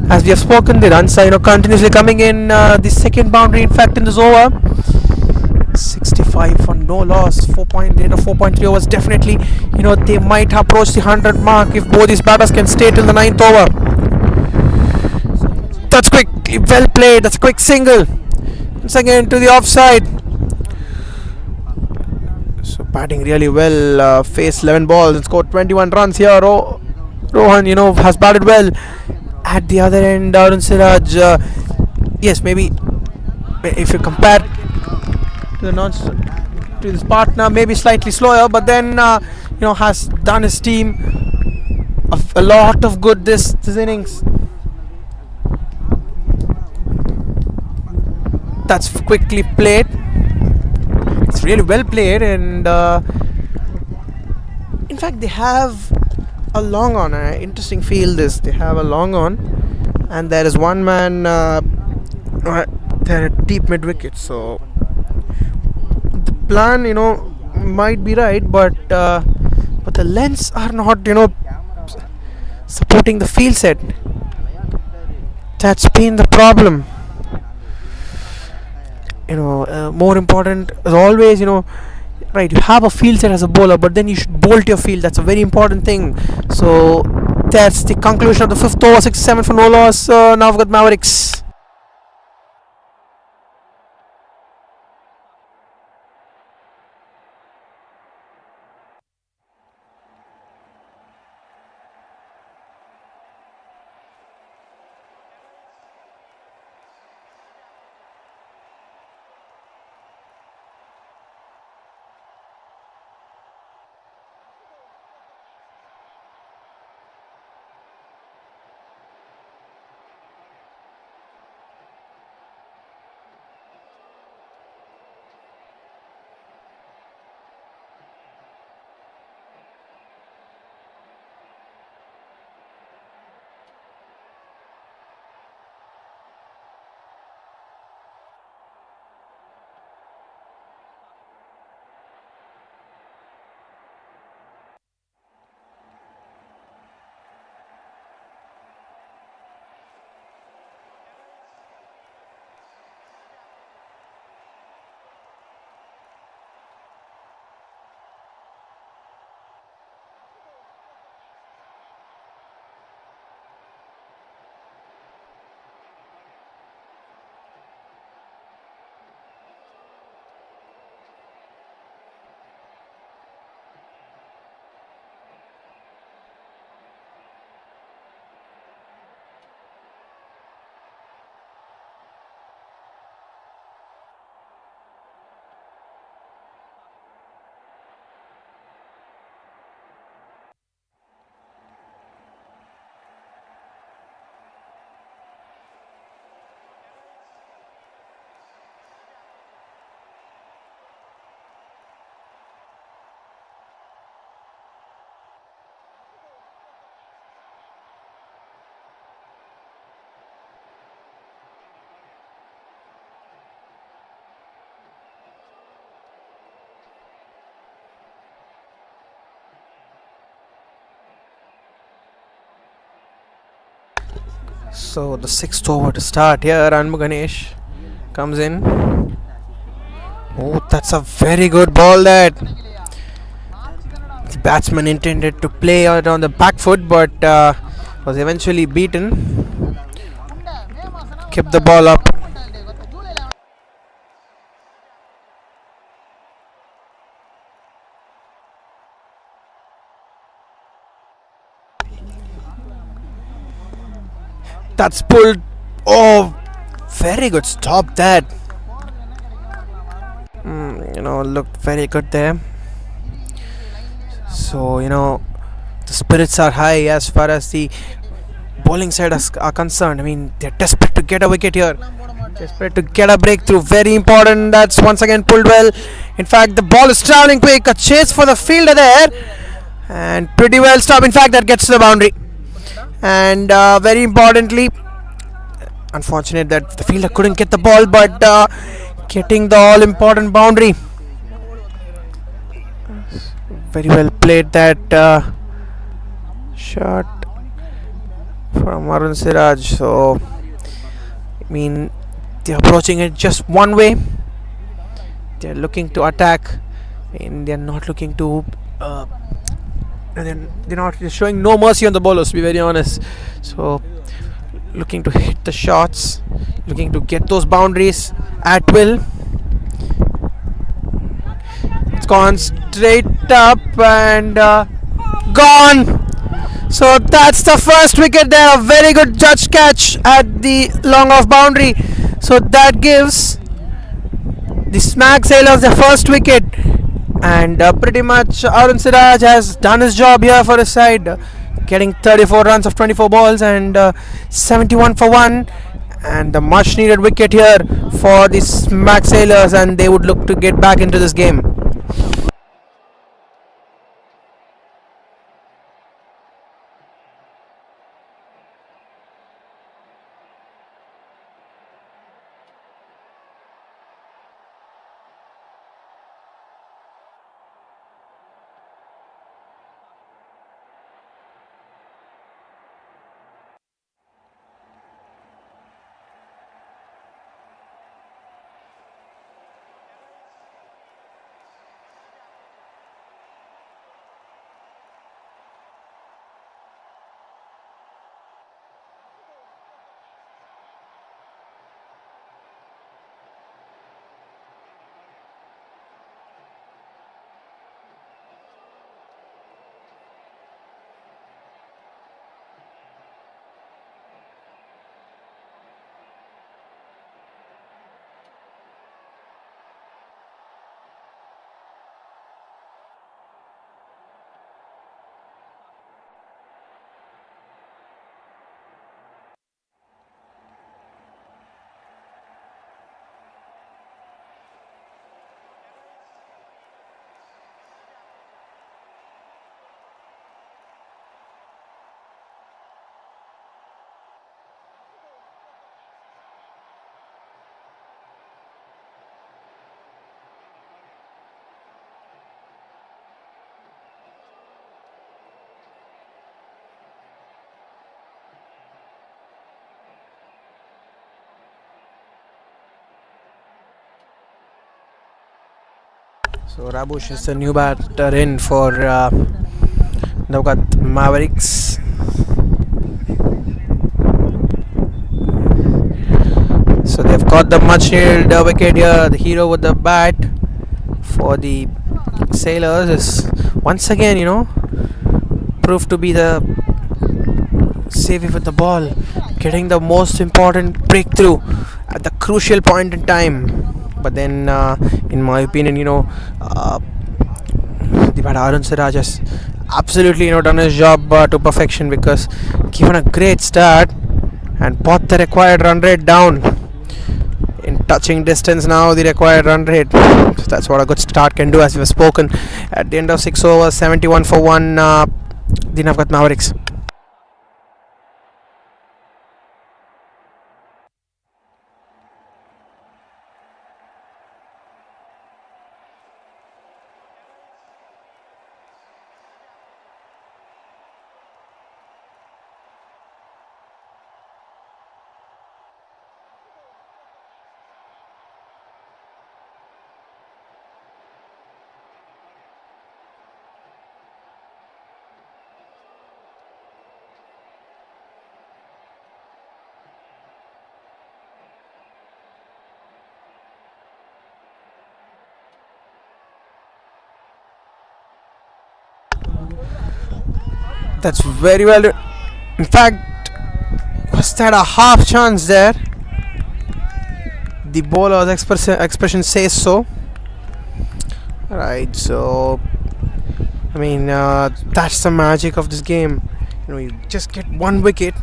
as we have spoken, the runs are continuously coming in. The second boundary, in fact, in this over. 65 for no loss. 4.3 overs. Definitely, they might approach the 100 mark if both these batters can stay till the 9th over. That's quick, well played. That's a quick single. Once again to the offside. So batting really well. Faced 11 balls and scored 21 runs here. Rohan, has batted well. At the other end, Arun Siraj. Yes, maybe if you compare to his partner, maybe slightly slower, but then has done his team a lot of good this innings. That's quickly played. It's really well played, and in fact they have a long on. Interesting field this. They have a long on, and there is one man there at deep mid wicket. So the plan, might be right, but the lengths are not, supporting the field set. That's been the problem. More important as always, right, you have a field set as a bowler, but then you should bolt your field. That's a very important thing. So that's the conclusion of the 5th over. 6-7 for no loss. Navgath Mavericks. So the sixth over to start here. Ganesh comes in. Oh, that's a very good ball that the batsman intended to play out on the back foot, but was eventually beaten. Kept the ball up. That's pulled. Oh, very good stop that. Looked very good there. So, the spirits are high as far as the bowling side are concerned. I mean, they're desperate to get a wicket here. Desperate to get a breakthrough. Very important. That's once again pulled well. In fact, the ball is traveling quick. A chase for the fielder there. And pretty well stopped. In fact, that gets to the boundary. And very importantly, unfortunate that the fielder couldn't get the ball, but getting the all important boundary. Very well played that shot from Arun Siraj. So, I mean, they're approaching it just one way. They're looking to attack, and they're not looking to. They're not showing no mercy on the bowlers, to be very honest. So, looking to hit the shots, looking to get those boundaries at will. It's gone straight up and gone. So that's the first wicket there. A very good judge catch at the long off boundary. So that gives the Smag Sailors the first wicket. And pretty much Arun Siraj has done his job here for his side, getting 34 runs of 24 balls and 71 for 1. And the much needed wicket here for the Smag Sailors, and they would look to get back into this game. So Rabush is the new batter in for Navgath Mavericks. So they've got the much needed wicket here. The hero with the bat for the Sailors is once again, proved to be the savvy with the ball, getting the most important breakthrough at the crucial point in time. But then, in my opinion, the batter Arun Siraj has absolutely done his job to perfection, because given a great start and brought the required run rate down in touching distance now, the required run rate. So that's what a good start can do, as we've spoken. At the end of 6 overs, 71 for 1, the Navgath Mavericks. That's very well. In fact, was that a half chance there? The bowler's expression says so. Right, so I mean, that's the magic of this game. You just get one wicket.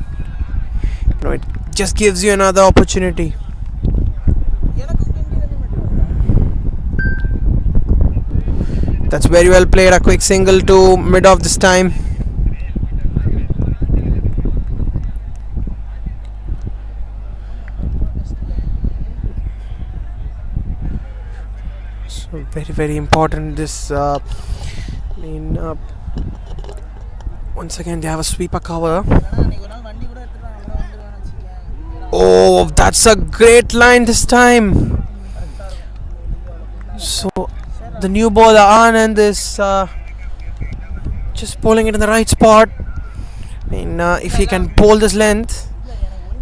It just gives you another opportunity. That's very well played. A quick single to mid of this time. So very important. This once again they have a sweeper cover. Oh, that's a great line this time. So the new bowler Anand is just bowling it in the right spot. If he can bowl this length,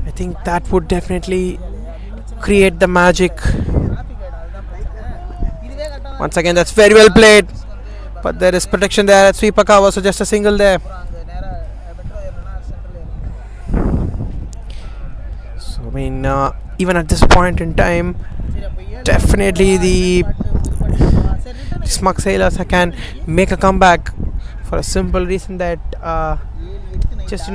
I think that would definitely create the magic. Once again, that's very well played, but there is protection there at sweeper cover, so just a single there. So even at this point in time, definitely the Smug Sailors can make a comeback for a simple reason that just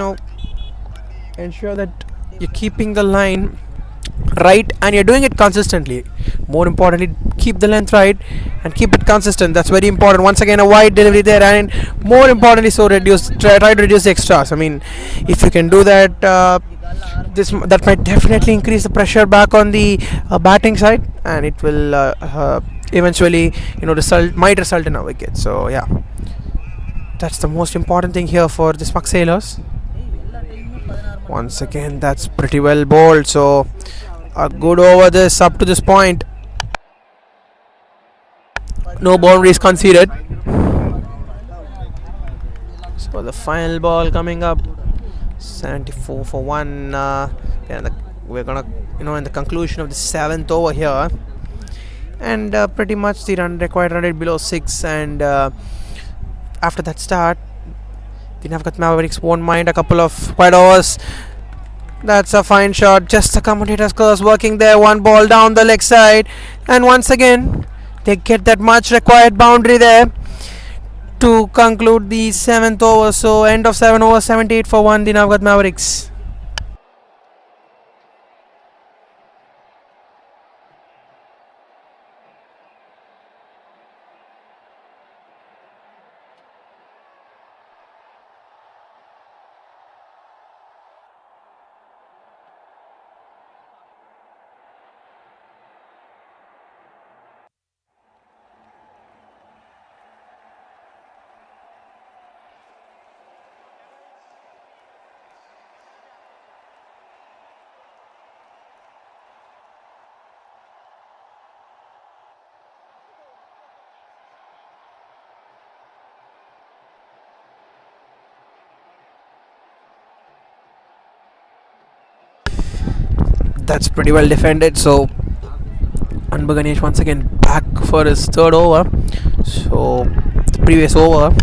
ensure that you're keeping the line right and you're doing it consistently. More importantly, keep the length right and keep it consistent. That's very important. Once again, a wide delivery there, and more importantly, so try to reduce the extras. If you can do that, that might definitely increase the pressure back on the batting side, and it will eventually might result in a wicket. So yeah, that's the most important thing here for the Smug Sailors. Once again, that's pretty well bowled. So a good over this up to this point. No boundaries conceded. So the final ball coming up, 74 for 1. We're gonna in the conclusion of the 7th over here, and pretty much the required run rate below 6, and after that start, the Navgath Mavericks won't mind a couple of wide overs. That's a fine shot. Just the commentator's curse working there. One ball down the leg side, and once again they get that much required boundary there to conclude the 7th over. So end of 7 overs, 78 for 1, the Navgath Mavericks. That's pretty well defended. So Anbu Ganesh once again back for his 3rd over. So the previous over,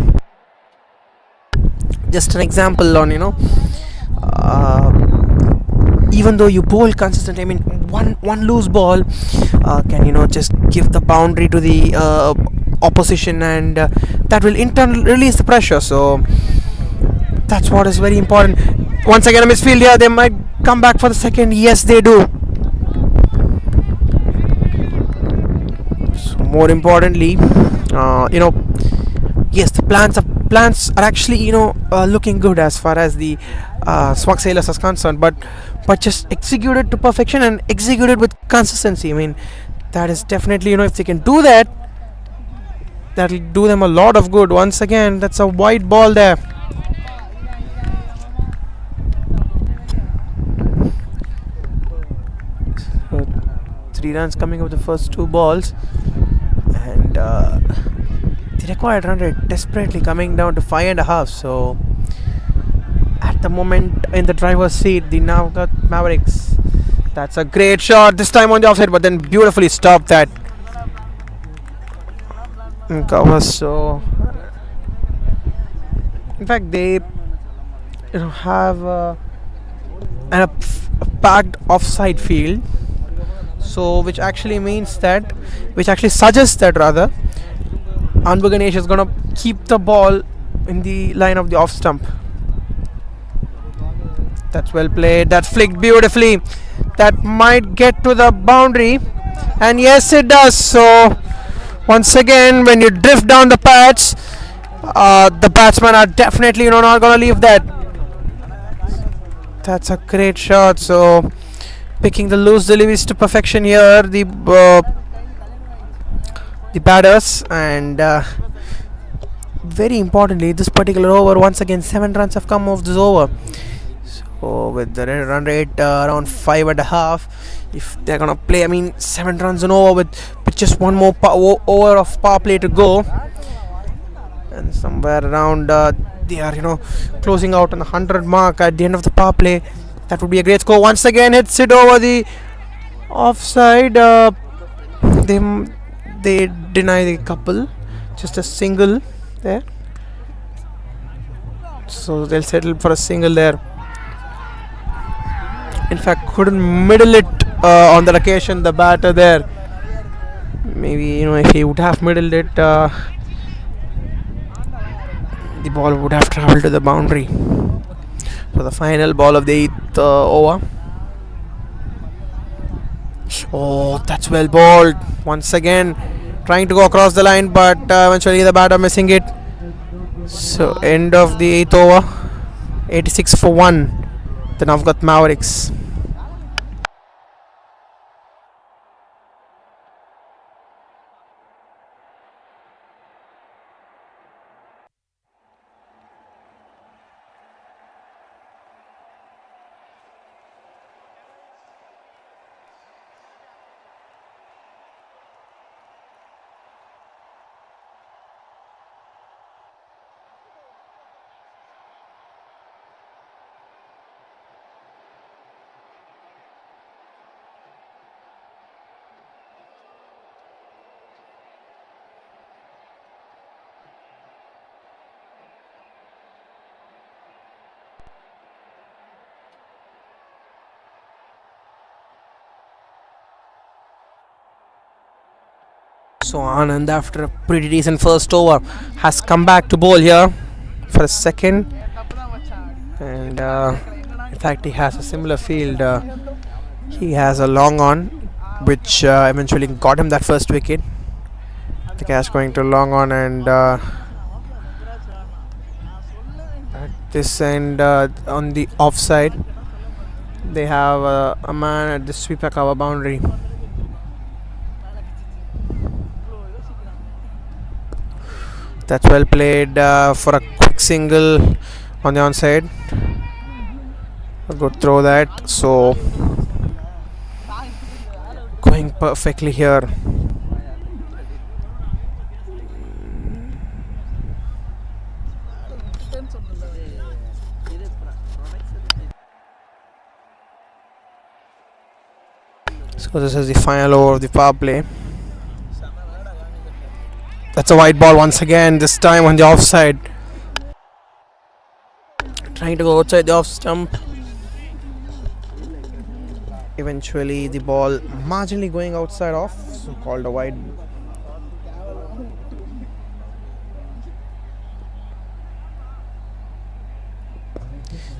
just an example on even though you bowl consistently, one loose ball can just give the boundary to the opposition, and that will in turn release the pressure. So that's what is very important. Once again a misfield here. They might come back for the second. Yes, they do. So more importantly, yes, the plans are actually looking good as far as the Smug Sailors is concerned, but just executed to perfection and executed with consistency. That is definitely, if they can do that, that'll do them a lot of good. Once again, that's a wide ball there. So 3 runs coming up the first 2 balls, and the required run rate desperately coming down to 5.5. So at the moment in the driver's seat, the Navgath Mavericks. That's a great shot, this time on the offside, but then beautifully stopped that cover. So In fact, they have a packed offside field, so which actually means that, which actually suggests that rather, Ganesh is gonna keep the ball in the line of the off stump. That's well played. That's flicked beautifully. That might get to the boundary, and yes, it does. So once again, when you drift down the pads, the batsmen are definitely not gonna leave that. That's a great shot. So picking the loose deliveries to perfection here, the batters, and very importantly, this particular over, once again 7 runs have come off this over. So with the run rate around 5.5, if they're gonna play, 7 runs an over with just one more over of power play to go, and somewhere around they are closing out on the 100 mark at the end of the power play, that would be a great score. Once again hits it over the offside. They deny the couple, just a single there, so they'll settle for a single there. In fact, couldn't middle it on that occasion, the batter there. Maybe if he would have middled it, the ball would have travelled to the boundary. So the final ball of the 8th over. Oh, that's well bowled. Once again trying to go across the line, but eventually the batter missing it. So end of the 8th over, 86 for 1, the Navgath Mavericks. So Anand, after a pretty decent first over, has come back to bowl here for a second, and in fact he has a similar field. He has a long on, which eventually got him that first wicket. The catch going to long on, and at this end on the offside, they have a man at the sweeper cover boundary. That's well played for a quick single on the onside. A good throw that. So going perfectly here. So this is the final over of the power play. That's a wide ball once again, this time on the offside. Trying to go outside the off stump. Eventually the ball marginally going outside off, so called a wide.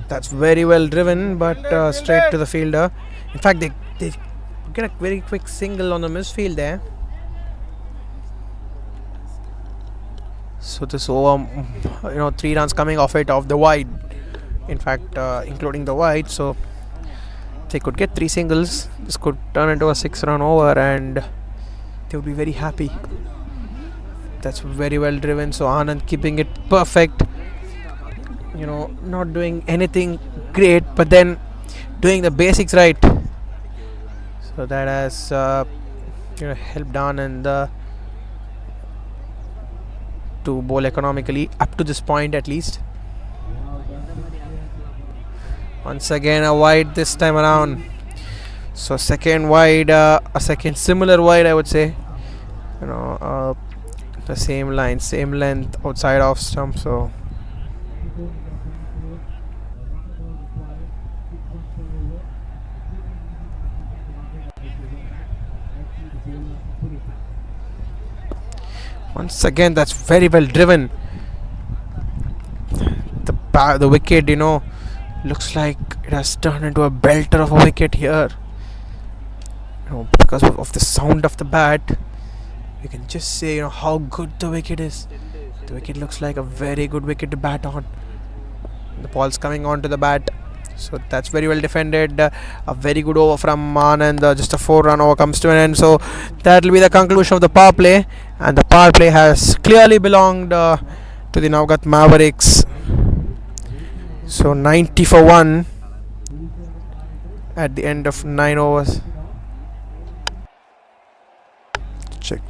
That's very well driven, but straight to the fielder. In fact, they get a very quick single on the misfield there. So this over, 3 runs coming off it, off the wide. In fact, including the wide. So they could get 3 singles. This could turn into a 6-run over, and they would be very happy. That's very well driven. So Anand keeping it perfect. Not doing anything great, but then doing the basics right. So that has helped Anand to bowl economically up to this point at least. Once again a wide this time around. So second wide, a second similar wide, I would say. The same line, same length outside off stump. So Once again, that's very well driven. The wicket, looks like it has turned into a belter of a wicket here. Because of the sound of the bat, you can just say how good the wicket is. The wicket looks like a very good wicket to bat on. The ball's coming onto the bat, so that's very well defended. A very good over from Anand. Just a 4-run over comes to an end. So that will be the conclusion of the power play, and the power play has clearly belonged to the Navgath Mavericks. So 90 for 1 at the end of 9 overs. Check.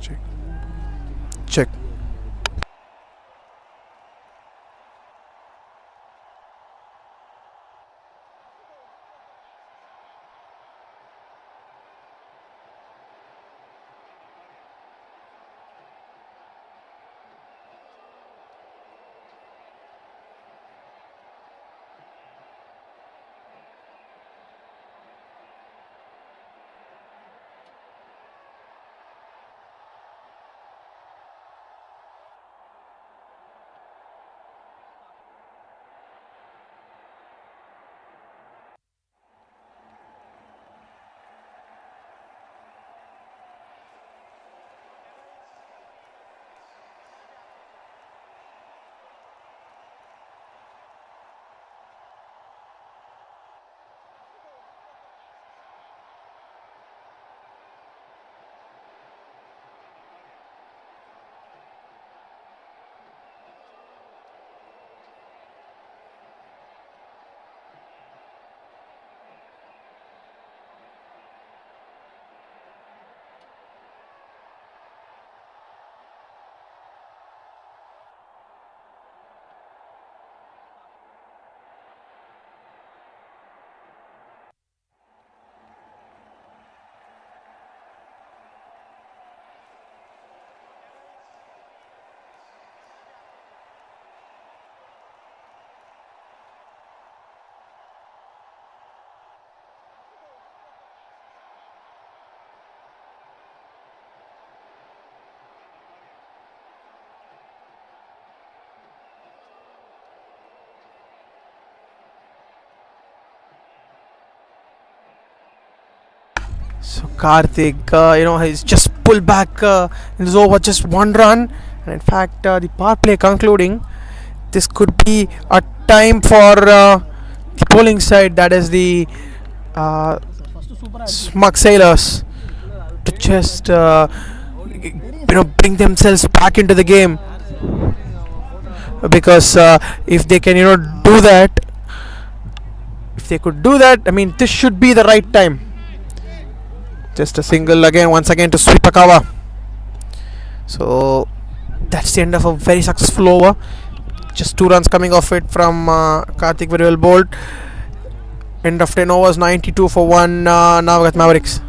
So Karthik, he's just pulled back in this over, just 1 run, and in fact, the power play concluding. This could be a time for the bowling side, that is the Smug Sailors, to just bring themselves back into the game, because if they can do that, if they could do that, I mean, this should be the right time. Just a single again, once again to sweep a cover. So that's the end of a very successful over. Just 2 runs coming off it from Karthik, very well bowled. End of 10 overs, 92 for 1, Navgath Mavericks.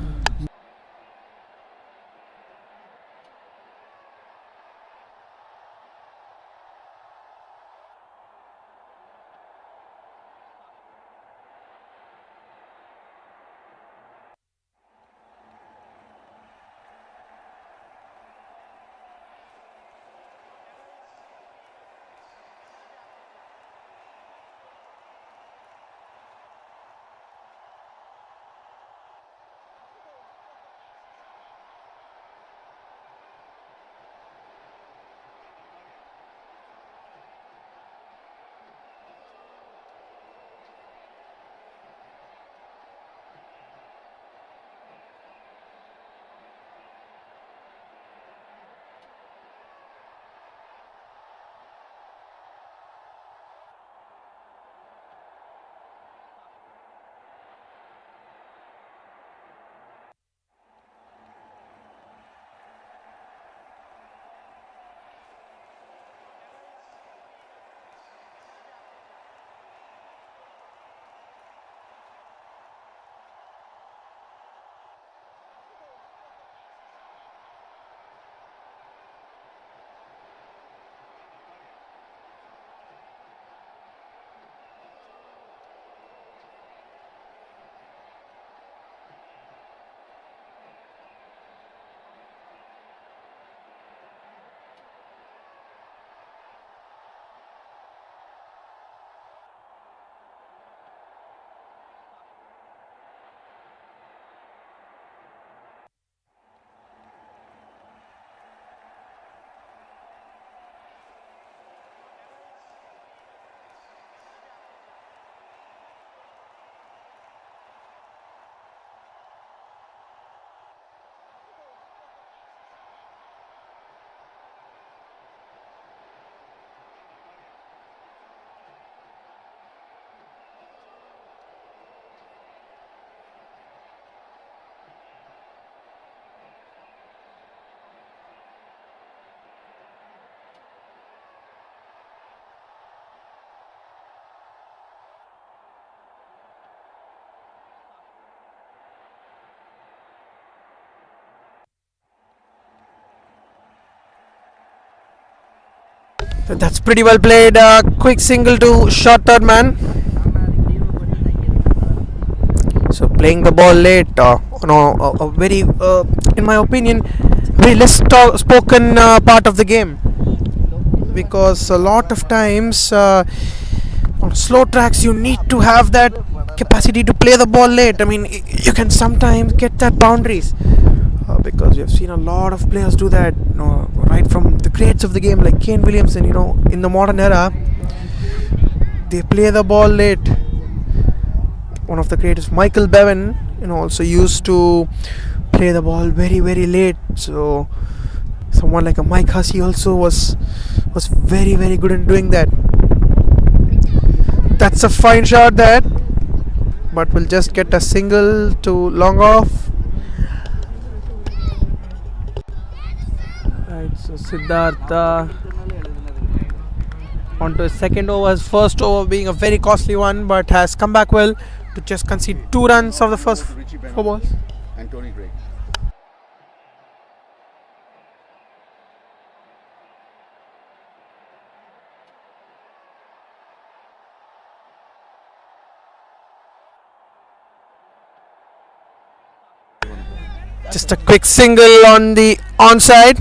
That's pretty well played. Quick single to short third man. So playing the ball late, a very, in my opinion, very less spoken part of the game, because a lot of times on slow tracks you need to have that capacity to play the ball late. I mean, you can sometimes get that boundaries, because we have seen a lot of players do that, right from the greats of the game like Kane Williamson. In the modern era, they play the ball late. One of the greatest, Michael Bevan, also used to play the ball very, very late. So someone like a Mike Hussey also was very, very good in doing that. That's a fine shot there, but we'll just get a single to long off. Right, so Siddhartha onto his second over, his first over being a very costly one, but has come back well to just concede 2 runs of the first 4 balls. And Tony Gregg. Just a quick single on the onside.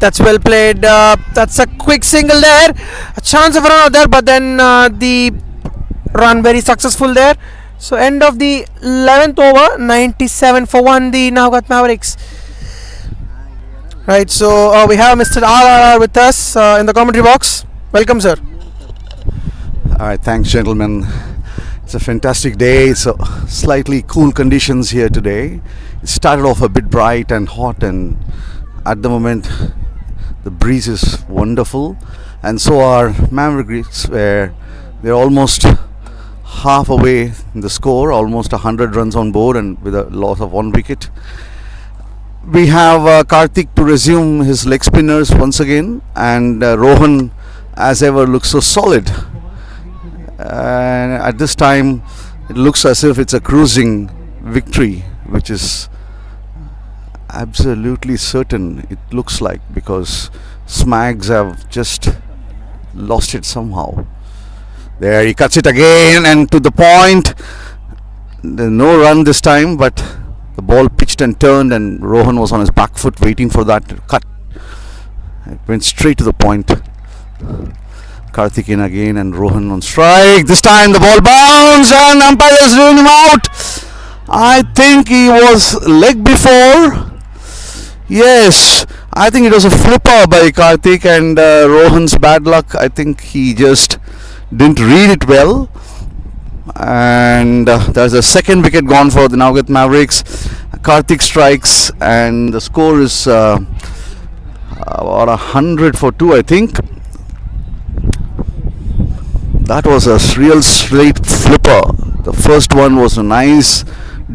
That's well played. That's a quick single there. A chance of a run out there, but then the run very successful there. So end of the 11th over, 97 for 1, the Navgath Mavericks. Right, so we have Mr. RRR with us in the commentary box. Welcome, sir. All right, thanks, gentlemen. It's a fantastic day. It's slightly cool conditions here today. It started off a bit bright and hot, and at the moment the breeze is wonderful, and so are Mavericks, where they're almost half away in the score, almost 100 runs on board, and with a loss of 1 wicket. We have Karthik to resume his leg spinners once again, and Rohan, as ever, looks so solid. And at this time, it looks as if it's a cruising victory, which is absolutely certain, it looks like, because Smags have just lost it somehow. There he cuts it again, and to the point. There's no run this time, but the ball pitched and turned, and Rohan was on his back foot waiting for that cut. It went straight to the point. Karthik in again, and Rohan on strike. This time the ball bounced, and umpire is ruling him out. I think he was leg before. Yes, I think it was a flipper by Karthik, and Rohan's bad luck. I think he just didn't read it well, and there's a second wicket gone for the Navgath Mavericks. Karthik strikes, and the score is about 100 for 2, I think. That was a real straight flipper. The first one was a nice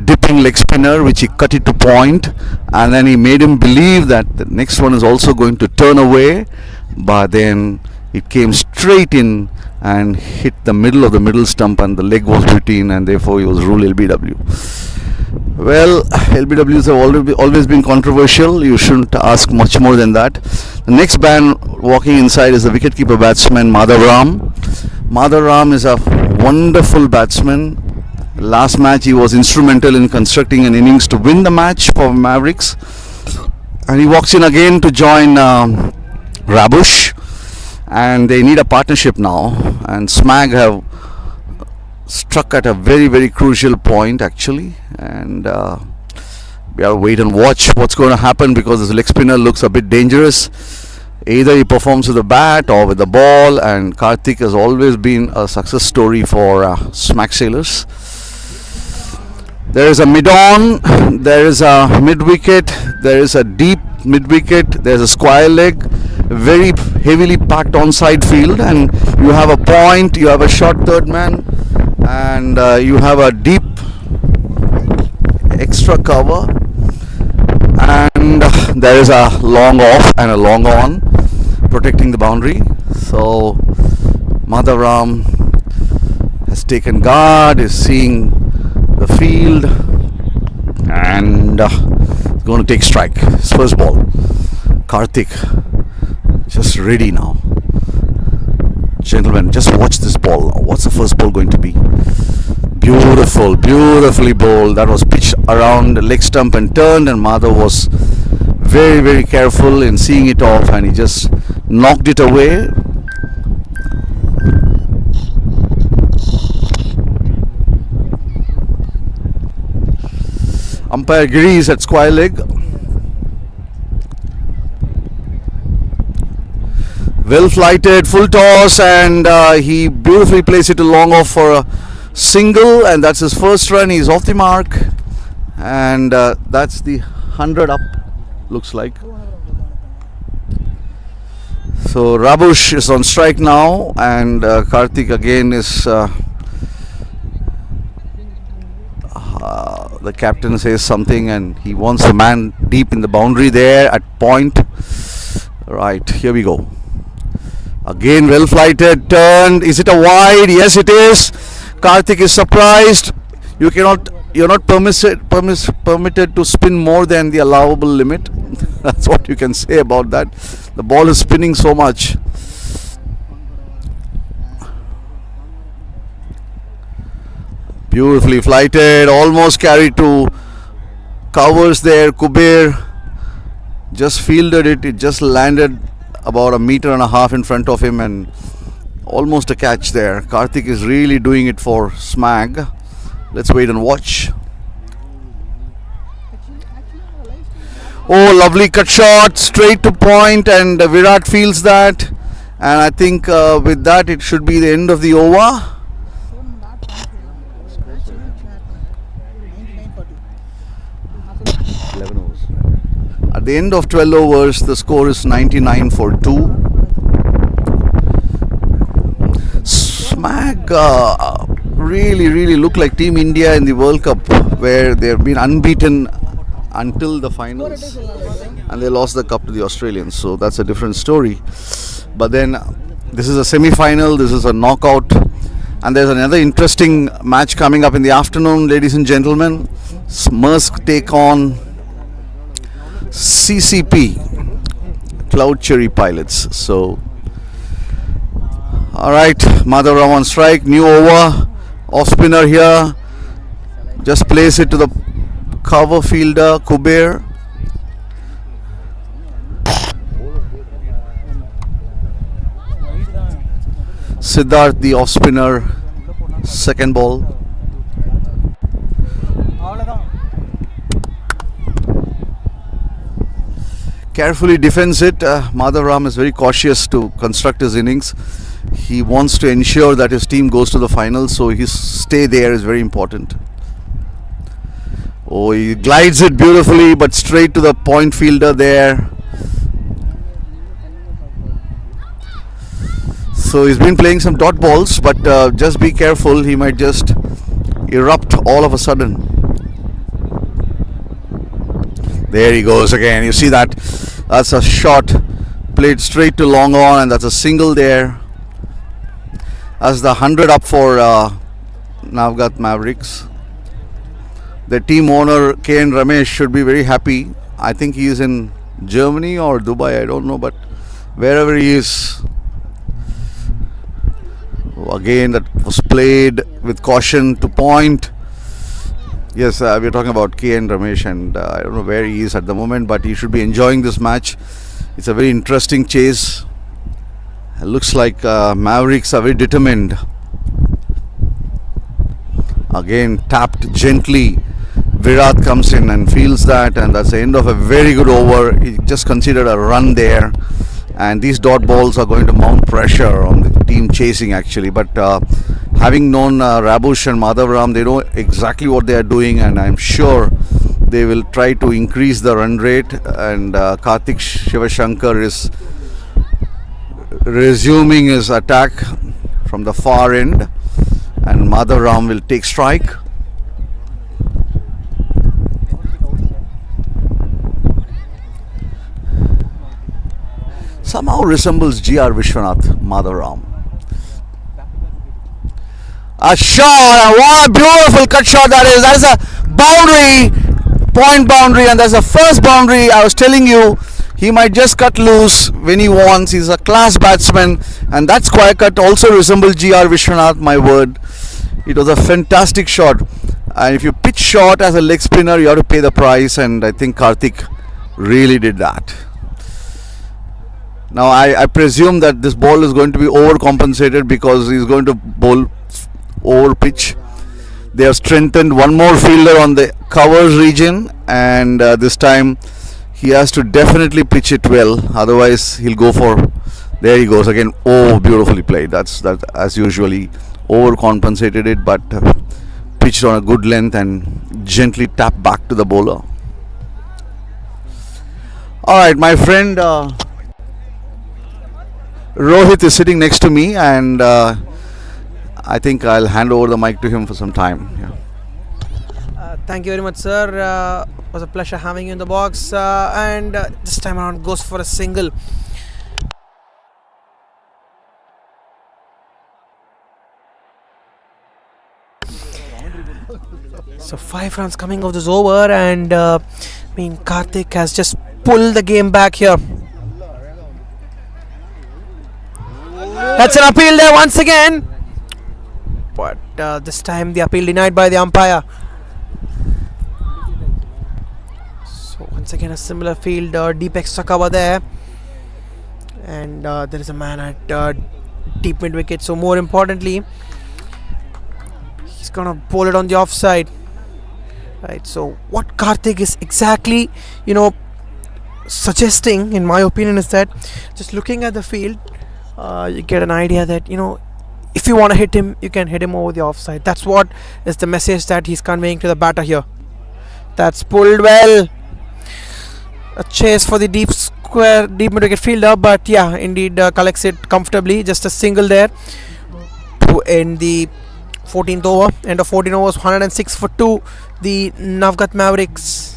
dipping leg spinner, which he cut it to point, and then he made him believe that the next one is also going to turn away, but then it came straight in and hit the middle of the middle stump, and the leg was between, and therefore he was ruled LBW. Well, LBWs have always been controversial. You shouldn't ask much more than that. The next man walking inside is the wicketkeeper batsman Madhav Ram. Madhav Ram is a wonderful batsman. Last match he was instrumental in constructing an innings to win the match for Mavericks, and he walks in again to join Rabush, and they need a partnership now, and Smag have struck at a very, very crucial point actually, and we have to wait and watch what's going to happen, because this leg spinner looks a bit dangerous. Either he performs with the bat or with the ball, and Karthik has always been a success story for Smag sailors. There is a mid-on, there is a mid-wicket, there is a deep mid-wicket, there is a square leg, very heavily packed onside field, and you have a point, you have a short third man, and you have a deep extra cover, and there is a long off and a long on. protecting the boundary. So Madhav has taken guard, is seeing the field, and is going to take strike. His first ball. Karthik just ready now. Gentlemen, just watch this ball. What's the first ball going to be? Beautifully bowled. That was pitched around the leg stump and turned, and Madhav was very, very careful in seeing it off, and he just knocked it away. Umpire agrees at square leg. Well flighted, full toss, and he beautifully plays it to long off for a single, and that's his first run. He's off the mark, and that's the 100 up, looks like. So Rabush is on strike now, and Karthik again is the captain says something, and he wants the man deep in the boundary there at point. Right, here we go. Again well flighted, turned. Is it a wide? Yes, it is. Karthik is surprised. You're not permitted to spin more than the allowable limit. That's what you can say about that. The ball is spinning so much. Beautifully flighted, almost carried to covers there. Kuber just fielded it. It just landed about 1.5 meters in front of him, and almost a catch there. Karthik is really doing it for Smag. Let's wait and watch. Oh, lovely cut shot, straight to point, and Virat feels that, and I think with that it should be the end of the over. At the end of 12 overs, the score is 99 for 2. Smag really look like Team India in the World Cup, where they have been unbeaten until the finals, and they lost the cup to the Australians. So that's a different story. But then this is a semi-final, this is a knockout, and there's another interesting match coming up in the afternoon, ladies and gentlemen. MOSC take on CCP, Cloud Cherry Pilots. So alright, Madhav on strike, new over, off spinner here, just place it to the cover fielder Kuber. Siddharth the off spinner, second ball. Carefully defends it. Madhav is very cautious to construct his innings. He wants to ensure that his team goes to the finals, so his stay there is very important. Oh, he glides it beautifully, but straight to the point fielder there. So he's been playing some dot balls, but just be careful, he might just erupt all of a sudden. There he goes again. You see that? That's a shot played straight to long on, and that's a single there. That's the 100 up for Navgath Mavericks. The team owner K.N. Ramesh should be very happy. I think he is in Germany or Dubai, I don't know, but wherever he is. Again, that was played with caution to point. Yes, we're talking about K.N. Ramesh, and I don't know where he is at the moment, but he should be enjoying this match. It's a very interesting chase. It looks like Mavericks are very determined. Again, tapped gently. Virat comes in and feels that, and that's the end of a very good over. He just considered a run there, and these dot balls are going to mount pressure on the team chasing actually, but having known Rabush and Madhav, they know exactly what they are doing, and I'm sure they will try to increase the run rate. And Karthik Shivashankar is resuming his attack from the far end, and Madhav will take strike. somehow resembles G.R. Vishwanath Madharam. A shot! What a beautiful cut shot that is! That is a boundary, point boundary, and that's the first boundary. I was telling you, he might just cut loose when he wants. He's a class batsman, and that square cut also resembles G.R. Vishwanath. My word, it was a fantastic shot. And if you pitch short as a leg spinner, you have to pay the price, and I think Karthik really did that. Now I presume that this ball is going to be overcompensated because he's going to bowl over pitch. They have strengthened one more fielder on the covers region, and this time he has to definitely pitch it well, otherwise he'll go for, there he goes again. Oh, beautifully played. That as usually overcompensated it, but pitched on a good length and gently tapped back to the bowler. Alright, my friend Rohit is sitting next to me, and I think I'll hand over the mic to him for some time. Yeah. Thank you very much, sir. It was a pleasure having you in the box. And this time around goes for a single. So 5 runs coming off this over, and Karthik has just pulled the game back here. That's an appeal there once again. But this time the appeal denied by the umpire. So once again a similar field, deep extra cover there, and there is a man at deep mid wicket. So more importantly, he's gonna bowl it on the offside. Right. So what Karthik is exactly, suggesting, in my opinion, is that just looking at the field, you get an idea that if you want to hit him, you can hit him over the offside. That's what is the message that he's conveying to the batter here. That's pulled well. A chase for the deep mid-wicket fielder, but yeah, indeed collects it comfortably. Just a single there to end the 14th over. End of 14 overs, 106 for 2. The Navgath Mavericks.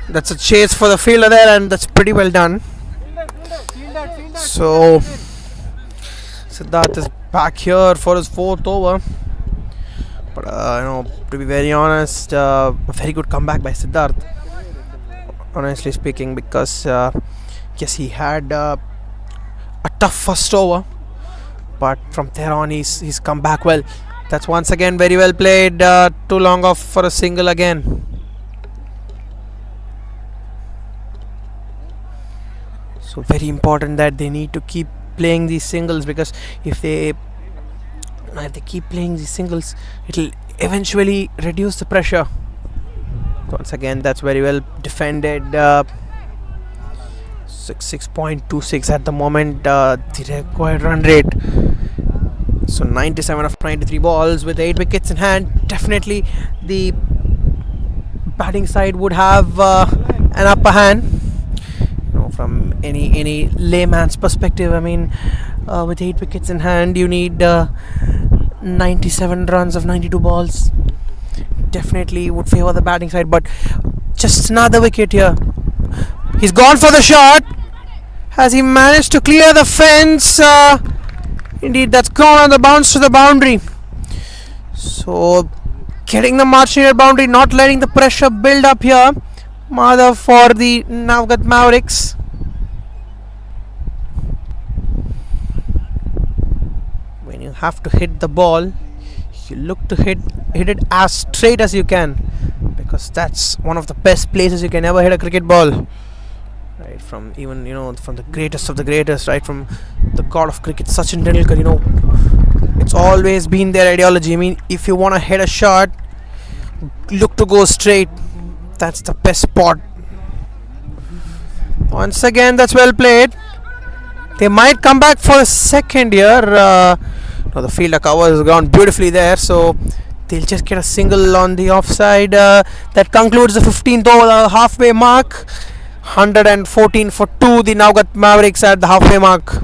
That's a chase for the fielder there, and that's pretty well done. So Siddharth is back here for his 4th over. But to be very honest, a very good comeback by Siddharth, honestly speaking, because yes, he had a tough first over, but from there on he's come back well. That's once again very well played. Too long off for a single again. So very important that they need to keep playing these singles, because if they keep playing these singles, it'll eventually reduce the pressure. Once again, that's very well defended. 6.26 at the moment, the required run rate. So 97 of 93 balls with 8 wickets in hand. Definitely the batting side would have an upper hand. From any layman's perspective, with 8 wickets in hand, you need 97 runs of 92 balls. Definitely would favour the batting side, but just another wicket here. He's gone for the shot. Has he managed to clear the fence? Indeed, that's gone on the bounce to the boundary. So getting the much needed boundary, not letting the pressure build up here. Madhav for the Navgath Mavericks. When you have to hit the ball, you look to hit it as straight as you can, because that's one of the best places you can ever hit a cricket ball. right? From even from the greatest of the greatest, right? From the god of cricket, Sachin Tendulkar. It's always been their ideology. I mean, if you want to hit a shot, look to go straight. That's the best spot. Once again, that's well played. They might come back for a second here. No, the fielder covers the ground beautifully there, so they'll just get a single on the offside. That concludes the 15th over, the halfway mark. 114 for 2, the Navgath Mavericks at the halfway mark.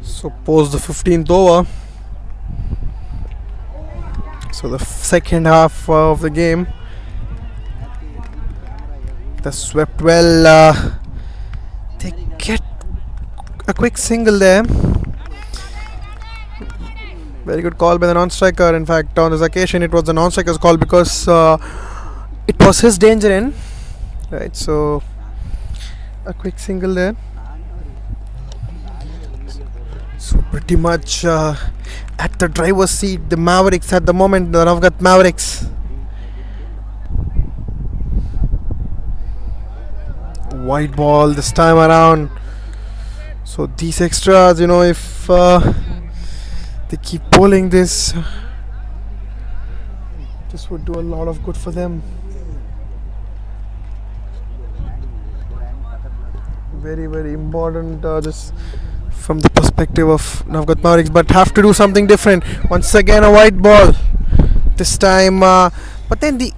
So post the 15th over. So the second half of the game, the swept well. They get a quick single there. Very good call by the non-striker. In fact, on this occasion, it was the non-striker's call because it was his danger in. Right, so a quick single there. So pretty much at the driver's seat, the Mavericks at the moment, the Navgath Mavericks. White ball this time around. So these extras, if they keep bowling this would do a lot of good for them. Very, very important just from the perspective of Navgath Mavericks, but have to do something different. Once again a white ball this time, but then the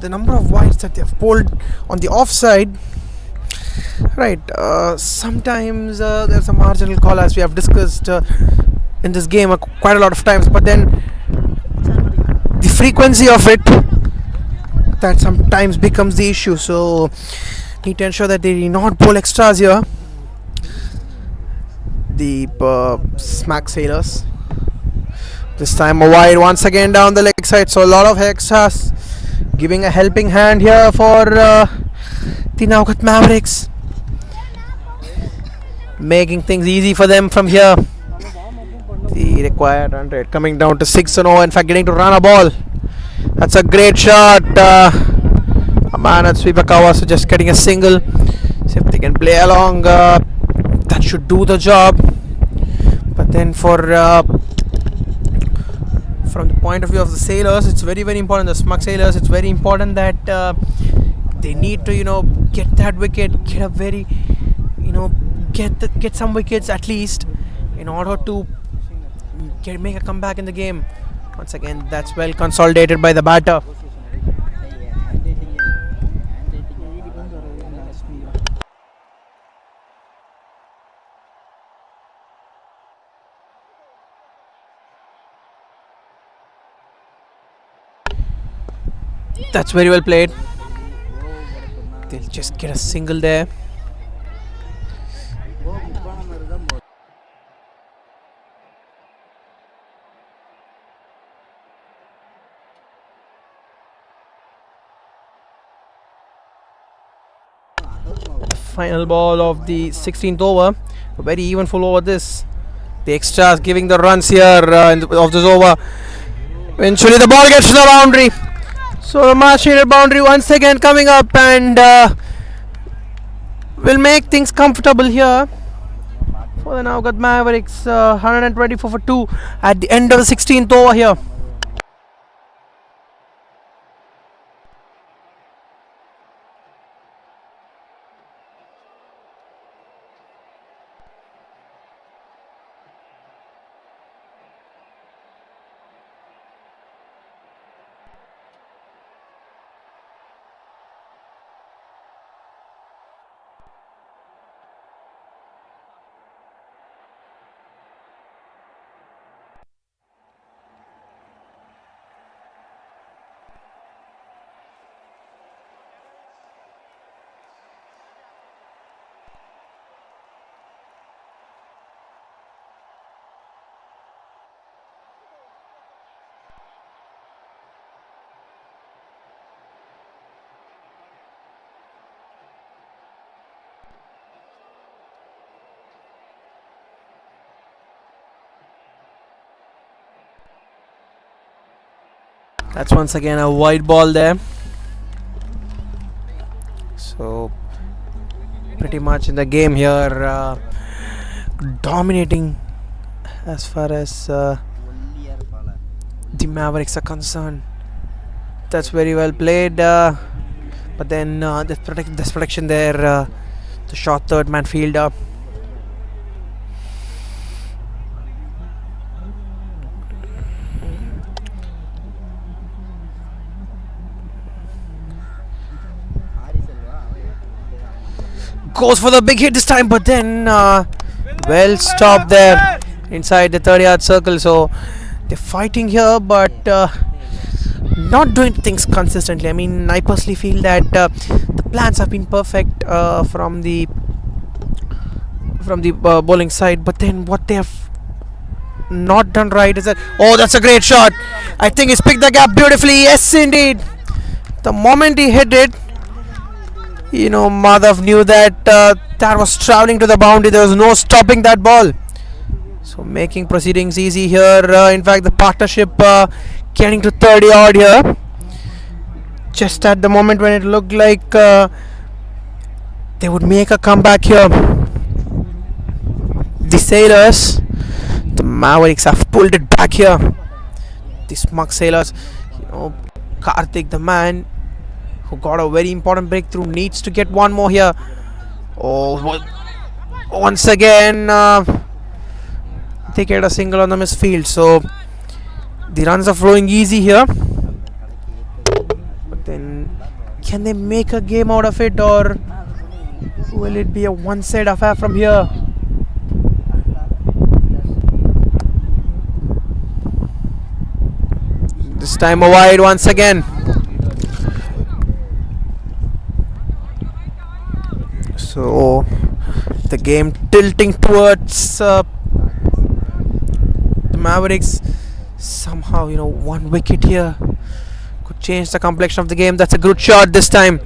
number of whites that they have pulled on the offside, right, sometimes there's a marginal call, as we have discussed in this game quite a lot of times, but then the frequency of it, that sometimes becomes the issue. So need to ensure that they do not bowl extras here. The Smag sailors, this time a wide once again down the leg side, so a lot of extras giving a helping hand here for the Navgath Mavericks, making things easy for them from here. The required run rate coming down to 6-0, in fact getting to run a ball. That's a great shot. A man at sweeper cover, so just getting a single. See if they can play along, that should do the job. But then from the point of view of the sailors, it's very, very important, the Smug sailors, it's very important that they need to get that wicket, get a very get some wickets at least in order to make a comeback in the game. Once again, that's well consolidated by the batter. That's very well played. They'll just get a single there. Final ball of the 16th over. A very even full over this. The extras giving the runs here of this over. Eventually the ball gets to the boundary. So the match needed boundary once again coming up, and will make things comfortable here for the Navgath Mavericks. 124 for 2 at the end of the 16th over here. That's once again a wide ball there. So pretty much in the game here, dominating as far as the Mavericks are concerned. That's very well played, but then this protection there, the short third man fielder. Goes for the big hit this time, but then Well stopped there inside the 30-yard circle. So they're fighting here, but not doing things consistently. I mean, I personally feel that the plans have been perfect from the bowling side, but then what they have not done right is that, oh, that's a great shot. I think he's picked the gap beautifully. Yes, indeed. The moment he hit it, Madhav knew that that was traveling to the boundary. There was no stopping that ball. So making proceedings easy here. In fact, the partnership getting to 30 odd here. Just at the moment when it looked like they would make a comeback here. The Sailors, the Mavericks have pulled it back here. The smug Sailors, Karthik, the man who got a very important breakthrough, needs to get one more here. Oh, once again, they get a single on the misfield. So the runs are flowing easy here. But then, can they make a game out of it, or will it be a one-side affair from here? This time a wide once again. So the game tilting towards the Mavericks. Somehow, one wicket here could change the complexion of the game. That's a good shot this time,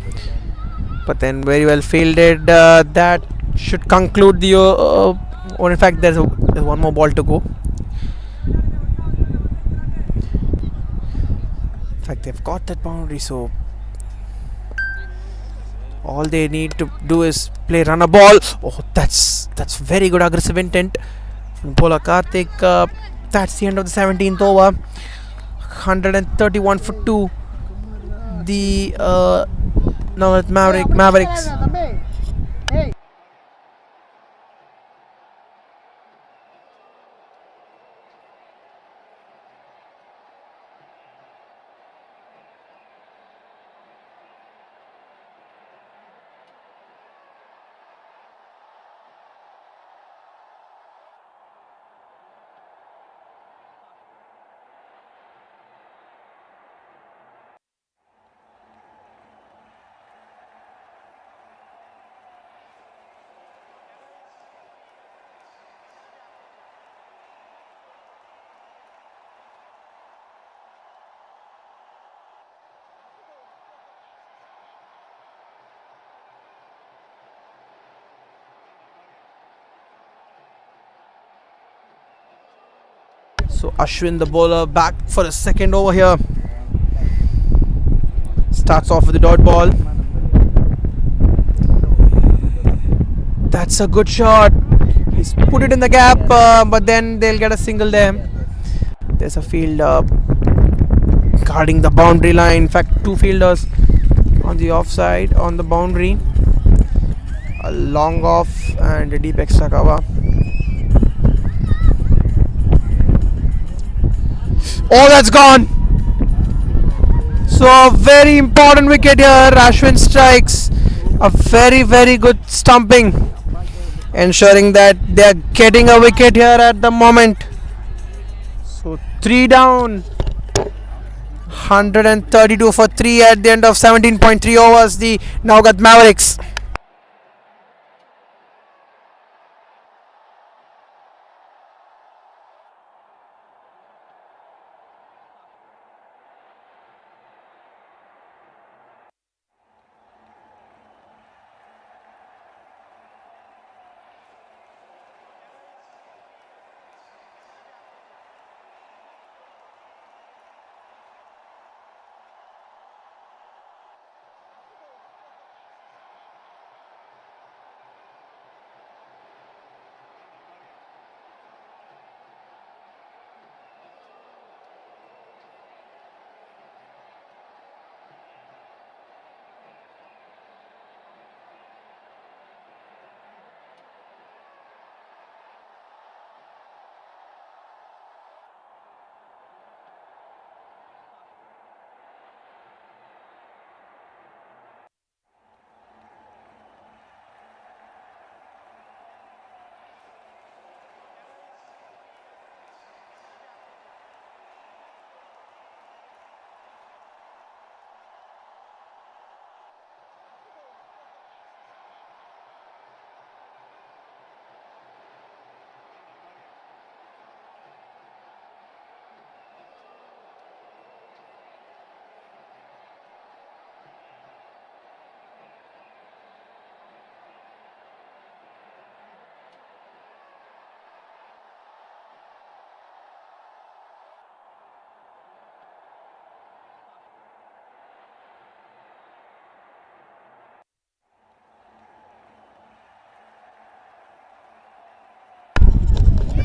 but then very well fielded. That should conclude the or in fact there's one more ball to go. In fact, they've got that boundary, so all they need to do is play run a ball. Oh, that's very good aggressive intent from bowler Karthik. That's the end of the 17th over. 131 for 2. The Navgath Mavericks. So Ashwin, the bowler, back for a second over here. Starts off with the dot ball. That's a good shot. He's put it in the gap, but then they'll get a single there. There's a fielder guarding the boundary line. In fact, two fielders on the offside, on the boundary. A long off and a deep extra cover. Oh, that's gone. So a very important wicket here. Ashwin strikes. A very, very good stumping, ensuring that they are getting a wicket here at the moment. So 3 down. 132 for 3 at the end of 17.3 overs. The Navgath Mavericks.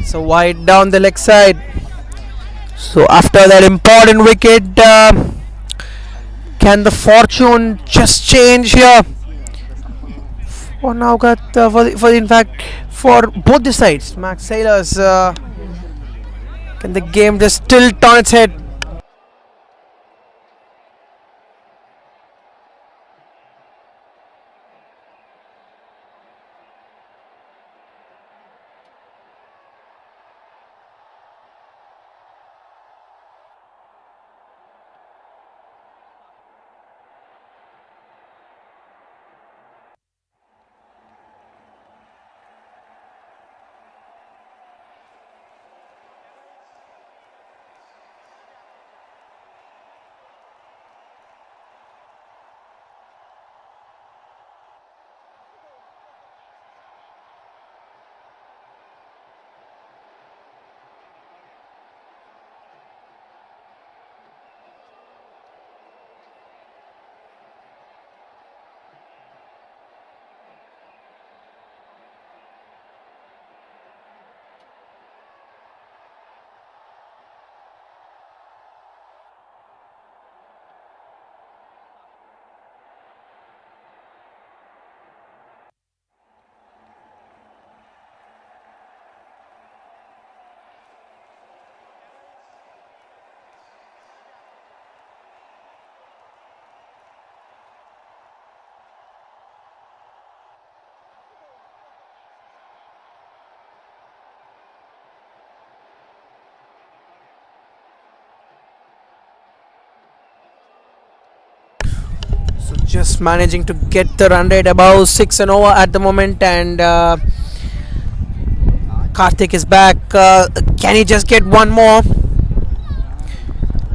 So wide down the leg side. So after that important wicket, can the fortune just change here? For Navgath, for in fact, for both the sides, Max Sailors, can the game just tilt on its head? So just managing to get the run rate above 6 and over at the moment, and Karthik is back. Can he just get one more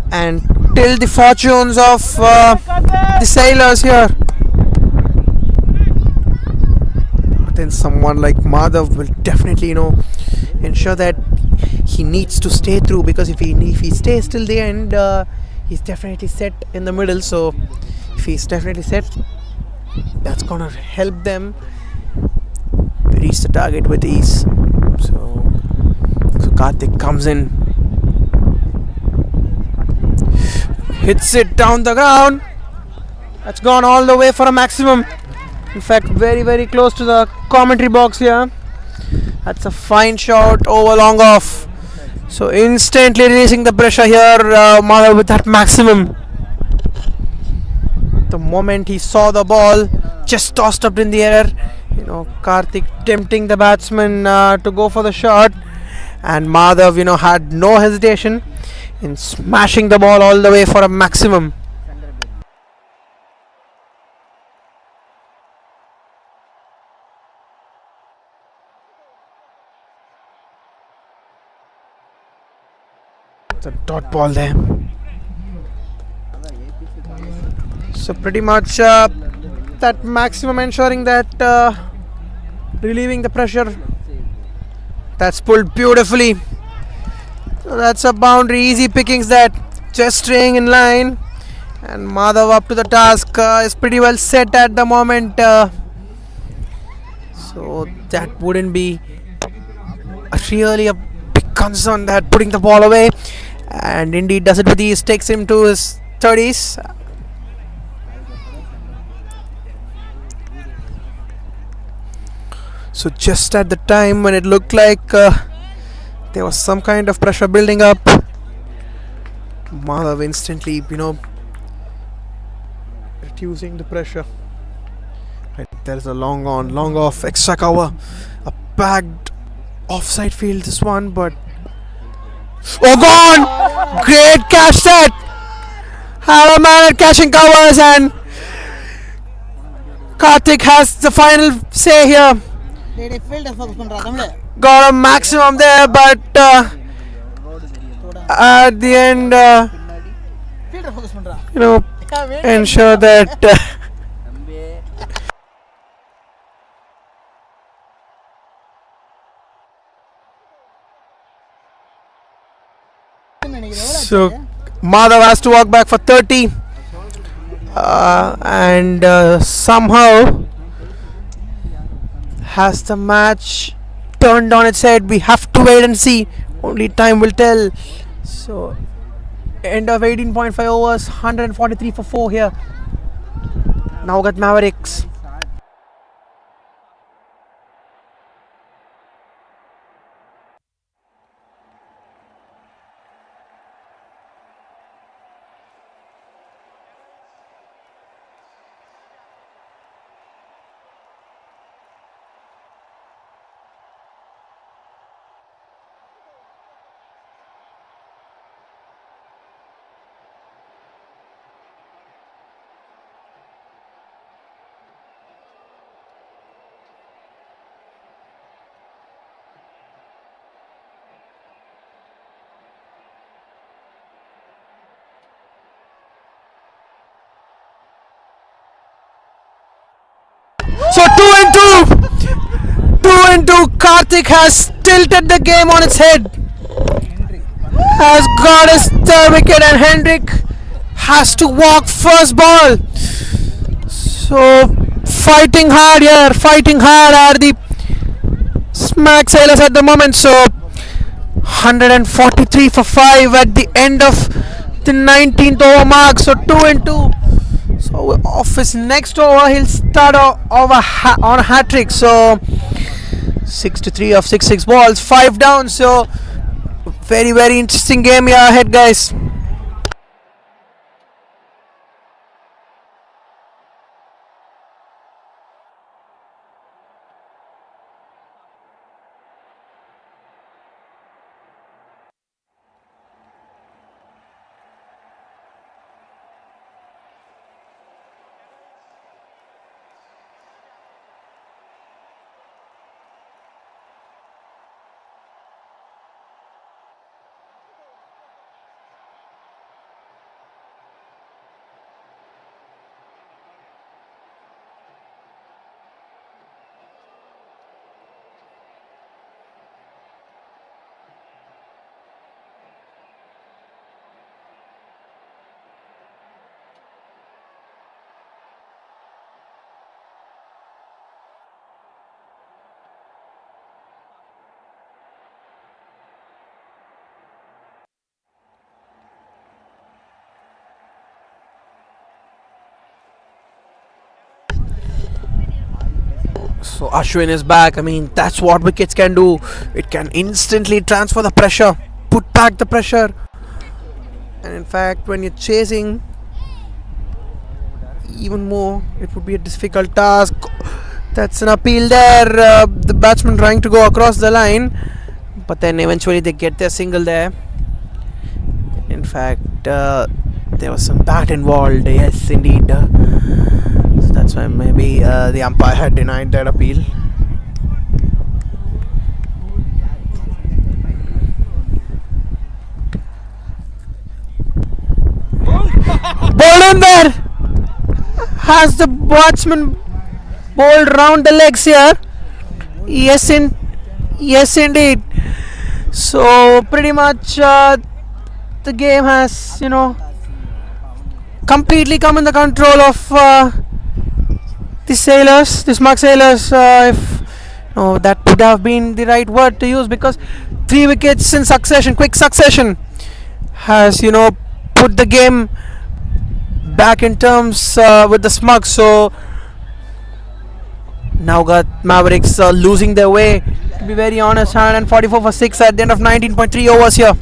and tilt the fortunes of the Sailors here? But then someone like Madhav will definitely, ensure that he needs to stay through, because if he stays till the end, he's definitely set in the middle. So if he's definitely set, that's gonna help them reach the target with ease. So Karthik comes in, hits it down the ground. That's gone all the way for a maximum. In fact, very very close to the commentary box here. That's a fine shot over long off. So instantly releasing the pressure here, Madhav with that maximum. The moment he saw the ball just tossed up in the air, Karthik tempting the batsman to go for the shot, and Madhav had no hesitation in smashing the ball all the way for a maximum. It's a dot ball there. So pretty much that maximum ensuring that relieving the pressure. That's pulled beautifully. So that's a boundary, easy pickings that, just staying in line, and Madhav up to the task, is pretty well set at the moment. So that wouldn't be really a big concern, that putting the ball away, and indeed does it with ease, takes him to his 30s. So just at the time when it looked like there was some kind of pressure building up, Madhav instantly, reducing the pressure. Right, there's a long on, long off, extra cover, a packed offside field this one, but gone! Great catch set! Have a man at catching covers, and Karthik has the final say here. Got a maximum there, but at the end, ensure that so Madhav has to walk back for 30, and somehow has the match turned on its head. We have to wait and see. Only time will tell. So, end of 18.5 overs, 143 for 4 here. Navgath Mavericks. So 2 and 2. Karthik has tilted the game on its head. Has got his third wicket, and Hendrik has to walk first ball. So fighting hard here. Fighting hard are the Smag sailors at the moment. So 143 for 5 at the end of the 19th over mark. So 2 and 2. So off his next over, he'll start on a hat trick. So 6-3 of 6 balls, 5 down. So very very interesting game here ahead, guys. So Ashwin is back. I mean, that's what wickets can do. It can instantly transfer the pressure, put back the pressure. And in fact, when you're chasing even more, it would be a difficult task. That's an appeal there. The batsman trying to go across the line, but then eventually they get their single there. In fact, there was some bat involved. Yes, indeed. So that's why maybe the umpire had denied that appeal. Ball in there. Has the batsman bowled round the legs here? Yes, indeed. So pretty much the game has, completely come in the control of the sailors, the Smag sailors. If that would have been the right word to use, because 3 wickets in succession, quick succession, has put the game back in terms with the Smug. So Navgath Mavericks losing their way, to be very honest. 144 for 6 at the end of 19.3 overs here.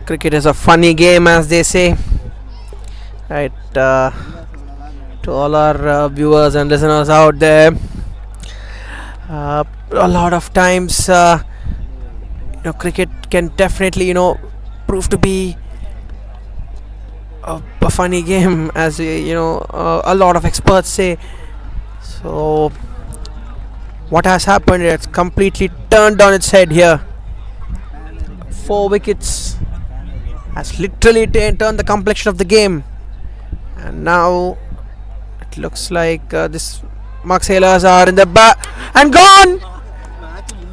Cricket is a funny game, as they say. Right, to all our viewers and listeners out there, a lot of times, cricket can definitely, prove to be a funny game, as a lot of experts say. So, what has happened? It's completely turned on its head here. 4 wickets has literally turned the complexion of the game, and now it looks like this Mark Sailors are in the back and gone.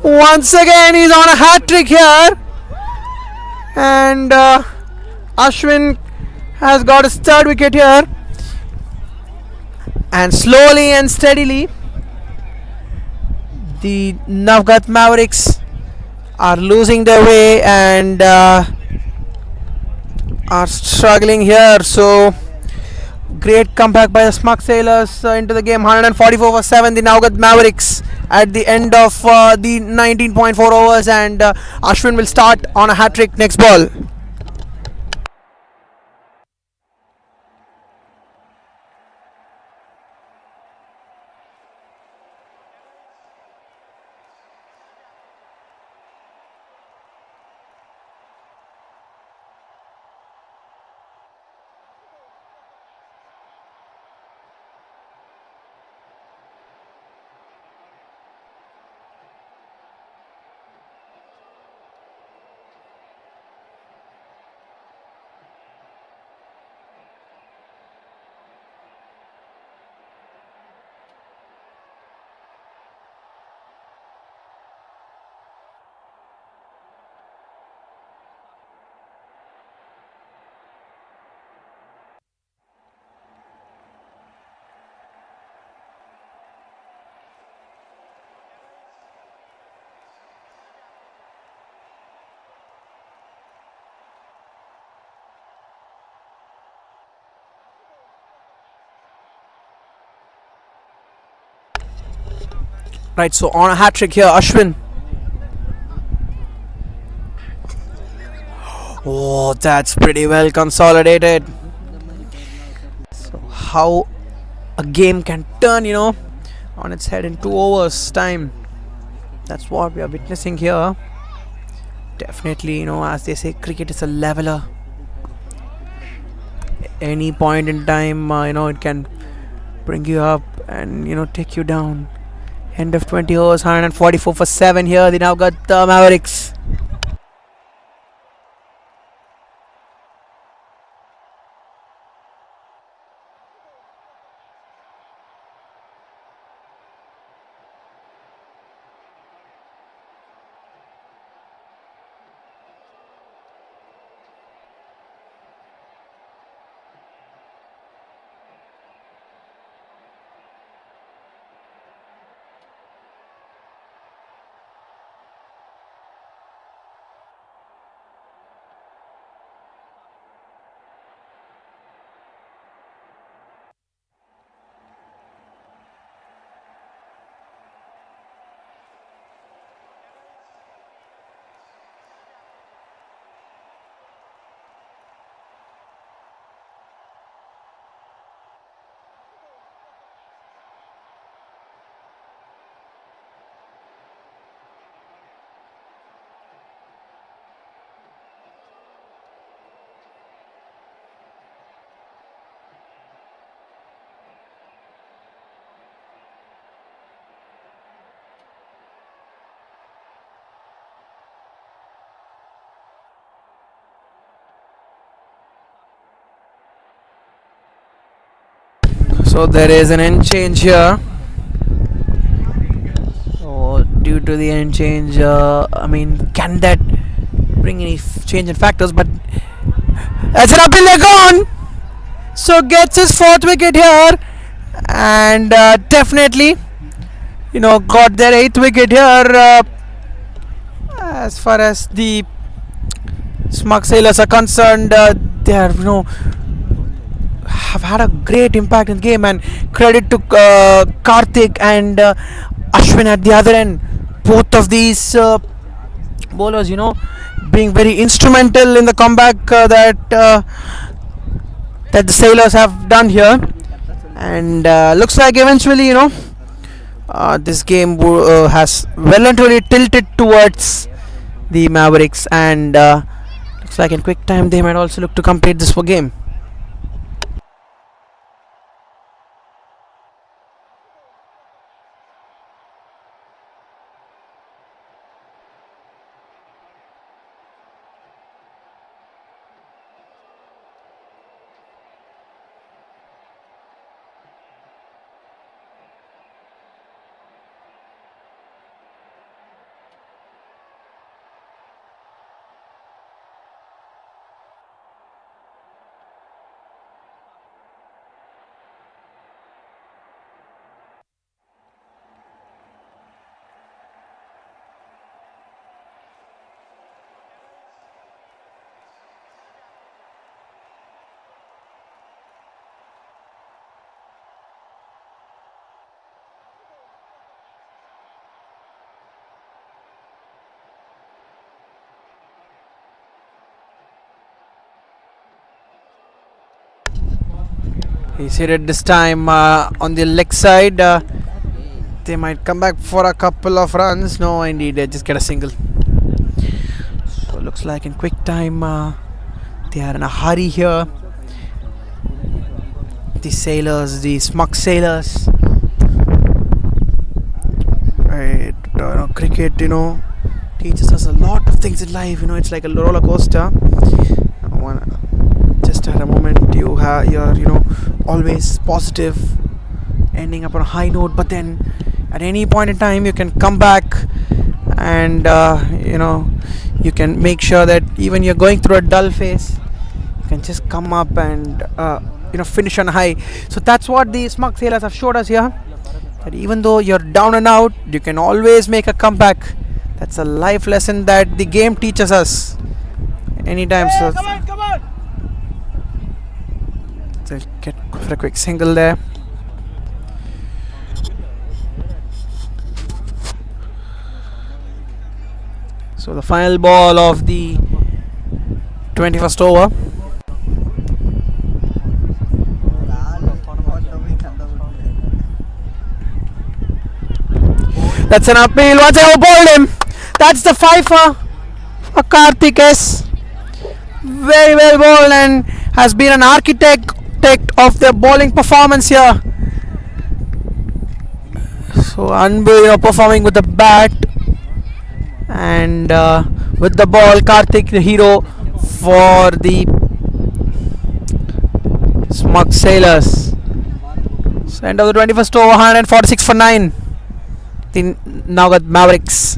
Once again, he's on a hat trick here, and Ashwin has got his 3rd wicket here, and slowly and steadily the Navgath Mavericks are losing their way and are struggling here. So great comeback by the Smug Sailors into the game. 144 for 7, the Navgath Mavericks at the end of the 19.4 overs, and Ashwin will start on a hat trick next ball. Right, so on a hat trick here, Ashwin. Oh, that's pretty well consolidated. So how a game can turn, on its head in 2 overs time. That's what we are witnessing here. Definitely, as they say, cricket is a leveler. Any point in time, it can bring you up and take you down. End of 20 overs, 144 for 7 here. They now got the Mavericks. So there is an end change here. So due to the end change, can that bring any change in factors? But that's an uphill leg on. So gets his 4th wicket here, and definitely, got their 8th wicket here. As far as the Smug Sailors are concerned, they are have had a great impact in the game, and credit to Karthik and Ashwin at the other end. Both of these bowlers, being very instrumental in the comeback that the Sailors have done here, and looks like eventually, this game has well and truly tilted towards the Mavericks, and looks like in quick time they might also look to complete this game. He's hit it this time on the leg side. They might come back for a couple of runs. No, indeed, they just get a single. So looks like in quick time they are in a hurry here. The Sailors, the Smug Sailors. Right, cricket, teaches us a lot of things in life. It's like a roller coaster. Just at a moment you're always positive, ending up on a high note, but then at any point in time you can come back and you can make sure that even you're going through a dull phase, you can just come up and finish on a high. So that's what the Smug Sailors have showed us here, that even though you're down and out, you can always make a comeback. That's a life lesson that the game teaches us anytime. So come on. They'll get for a quick single there. So the final ball of the 21st over. That's an uphill. Once I bowled him. That's the five for Karthik S. Very well bowled and has been an architect of the bowling performance here. So unbelievable performing with the bat and with the ball. Karthik, the hero for the Smug Sailors. So end of the 21st over, 146 for 9. The Navgath Mavericks.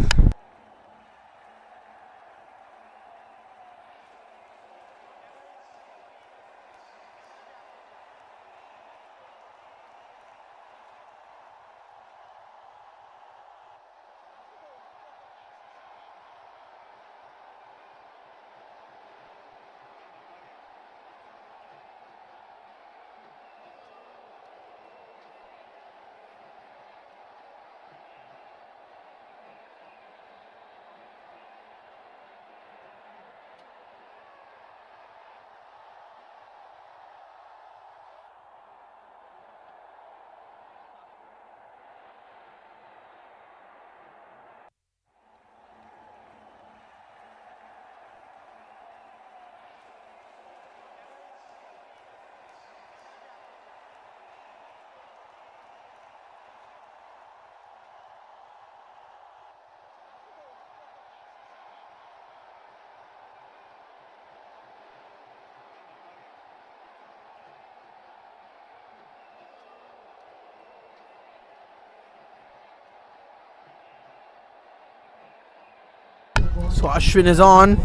So Ashwin is on,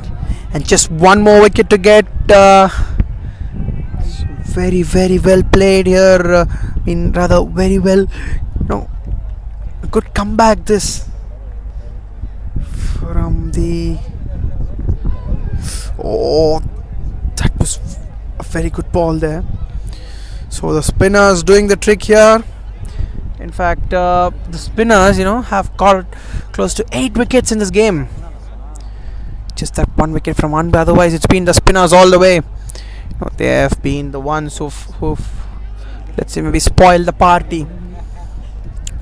and just one more wicket to get. Very, very well played here. Very well. A good comeback this from the. Oh, that was a very good ball there. So the spinners doing the trick here. In fact, the spinners, have caught close to 8 wickets in this game. Just that one wicket from Anbu. Otherwise, it's been the spinners all the way. They have been the ones who've let's say maybe spoiled the party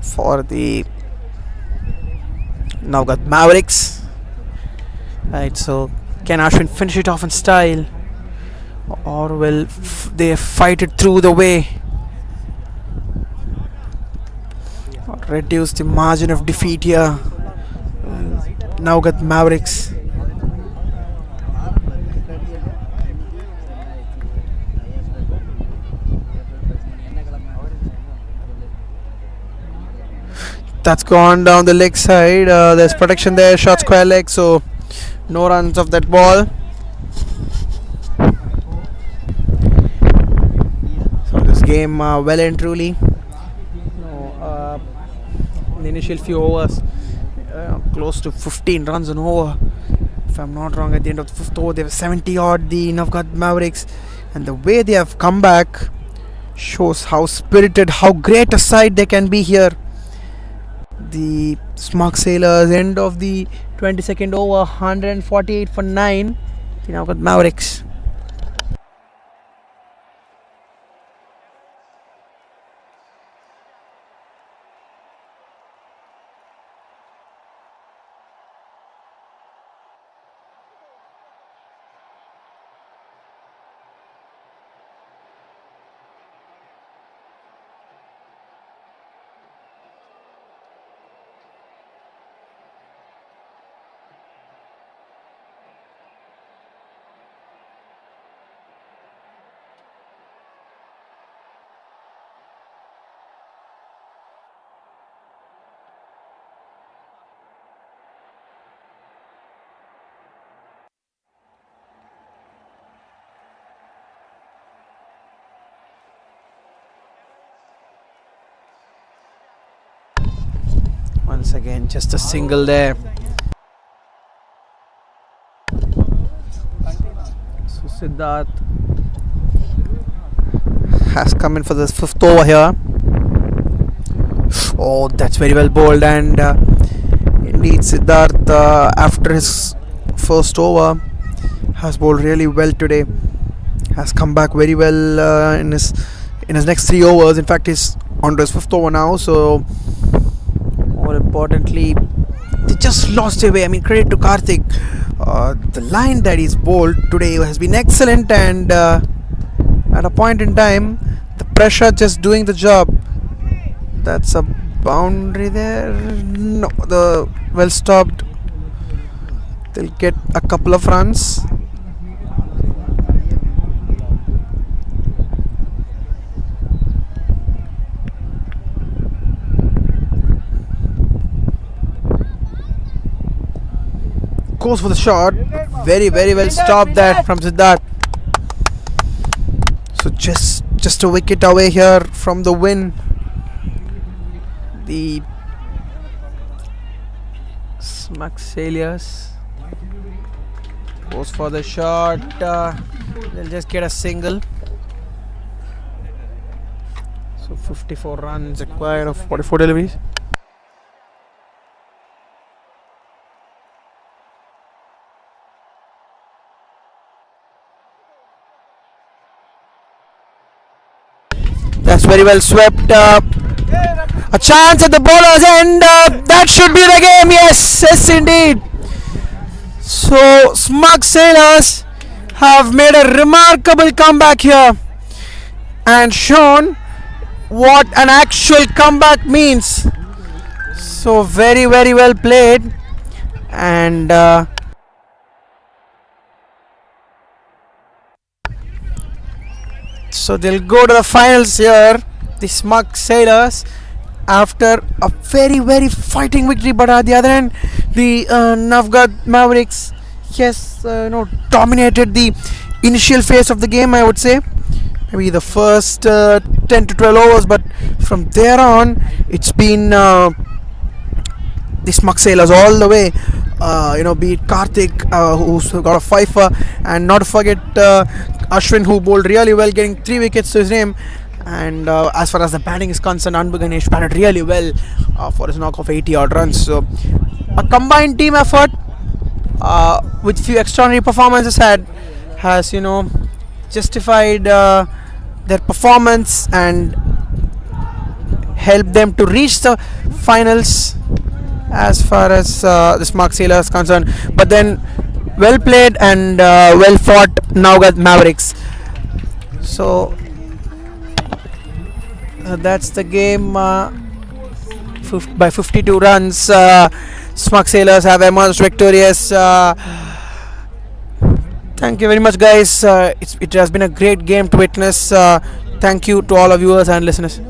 for the Navgath Mavericks. Right, so can Ashwin finish it off in style, or will they fight it through the way, or reduce the margin of defeat here? Navgath Mavericks. That's gone down the leg side. There's protection there, short square leg, so no runs of that ball. So this game well and truly, in the initial few overs, close to 15 runs an over. If I'm not wrong, at the end of the fifth over, they were 70 odd, the Navgath Mavericks, and the way they have come back shows how spirited, how great a side they can be here. The Smag Sailors, end of the 22nd over, 148 for 9. The Navgath Mavericks. Once again, just a single there. So Siddharth has come in for the fifth over here. Oh, that's very well bowled, and indeed Siddharth, after his first over, has bowled really well today. Has come back very well in his next 3 overs. In fact, he's on to his fifth over now. So more importantly, they just lost their way. I mean, credit to Karthik. The line that he's bowled today has been excellent, and at a point in time, the pressure just doing the job. That's a boundary there. No, the well stopped. They'll get a couple of runs. Goes for the shot. Very well stopped that from Siddharth. So just a wicket away here from the win. The Smag Sailors goes for the shot. They'll just get a single. So 54 runs required of 44 deliveries. That's very well swept. A chance at the bowler's end. That should be the game. Yes, indeed. So Smag Sailors have made a remarkable comeback here and shown what an actual comeback means. So very well played, and so they'll go to the finals here, the Smag Sailors, after a very fighting victory. But at the other end, the Navgath Mavericks, yes, dominated the initial phase of the game, I would say. Maybe the first 10 to 12 overs, but from there on, it's been the Smag Sailors all the way. Be it Karthik, who's got a fifer, and not to forget Ashwin, who bowled really well, getting 3 wickets to his name. And as far as the batting is concerned, Anbu Ganesh batted really well for his knock of 80 odd runs. So a combined team effort with few extraordinary performances has justified their performance and helped them to reach the finals as far as the Smag Sailors is concerned. But then, well played and well fought Navgath Mavericks. So that's the game. By 52 runs, Smag Sailors have emerged victorious. Thank you very much, guys. It has been a great game to witness. Thank you to all our viewers and listeners.